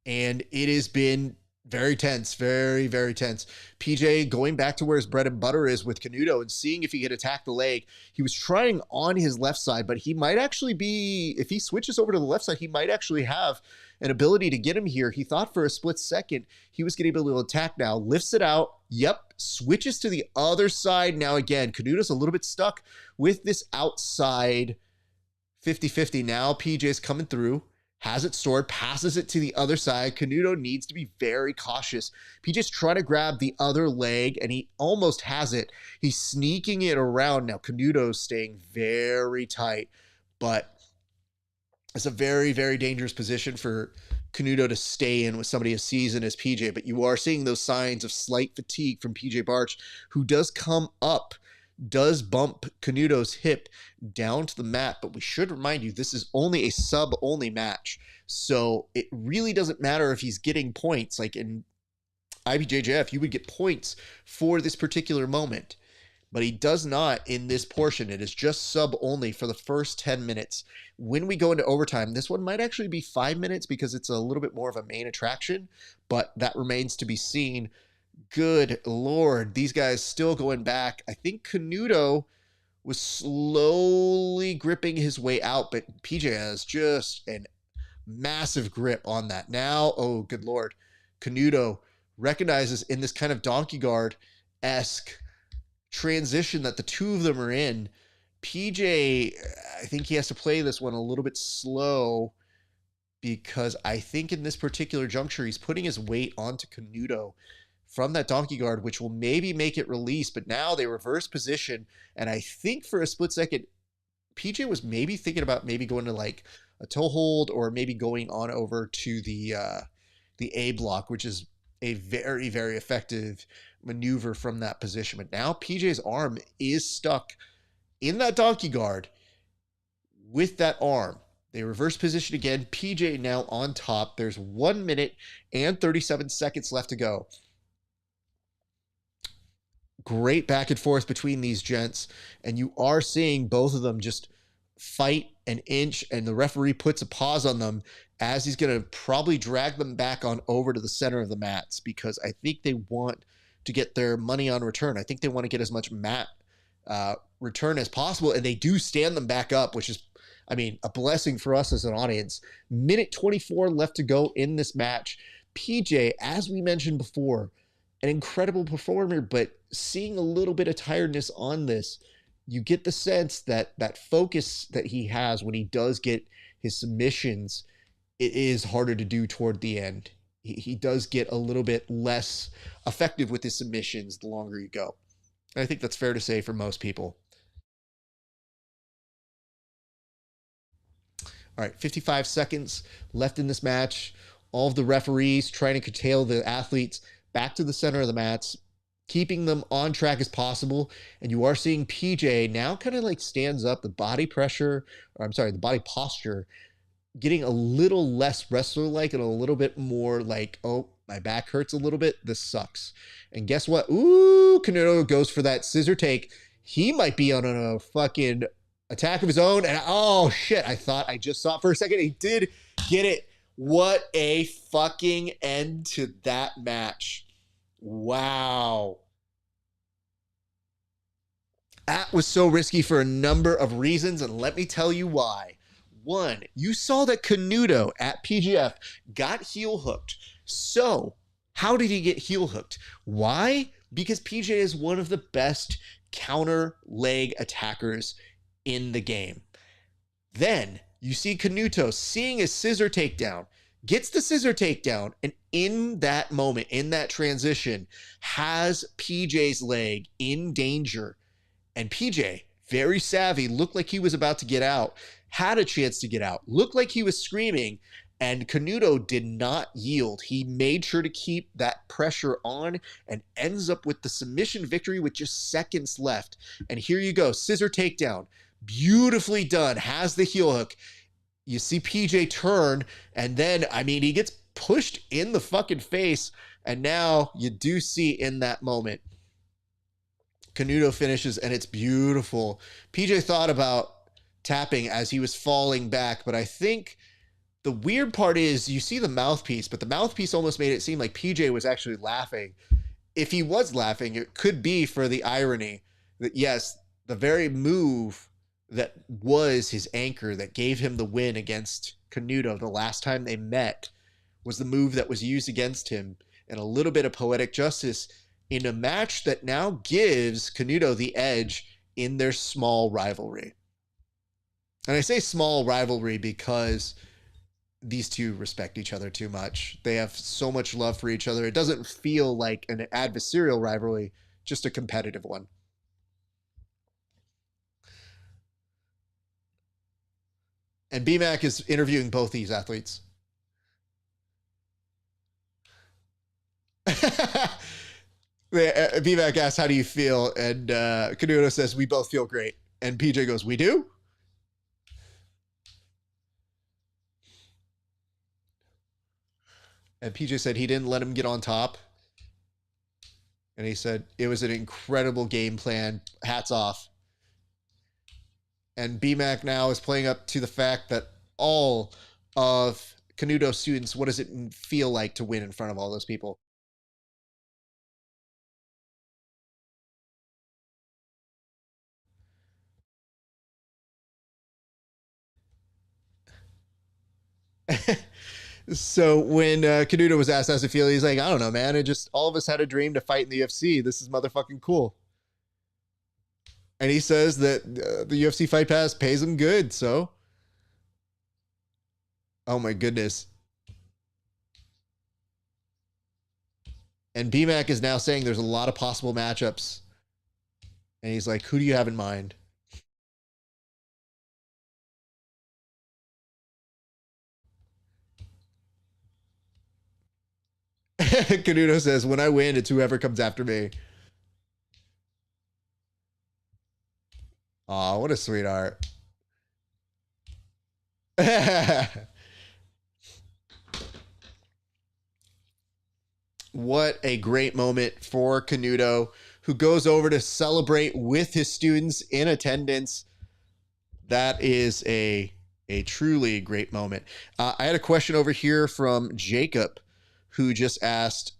and it has been very tense, very, very tense. PJ going back to where his bread and butter is with Canuto and seeing if he could attack the leg. He was trying on his left side, but he might actually be, if he switches over to the left side, he might actually have an ability to get him here. He thought for a split second he was going to be able to attack now. Lifts it out. Yep. Switches to the other side. Now again, Canuto's a little bit stuck with this outside 50-50. Now PJ's coming through. Has it stored, passes it to the other side. Canuto needs to be very cautious. PJ's trying to grab the other leg, and he almost has it. He's sneaking it around. Now, Canuto's staying very tight, but it's a very, very dangerous position for Canuto to stay in with somebody as seasoned as PJ, but you are seeing those signs of slight fatigue from PJ Barch, who does come up, does bump Canuto's hip down to the mat, but we should remind you, this is only a sub-only match, so it really doesn't matter if he's getting points. Like in IBJJF, you would get points for this particular moment. but he does not in this portion. It is just sub only for the first 10 minutes. When we go into overtime, this one might actually be 5 minutes because it's a little bit more of a main attraction, but that remains to be seen. Good Lord, these guys still going back. I think Canuto was slowly gripping his way out, but PJ has just an massive grip on that. Now, oh, good Lord, Canuto recognizes in this kind of donkey guard-esque transition that the two of them are in. PJ, I think he has to play this one a little bit slow because I think in this particular juncture, he's putting his weight onto Canuto from that donkey guard, which will maybe make it release, but now they reverse position. And I think for a split second, PJ was maybe thinking about maybe going to like a toe hold or maybe going on over to the A block, which is a very, very effective maneuver from that position. But now PJ's arm is stuck in that donkey guard with that arm. They reverse position again. PJ now on top. There's 1 minute and 37 seconds left to go. Great back and forth between these gents, and you are seeing both of them just fight an inch, and the referee puts a pause on them as he's going to probably drag them back on over to the center of the mats because I think they want to get their money on return. I think they want to get as much mat return as possible, and they do stand them back up, which is, I mean, a blessing for us as an audience. Minute 24 left to go in this match. PJ, as we mentioned before, an incredible performer, but seeing a little bit of tiredness on this, you get the sense that that focus that he has when he does get his submissions, it is harder to do toward the end. He does get a little bit less effective with his submissions the longer you go. And I think that's fair to say for most people. All right, 55 seconds left in this match. All of the referees trying to curtail the athletes back to the center of the mats, keeping them on track as possible. And you are seeing PJ now kind of like stands up, the body pressure, or I'm sorry, the body posture, getting a little less wrestler-like and a little bit more like, oh, my back hurts a little bit. This sucks. And guess what? Ooh, Canuto goes for that scissor take. He might be on a fucking attack of his own. And oh, shit, I thought I just saw it for a second. He did get it. What a fucking end to that match. Wow. That was so risky for a number of reasons, and let me tell you why. One, you saw that Canuto at PGF got heel hooked. So, how did he get heel hooked? Why? Because PJ is one of the best counter leg attackers in the game. Then, you see Canuto seeing a scissor takedown, gets the scissor takedown, and in that moment, in that transition, has PJ's leg in danger. And PJ, very savvy, looked like he was about to get out, had a chance to get out, looked like he was screaming, and Canuto did not yield. He made sure to keep that pressure on and ends up with the submission victory with just seconds left. And here you go, scissor takedown, beautifully done, has the heel hook. You see PJ turn, and then, I mean, he gets pushed in the fucking face, and now you do see in that moment, Canuto finishes, and it's beautiful. PJ thought about tapping as he was falling back, but I think the weird part is you see the mouthpiece, but the mouthpiece almost made it seem like PJ was actually laughing. If he was laughing, it could be for the irony that, yes, the very move that was his anchor that gave him the win against Canuto the last time they met was the move that was used against him, and a little bit of poetic justice in a match that now gives Canuto the edge in their small rivalry. And I say small rivalry because these two respect each other too much. They have so much love for each other. It doesn't feel like an adversarial rivalry, just a competitive one. And BMAC is interviewing both these athletes. BMAC asks, how do you feel? And Canuto says, we both feel great. And PJ goes, we do? And PJ said he didn't let him get on top. And he said, it was an incredible game plan. Hats off. And BMAC now is playing up to the fact that all of Canuto students, what does it feel like to win in front of all those people? So when Canuto was asked how's it feel, he's like, I don't know, man. It just, all of us had a dream to fight in the UFC. This is motherfucking cool. And he says that the UFC Fight Pass pays him good. So, oh my goodness. And BMAC is now saying there's a lot of possible matchups. And he's like, who do you have in mind? Canuto says, when I win, it's whoever comes after me. Aw, what a sweetheart. What a great moment for Canuto, who goes over to celebrate with his students in attendance. That is a truly great moment. I had a question over here from Jacob, who just asked,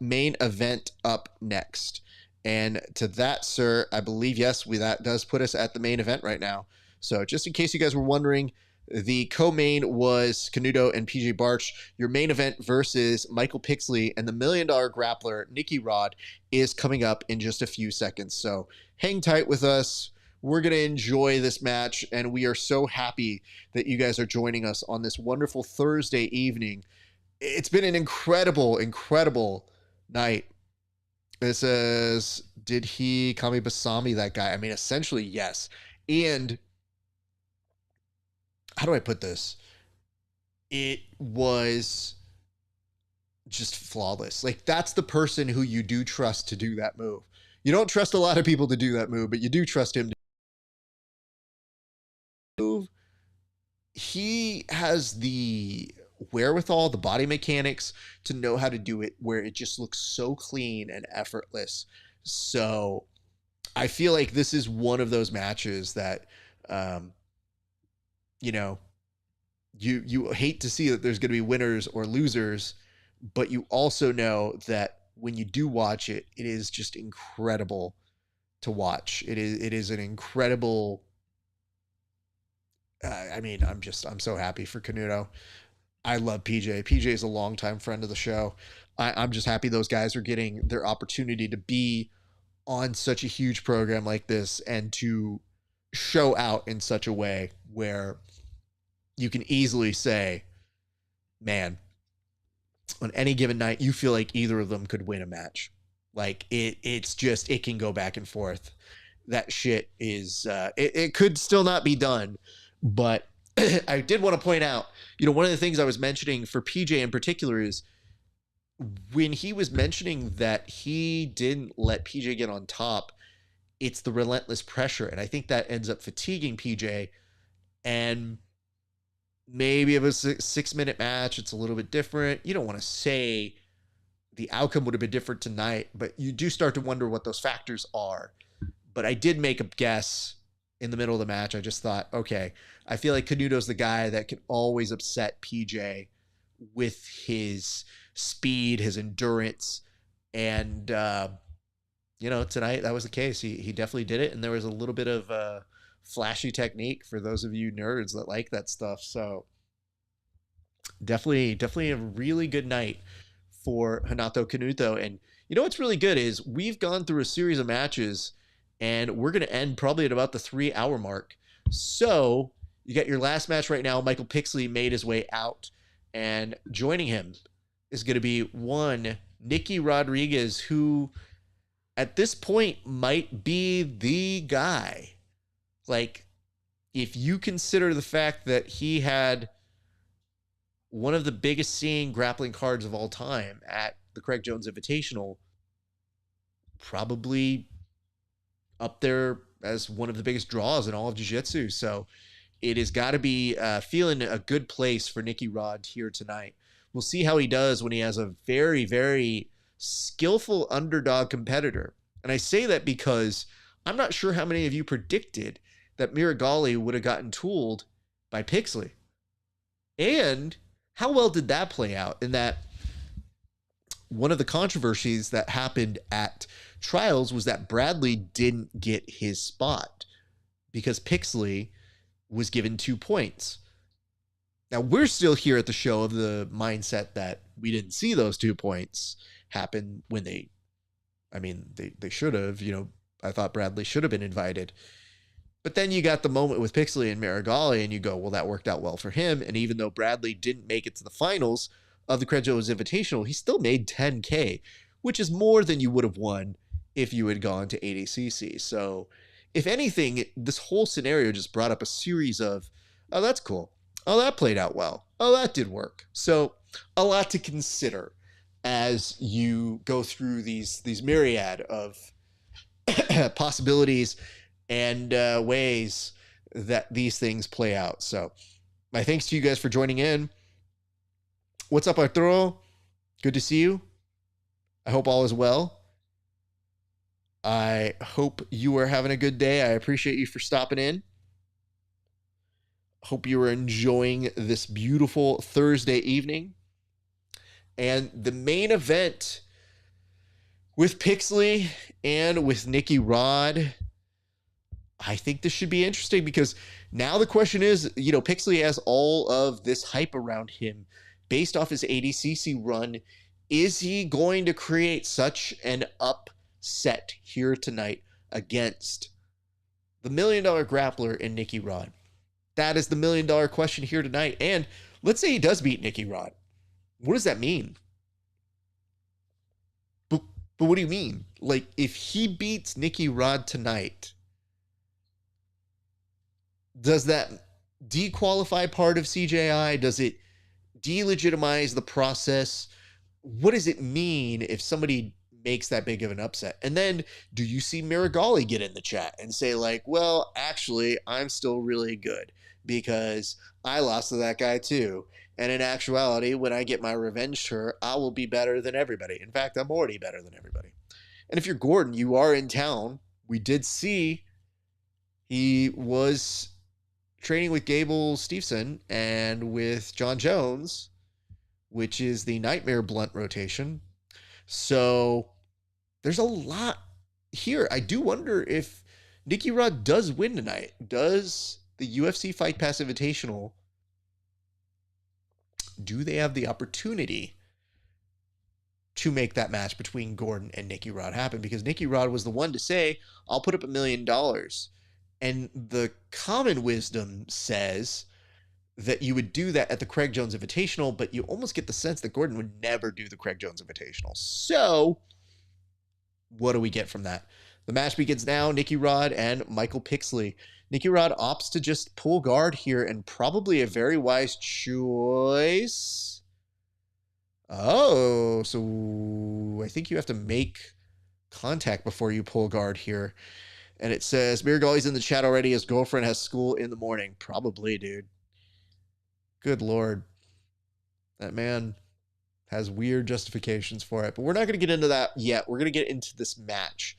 main event up next. And to that, sir, I believe, yes, that does put us at the main event right now. So just in case you guys were wondering, the co-main was Canuto and PJ Barch. Your main event versus Michael Pixley and the $1 Million Grappler, Nicky Rod, is coming up in just a few seconds. So hang tight with us. We're going to enjoy this match, and we are so happy that you guys are joining us on this wonderful Thursday evening. It's been an incredible, incredible night. It says, did he Kami Basami that guy? I mean, essentially, yes. And how do I put this? It was just flawless. Like, that's the person who you do trust to do that move. You don't trust a lot of people to do that move, but you do trust him to move. He has the wherewithal, the body mechanics to know how to do it where it just looks so clean and effortless. So I feel like this is one of those matches that, you know, you hate to see that there's going to be winners or losers, but you also know that when you do watch it, it is just incredible to watch. It is an incredible, I mean, I'm so happy for Canuto. I love PJ. PJ is a longtime friend of the show. I'm just happy those guys are getting their opportunity to be on such a huge program like this and to show out in such a way where you can easily say, man, on any given night, you feel like either of them could win a match. Like it's just, it can go back and forth. That shit is, it could still not be done, but I did want to point out, you know, one of the things I was mentioning for PJ in particular is when he was mentioning that he didn't let PJ get on top, it's the relentless pressure. And I think that ends up fatiguing PJ. And maybe it was a 6-minute match. It's a little bit different. You don't want to say the outcome would have been different tonight, but you do start to wonder what those factors are. But I did make a guess in the middle of the match. I just thought, okay, I feel like Canuto's the guy that can always upset PJ with his speed, his endurance. And, you know, tonight that was the case. He definitely did it. And there was a little bit of flashy technique for those of you nerds that like that stuff. So definitely a really good night for Renato Canuto. And you know what's really good is we've gone through a series of matches and we're going to end probably at about the 3-hour mark. So you got your last match right now. Michael Pixley made his way out, and joining him is going to be one Nicky Rodriguez, who at this point might be the guy. Like, if you consider the fact that he had one of the biggest seeing grappling cards of all time at the Craig Jones Invitational, probably up there as one of the biggest draws in all of jiu-jitsu. So it has got to be feeling a good place for Nicky Rod here tonight. We'll see how he does when he has a very, very skillful underdog competitor. And I say that because I'm not sure how many of you predicted that Miragali would have gotten tooled by Pixley. And how well did that play out in that one of the controversies that happened at trials was that Bradley didn't get his spot because Pixley was given 2 points. Now, we're still here at the show of the mindset that we didn't see those 2 points happen when they should have. I thought Bradley should have been invited. But then you got the moment with Pixley and Miragali, and you go, well, that worked out well for him. And even though Bradley didn't make it to the finals of the Craig Jones Invitational, he still made $10K, which is more than you would have won if you had gone to ADCC. So, if anything, this whole scenario just brought up a series of, oh, that's cool. Oh, that played out well. Oh, that did work. So, a lot to consider as you go through these myriad of possibilities and ways that these things play out. So, my thanks to you guys for joining in. What's up, Arturo? Good to see you. I hope all is well. I hope you are having a good day. I appreciate you for stopping in. Hope you are enjoying this beautiful Thursday evening. And the main event with Pixley and with Nicky Rod, I think this should be interesting because now the question is, Pixley has all of this hype around him based off his ADCC run. Is he going to create such an upset here tonight against the $1 million grappler in Nicky Rod? That is the $1 million question here tonight. And let's say he does beat Nicky Rod. What does that mean? But what do you mean? Like, if he beats Nicky Rod tonight, does that dequalify part of CJI? Does it delegitimize the process? What does it mean if somebody makes that big of an upset? And then do you see Miragali get in the chat and say like, well, actually, I'm still really good because I lost to that guy too. And in actuality, when I get my revenge tour, I will be better than everybody. In fact, I'm already better than everybody. And if you're Gordon, you are in town. We did see he was training with Gabriel Stevenson and with John Jones, which is the Nightmare Blunt rotation. So there's a lot here. I do wonder if Nicky Rod does win tonight. Does the UFC Fight Pass Invitational, do they have the opportunity to make that match between Gordon and Nicky Rod happen? Because Nicky Rod was the one to say, I'll put up $1 million. And the common wisdom says that you would do that at the Craig Jones Invitational, but you almost get the sense that Gordon would never do the Craig Jones Invitational. So, what do we get from that? The match begins now. Nicky Rod and Michael Pixley. Nicky Rod opts to just pull guard here, and probably a very wise choice. Oh, so I think you have to make contact before you pull guard here. And it says, Miragali's in the chat already. His girlfriend has school in the morning. Probably, dude. Good Lord. That man has weird justifications for it. But we're not going to get into that yet. We're going to get into this match.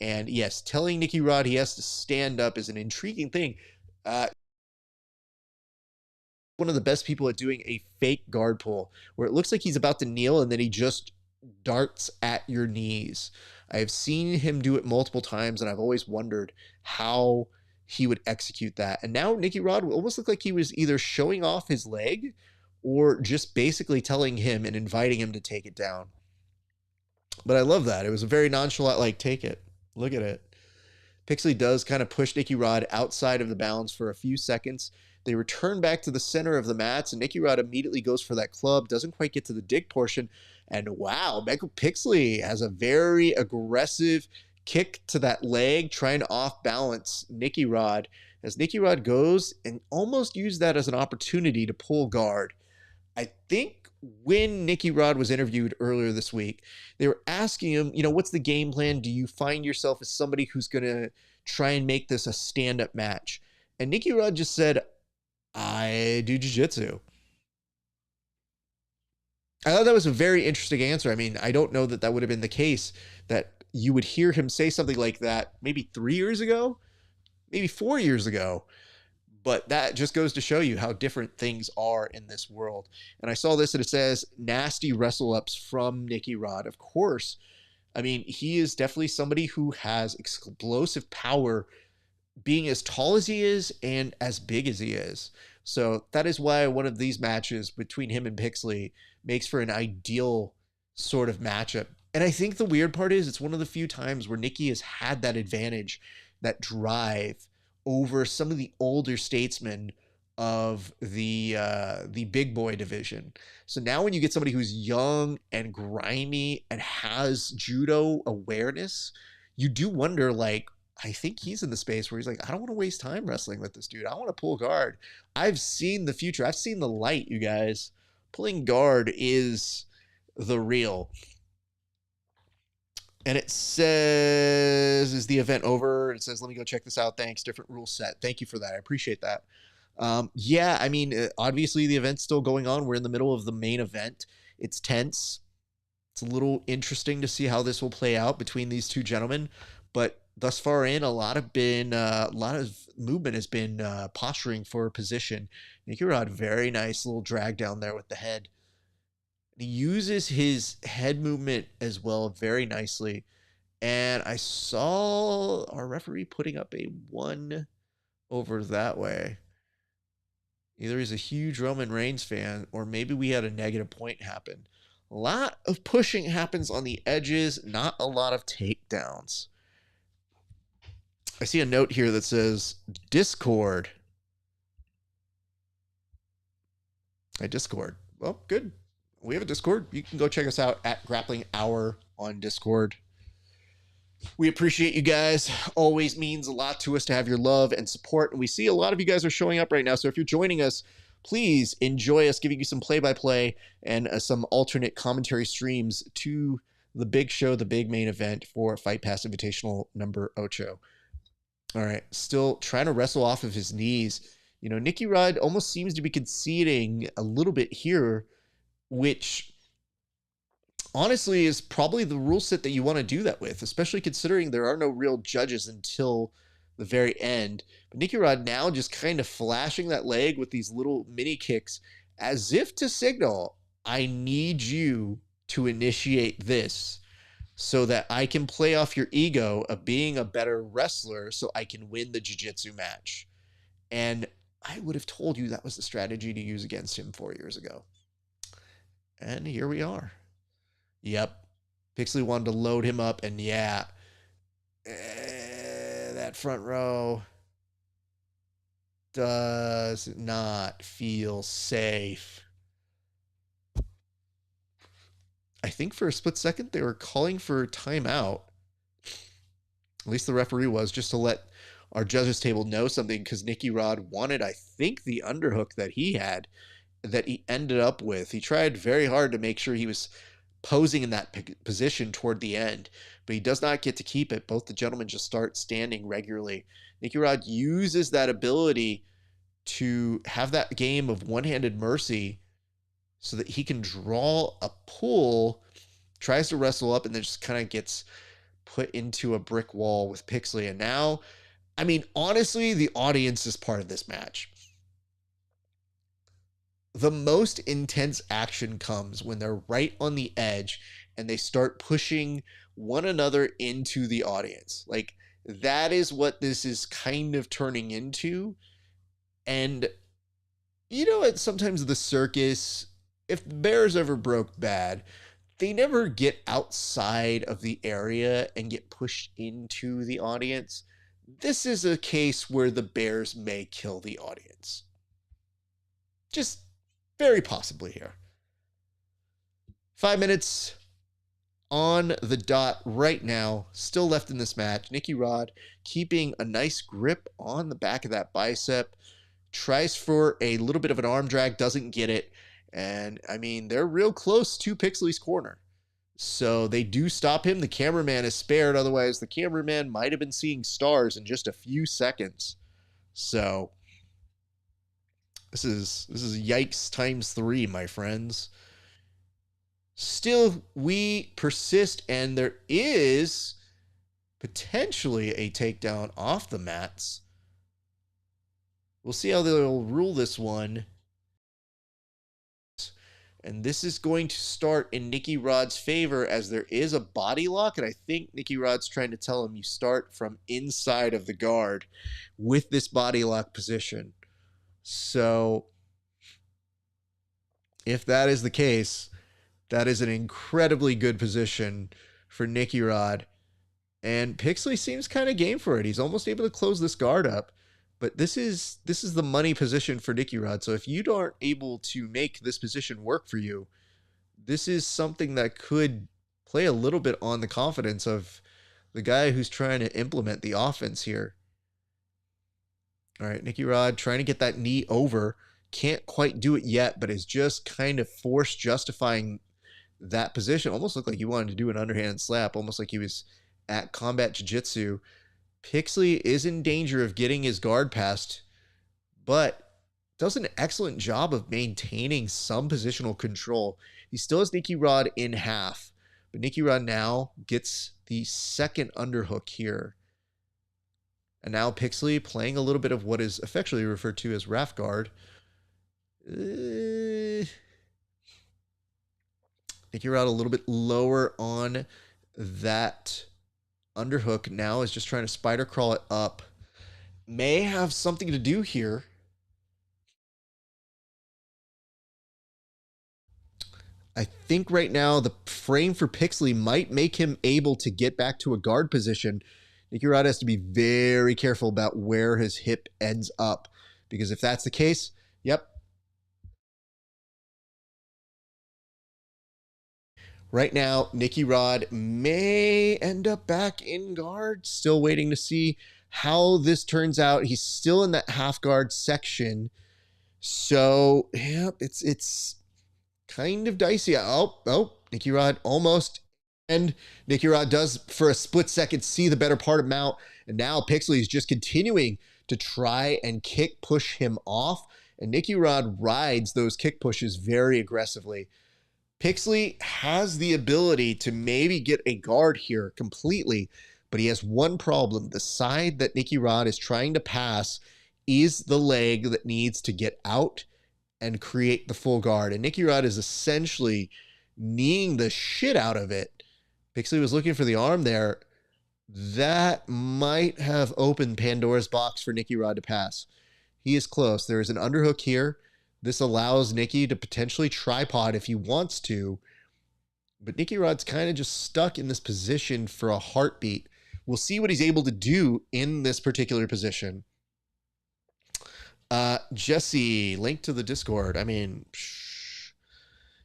And yes, telling Nicky Rod he has to stand up is an intriguing thing. One of the best people at doing a fake guard pull, where it looks like he's about to kneel and then he just darts at your knees. I have seen him do it multiple times, and I've always wondered how he would execute that. And now Nicky Rod almost looked like he was either showing off his leg or just basically telling him and inviting him to take it down. But I love that. It was a very nonchalant, like, take it. Look at it. Pixley does kind of push Nicky Rod outside of the bounds for a few seconds. They return back to the center of the mats, and Nicky Rod immediately goes for that club, doesn't quite get to the dig portion. And wow, Michael Pixley has a very aggressive kick to that leg, trying to off-balance Nicky Rod, as Nicky Rod goes and almost used that as an opportunity to pull guard. I think when Nicky Rod was interviewed earlier this week, they were asking him, what's the game plan? Do you find yourself as somebody who's going to try and make this a stand-up match? And Nicky Rod just said, I do jiu-jitsu. I thought that was a very interesting answer. I mean, I don't know that that would have been the case, that you would hear him say something like that maybe 3 years ago, maybe 4 years ago. But that just goes to show you how different things are in this world. And I saw this and it says nasty wrestle ups from Nicky Rod. Of course, I mean, he is definitely somebody who has explosive power, being as tall as he is and as big as he is. So that is why one of these matches between him and Pixley makes for an ideal sort of matchup. And I think the weird part is it's one of the few times where Nicky has had that advantage, that drive over some of the older statesmen of the big boy division. So now when you get somebody who's young and grimy and has judo awareness, you do wonder, like, I think he's in the space where he's like, I don't want to waste time wrestling with this dude. I want to pull guard. I've seen the future. I've seen the light, you guys. Pulling guard is the real. And it says, is the event over? It says, let me go check this out. Thanks. Different rule set. Thank you for that. I appreciate that. Yeah, I mean, obviously the event's still going on. We're in the middle of the main event. It's tense. It's a little interesting to see how this will play out between these two gentlemen. But thus far in, a lot of movement has been posturing for position. Nicky Rod, very nice little drag down there with the head. He uses his head movement as well very nicely. And I saw our referee putting up a 1 over that way. Either he's a huge Roman Reigns fan, or maybe we had a negative point happen. A lot of pushing happens on the edges, not a lot of takedowns. I see a note here that says Discord. Discord. Well, good. We have a Discord. You can go check us out at Grappling Hour on Discord. We appreciate you guys. Always means a lot to us to have your love and support. And we see a lot of you guys are showing up right now. So if you're joining us, please enjoy us giving you some play-by-play and some alternate commentary streams to the big show, the big main event for Fight Pass Invitational number 8. All right. Still trying to wrestle off of his knees. You know, Nicky Rod almost seems to be conceding a little bit here, which honestly is probably the rule set that you want to do that with, especially considering there are no real judges until the very end. But Nicky Rod now just kind of flashing that leg with these little mini kicks as if to signal, I need you to initiate this so that I can play off your ego of being a better wrestler so I can win the jiu-jitsu match. And I would have told you that was the strategy to use against him 4 years ago. And here we are. Yep. Pixley wanted to load him up, and yeah. That front row does not feel safe. I think for a split second they were calling for timeout. At least the referee was, just to let our judges table know something, because Nicky Rod wanted, I think, the underhook that he had, that he ended up with. He tried very hard to make sure he was posing in that position toward the end, but he does not get to keep it. Both the gentlemen just start standing regularly. Nicky Rod uses that ability to have that game of one-handed mercy so that he can draw a pull, tries to wrestle up, and then just kind of gets put into a brick wall with Pixley. And now, I mean, honestly, the audience is part of this match. The most intense action comes when they're right on the edge and they start pushing one another into the audience. Like, that is what this is kind of turning into. And, you know, sometimes the circus, if the Bears ever broke bad, they never get outside of the area and get pushed into the audience. This is a case where the Bears may kill the audience. Just very possibly here. 5 minutes on the dot right now, still left in this match. Nicky Rod keeping a nice grip on the back of that bicep. Tries for a little bit of an arm drag, doesn't get it. And, I mean, they're real close to Pixley's corner. So they do stop him. The cameraman is spared. Otherwise, the cameraman might have been seeing stars in just a few seconds. So this is yikes times 3, my friends. Still, we persist, and there is potentially a takedown off the mats. We'll see how they'll rule this one. And this is going to start in Nicky Rod's favor as there is a body lock. And I think Nicky Rod's trying to tell him you start from inside of the guard with this body lock position. So if that is the case, that is an incredibly good position for Nicky Rod. And Pixley seems kind of game for it. He's almost able to close this guard up. But this is the money position for Nicky Rod. So if you aren't able to make this position work for you, this is something that could play a little bit on the confidence of the guy who's trying to implement the offense here. All right, Nicky Rod trying to get that knee over. Can't quite do it yet, but is just kind of force justifying that position. Almost looked like he wanted to do an underhand slap, almost like he was at combat jiu-jitsu. Pixley is in danger of getting his guard passed, but does an excellent job of maintaining some positional control. He still has Nicky Rod in half, but Nicky Rod now gets the second underhook here. And now Pixley playing a little bit of what is affectionately referred to as Raf guard. Nicky Rod a little bit lower on that underhook now, is just trying to spider crawl it up. May have something to do here. I think right now the frame for Pixley might make him able to get back to a guard position. Nicky Rod has to be very careful about where his hip ends up, because if that's the case, yep. Right now, Nicky Rod may end up back in guard. Still waiting to see how this turns out. He's still in that half guard section. So, yeah, it's kind of dicey. Oh, Nicky Rod almost. And Nicky Rod does, for a split second, see the better part of mount. And now Pixley is just continuing to try and kick push him off. And Nicky Rod rides those kick pushes very aggressively. Pixley has the ability to maybe get a guard here completely, but he has one problem. The side that Nicky Rod is trying to pass is the leg that needs to get out and create the full guard. And Nicky Rod is essentially kneeing the shit out of it. Pixley was looking for the arm there. That might have opened Pandora's box for Nicky Rod to pass. He is close. There is an underhook here. This allows Nicky to potentially tripod if he wants to. But Nicky Rod's kind of just stuck in this position for a heartbeat. We'll see what he's able to do in this particular position. Jesse, link to the Discord. I mean,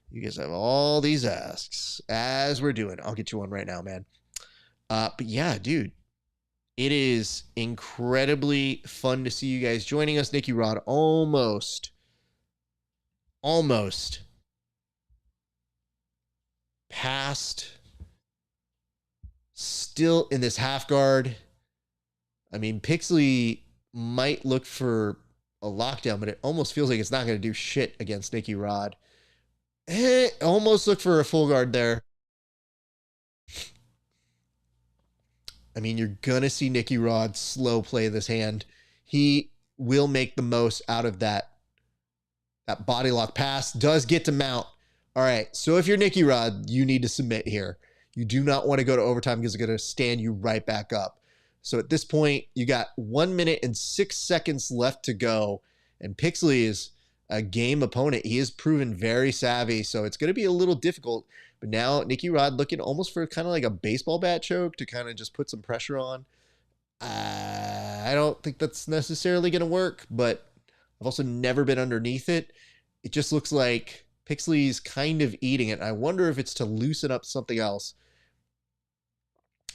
you guys have all these asks as we're doing. I'll get you one right now, man. But yeah, dude, it is incredibly fun to see you guys joining us. Nicky Rod almost past, still in this half guard. I mean, Pixley might look for a lockdown, but it almost feels like it's not going to do shit against Nicky Rod. Almost look for a full guard there. I mean, you're going to see Nicky Rod slow play this hand. He will make the most out of that body lock pass. Does get to mount. All right, so if you're Nicky Rod, you need to submit here. You do not want to go to overtime because it's going to stand you right back up. So at this point, you got 1 minute and 6 seconds left to go. And Pixley is a game opponent. He is proven very savvy, so it's going to be a little difficult. But now Nicky Rod looking almost for kind of like a baseball bat choke to kind of just put some pressure on. I don't think that's necessarily going to work, but I've also never been underneath it. It just looks like Pixley's kind of eating it. I wonder if it's to loosen up something else.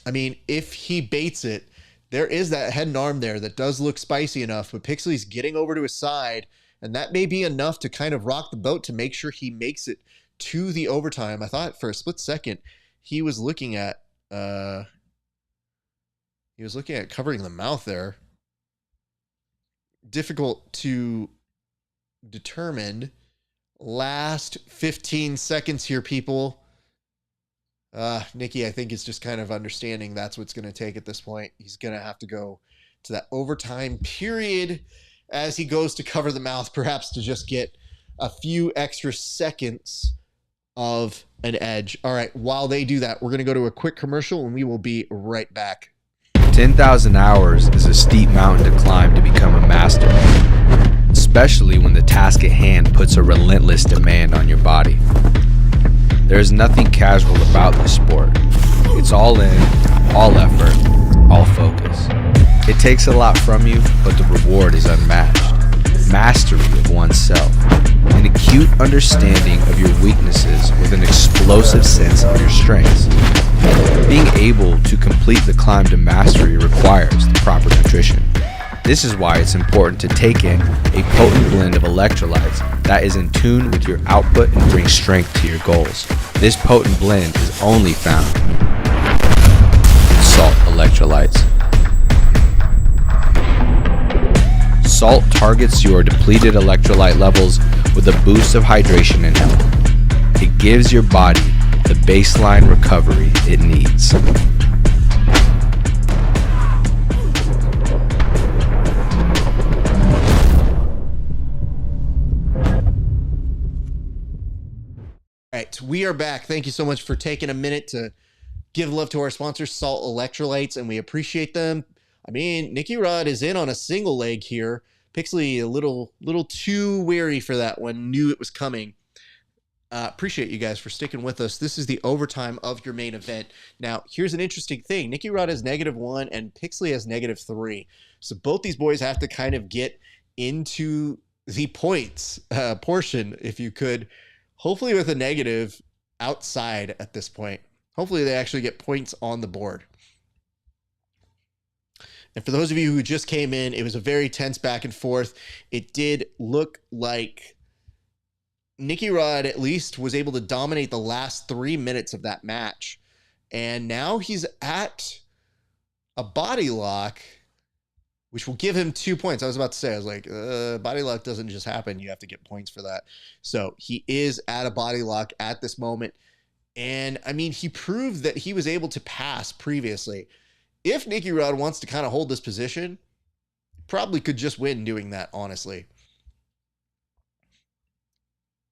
I mean, if he baits it, there is that head and arm there that does look spicy enough, but Pixley's getting over to his side, and that may be enough to kind of rock the boat to make sure he makes it to the overtime. I thought for a split second he was looking at covering the mouth there. Difficult to determine. Last 15 seconds here, people. Nicky, I think, is just kind of understanding that's what's going to take at this point. He's going to have to go to that overtime period as he goes to cover the mouth, perhaps to just get a few extra seconds of an edge. All right, while they do that, we're going to go to a quick commercial and we will be right back. 10,000 hours is a steep mountain to climb to become a master, especially when the task at hand puts a relentless demand on your body. There is nothing casual about this sport. It's all in, all effort, all focus. It takes a lot from you, but the reward is unmatched. Mastery of oneself, an acute understanding of your weaknesses with an explosive sense of your strengths. Being able to complete the climb to mastery requires the proper nutrition. This is why it's important to take in a potent blend of electrolytes that is in tune with your output and brings strength to your goals. This potent blend is only found in Salt Electrolytes. Salt targets your depleted electrolyte levels with a boost of hydration and health. It gives your body the baseline recovery it needs. All right, we are back. Thank you so much for taking a minute to give love to our sponsors, Salt Electrolytes, and we appreciate them. I mean, Nicky Rod is in on a single leg here. Pixley a little too wary for that one. Knew it was coming. Appreciate you guys for sticking with us. This is the overtime of your main event. Now, here's an interesting thing. Nicky Rod has -1 and Pixley has -3. So both these boys have to kind of get into the points portion, if you could. Hopefully with a negative outside at this point. Hopefully they actually get points on the board. And for those of you who just came in, it was a very tense back and forth. It did look like Nicky Rod at least was able to dominate the last 3 minutes of that match. And now he's at a body lock, which will give him 2 points. I was about to say, I was like, body lock doesn't just happen. You have to get points for that. So he is at a body lock at this moment. And I mean, he proved that he was able to pass previously. If Nicky Rod wants to kind of hold this position, probably could just win doing that, honestly.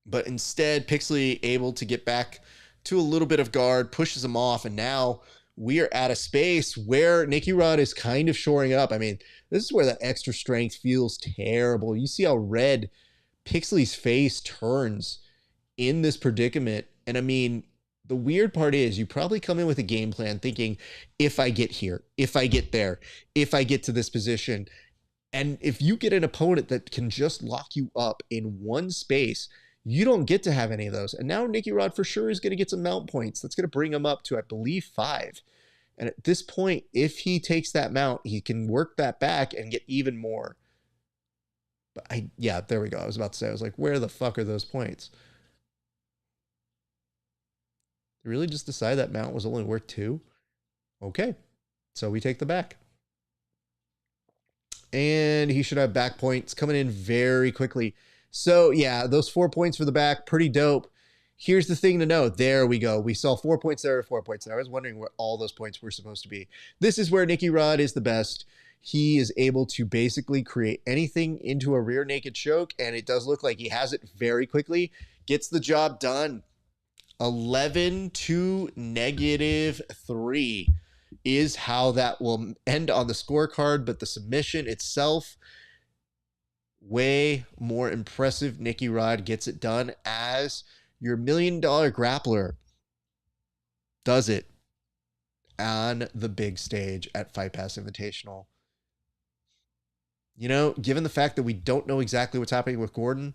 But instead, Pixley able to get back to a little bit of guard, pushes him off, and now we are at a space where Nicky Rod is kind of shoring up. I mean, this is where that extra strength feels terrible. You see how red Pixley's face turns in this predicament. And I mean, the weird part is you probably come in with a game plan thinking, if I get here, if I get there, if I get to this position, and if you get an opponent that can just lock you up in one space, you don't get to have any of those. And now Nicky Rod for sure is going to get some mount points. That's going to bring him up to, I believe, 5. And at this point, if he takes that mount, he can work that back and get even more. But yeah, there we go. I was about to say, I was like, where the fuck are those points? They really just decide that mount was only worth 2? Okay. So we take the back. And he should have back points coming in very quickly. So yeah, those 4 points for the back, pretty dope. Here's the thing to know. There we go. We saw 4 points there, 4 points there. I was wondering where all those points were supposed to be. This is where Nicky Rod is the best. He is able to basically create anything into a rear naked choke, and it does look like he has it very quickly. Gets the job done. 11 to -3 is how that will end on the scorecard, but the submission itself, way more impressive. Nicky Rod gets it done as your $1 million grappler does it on the big stage at Fight Pass Invitational. You know, given the fact that we don't know exactly what's happening with Gordon,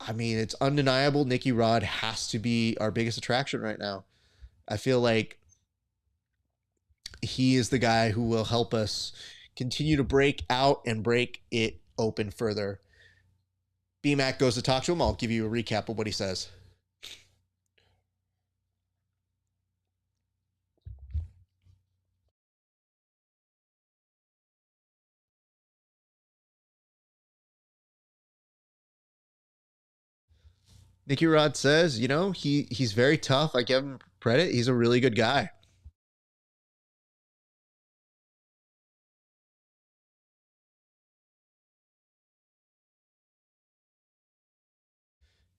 I mean, it's undeniable Nicky Rod has to be our biggest attraction right now. I feel like he is the guy who will help us continue to break out and break it open further. BMAC goes to talk to him. I'll give you a recap of what he says. Nicky Rod says, he's very tough. I give him credit. He's a really good guy.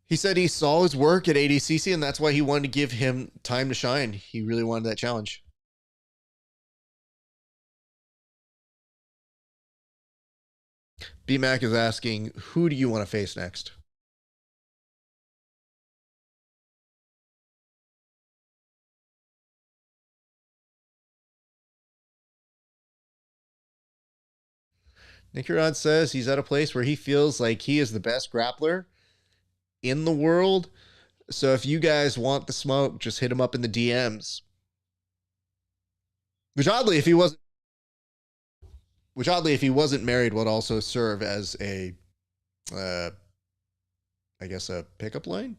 He said he saw his work at ADCC, and that's why he wanted to give him time to shine. He really wanted that challenge. B-Mac is asking, who do you want to face next? Nicky Rod says he's at a place where he feels like he is the best grappler in the world. So if you guys want the smoke, just hit him up in the DMs. Which oddly, if he wasn't married, would also serve as a pickup line.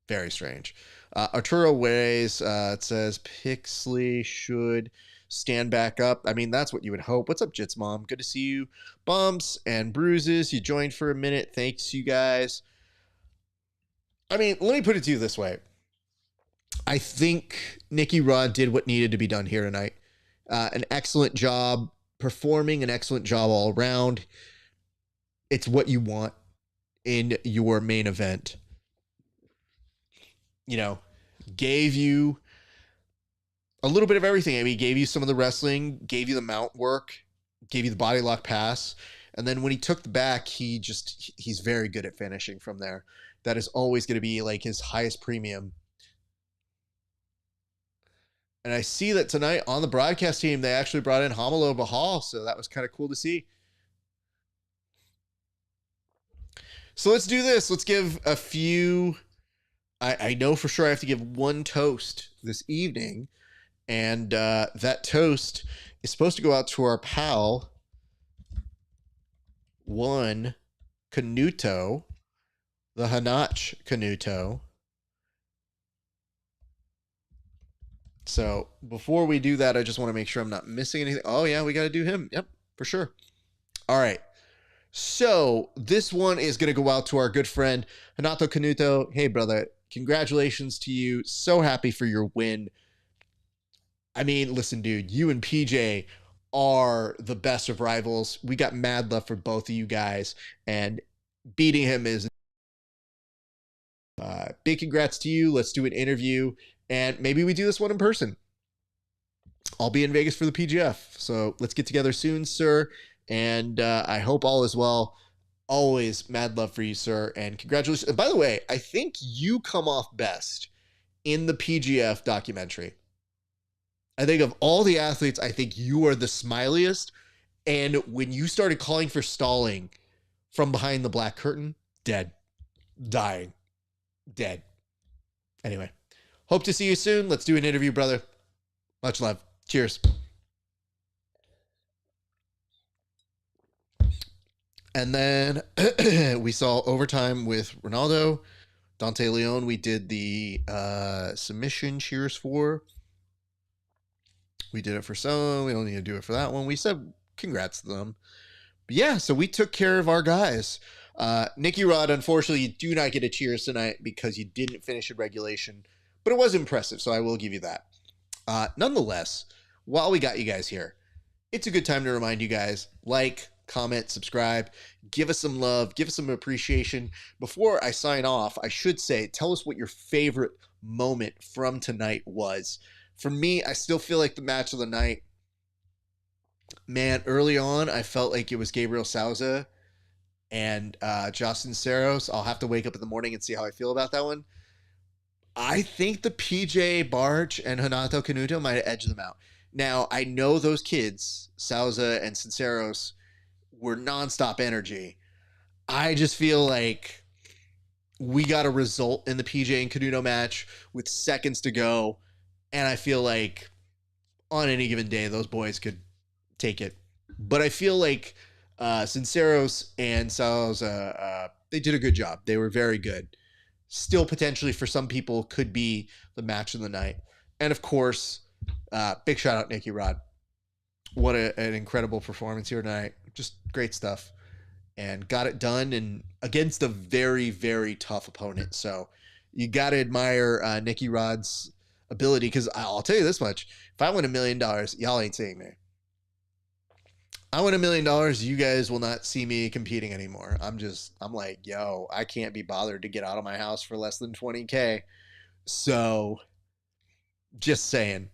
Very strange. Arturo Ways, it says Pixley should stand back up. I mean, that's what you would hope. What's up, Jits Mom? Good to see you. Bumps and bruises. You joined for a minute. Thanks, you guys. I mean, let me put it to you this way. I think Nicky Rod did what needed to be done here tonight. An excellent job performing, an excellent job all around. It's what you want in your main event. Gave you a little bit of everything. I mean, gave you some of the wrestling, gave you the mount work, gave you the body lock pass. And then when he took the back, he's very good at finishing from there. That is always going to be like his highest premium. And I see that tonight on the broadcast team, they actually brought in Hamalo Bahal. So that was kind of cool to see. So let's do this. Let's give a few. I know for sure I have to give one toast this evening. And that toast is supposed to go out to our pal, one Canuto, the Hanach Canuto. So before we do that, I just want to make sure I'm not missing anything. Oh, yeah, we got to do him. Yep, for sure. All right. So this one is going to go out to our good friend, Renato Canuto. Hey, brother, congratulations to you. So happy for your win. I mean, listen, dude, you and PJ are the best of rivals. We got mad love for both of you guys, and beating him is big congrats to you. Let's do an interview, and maybe we do this one in person. I'll be in Vegas for the PGF, so let's get together soon, sir, and I hope all is well. Always mad love for you, sir, and congratulations. And by the way, I think you come off best in the PGF documentary. I think of all the athletes, I think you are the smiliest. And when you started calling for stalling from behind the black curtain, dead, dying, dead. Anyway, hope to see you soon. Let's do an interview, brother. Much love. Cheers. And then we saw overtime with Ronaldo. Dante Leon, we did the submission cheers for. We did it for some. We don't need to do it for that one. We said congrats to them. But yeah, so we took care of our guys. Nicky Rod, unfortunately, you do not get a cheers tonight because you didn't finish in regulation. But it was impressive, so I will give you that. Nonetheless, while we got you guys here, it's a good time to remind you guys, like, comment, subscribe, give us some love, give us some appreciation. Before I sign off, I should say, tell us what your favorite moment from tonight was. For me, I still feel like the match of the night, man, early on, I felt like it was Gabriel Souza and Justin Cisneros. I'll have to wake up in the morning and see how I feel about that one. I think the PJ Barch and Renato Canuto might have edged them out. Now, I know those kids, Souza and Cisneros, were nonstop energy. I just feel like we got a result in the PJ and Canuto match with seconds to go. And I feel like on any given day, those boys could take it. But I feel like Cisneros and Souza, they did a good job. They were very good. Still potentially for some people could be the match of the night. And of course, big shout out Nicky Rod. What an incredible performance here tonight. Just great stuff. And got it done and against a very, very tough opponent. So you got to admire Nicky Rod's ability, because I'll tell you this much. If I win $1 million, y'all ain't seeing me. I win $1 million, you guys will not see me competing anymore. I'm like, yo, I can't be bothered to get out of my house for less than 20K. So, just saying.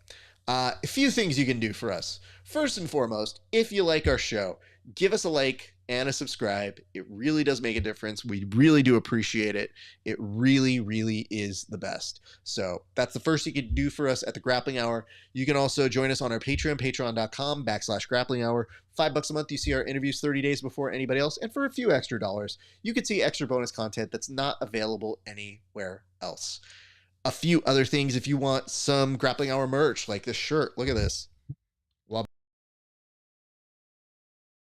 A few things you can do for us. First and foremost, if you like our show, give us a like and a subscribe. It really does make a difference. We really do appreciate it. It really, really is the best. So that's the first you can do for us at the Grappling Hour. You can also join us on our Patreon, patreon.com/grappling hour. $5 a month, you see our interviews 30 days before anybody else. And for a few extra dollars, you can see extra bonus content that's not available anywhere else. A few other things, if you want some Grappling Hour merch, like this shirt, look at this.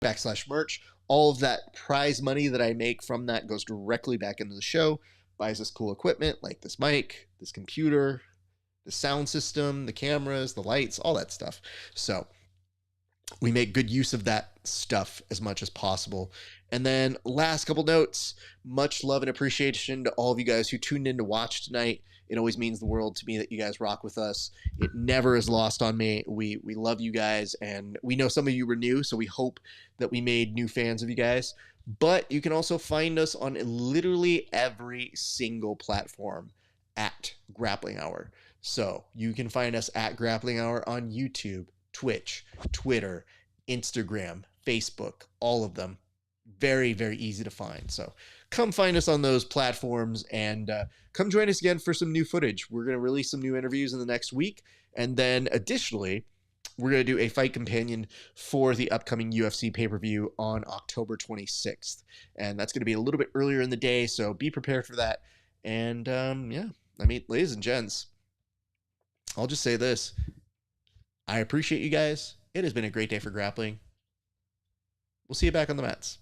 /merch. All of that prize money that I make from that goes directly back into the show, buys us cool equipment like this mic, this computer, the sound system, the cameras, the lights, all that stuff. So we make good use of that stuff as much as possible. And then last couple notes, much love and appreciation to all of you guys who tuned in to watch tonight. It always means the world to me that you guys rock with us. It never is lost on me. We love you guys, and we know some of you were new, so we hope that we made new fans of you guys. But you can also find us on literally every single platform at Grappling Hour. So you can find us at Grappling Hour on YouTube, Twitch, Twitter, Instagram, Facebook, all of them. Very, very easy to find. So come find us on those platforms, and come join us again for some new footage. We're going to release some new interviews in the next week. And then additionally, we're going to do a fight companion for the upcoming UFC pay-per-view on October 26th. And that's going to be a little bit earlier in the day, so be prepared for that. And yeah, I mean, ladies and gents, I'll just say this. I appreciate you guys. It has been a great day for grappling. We'll see you back on the mats.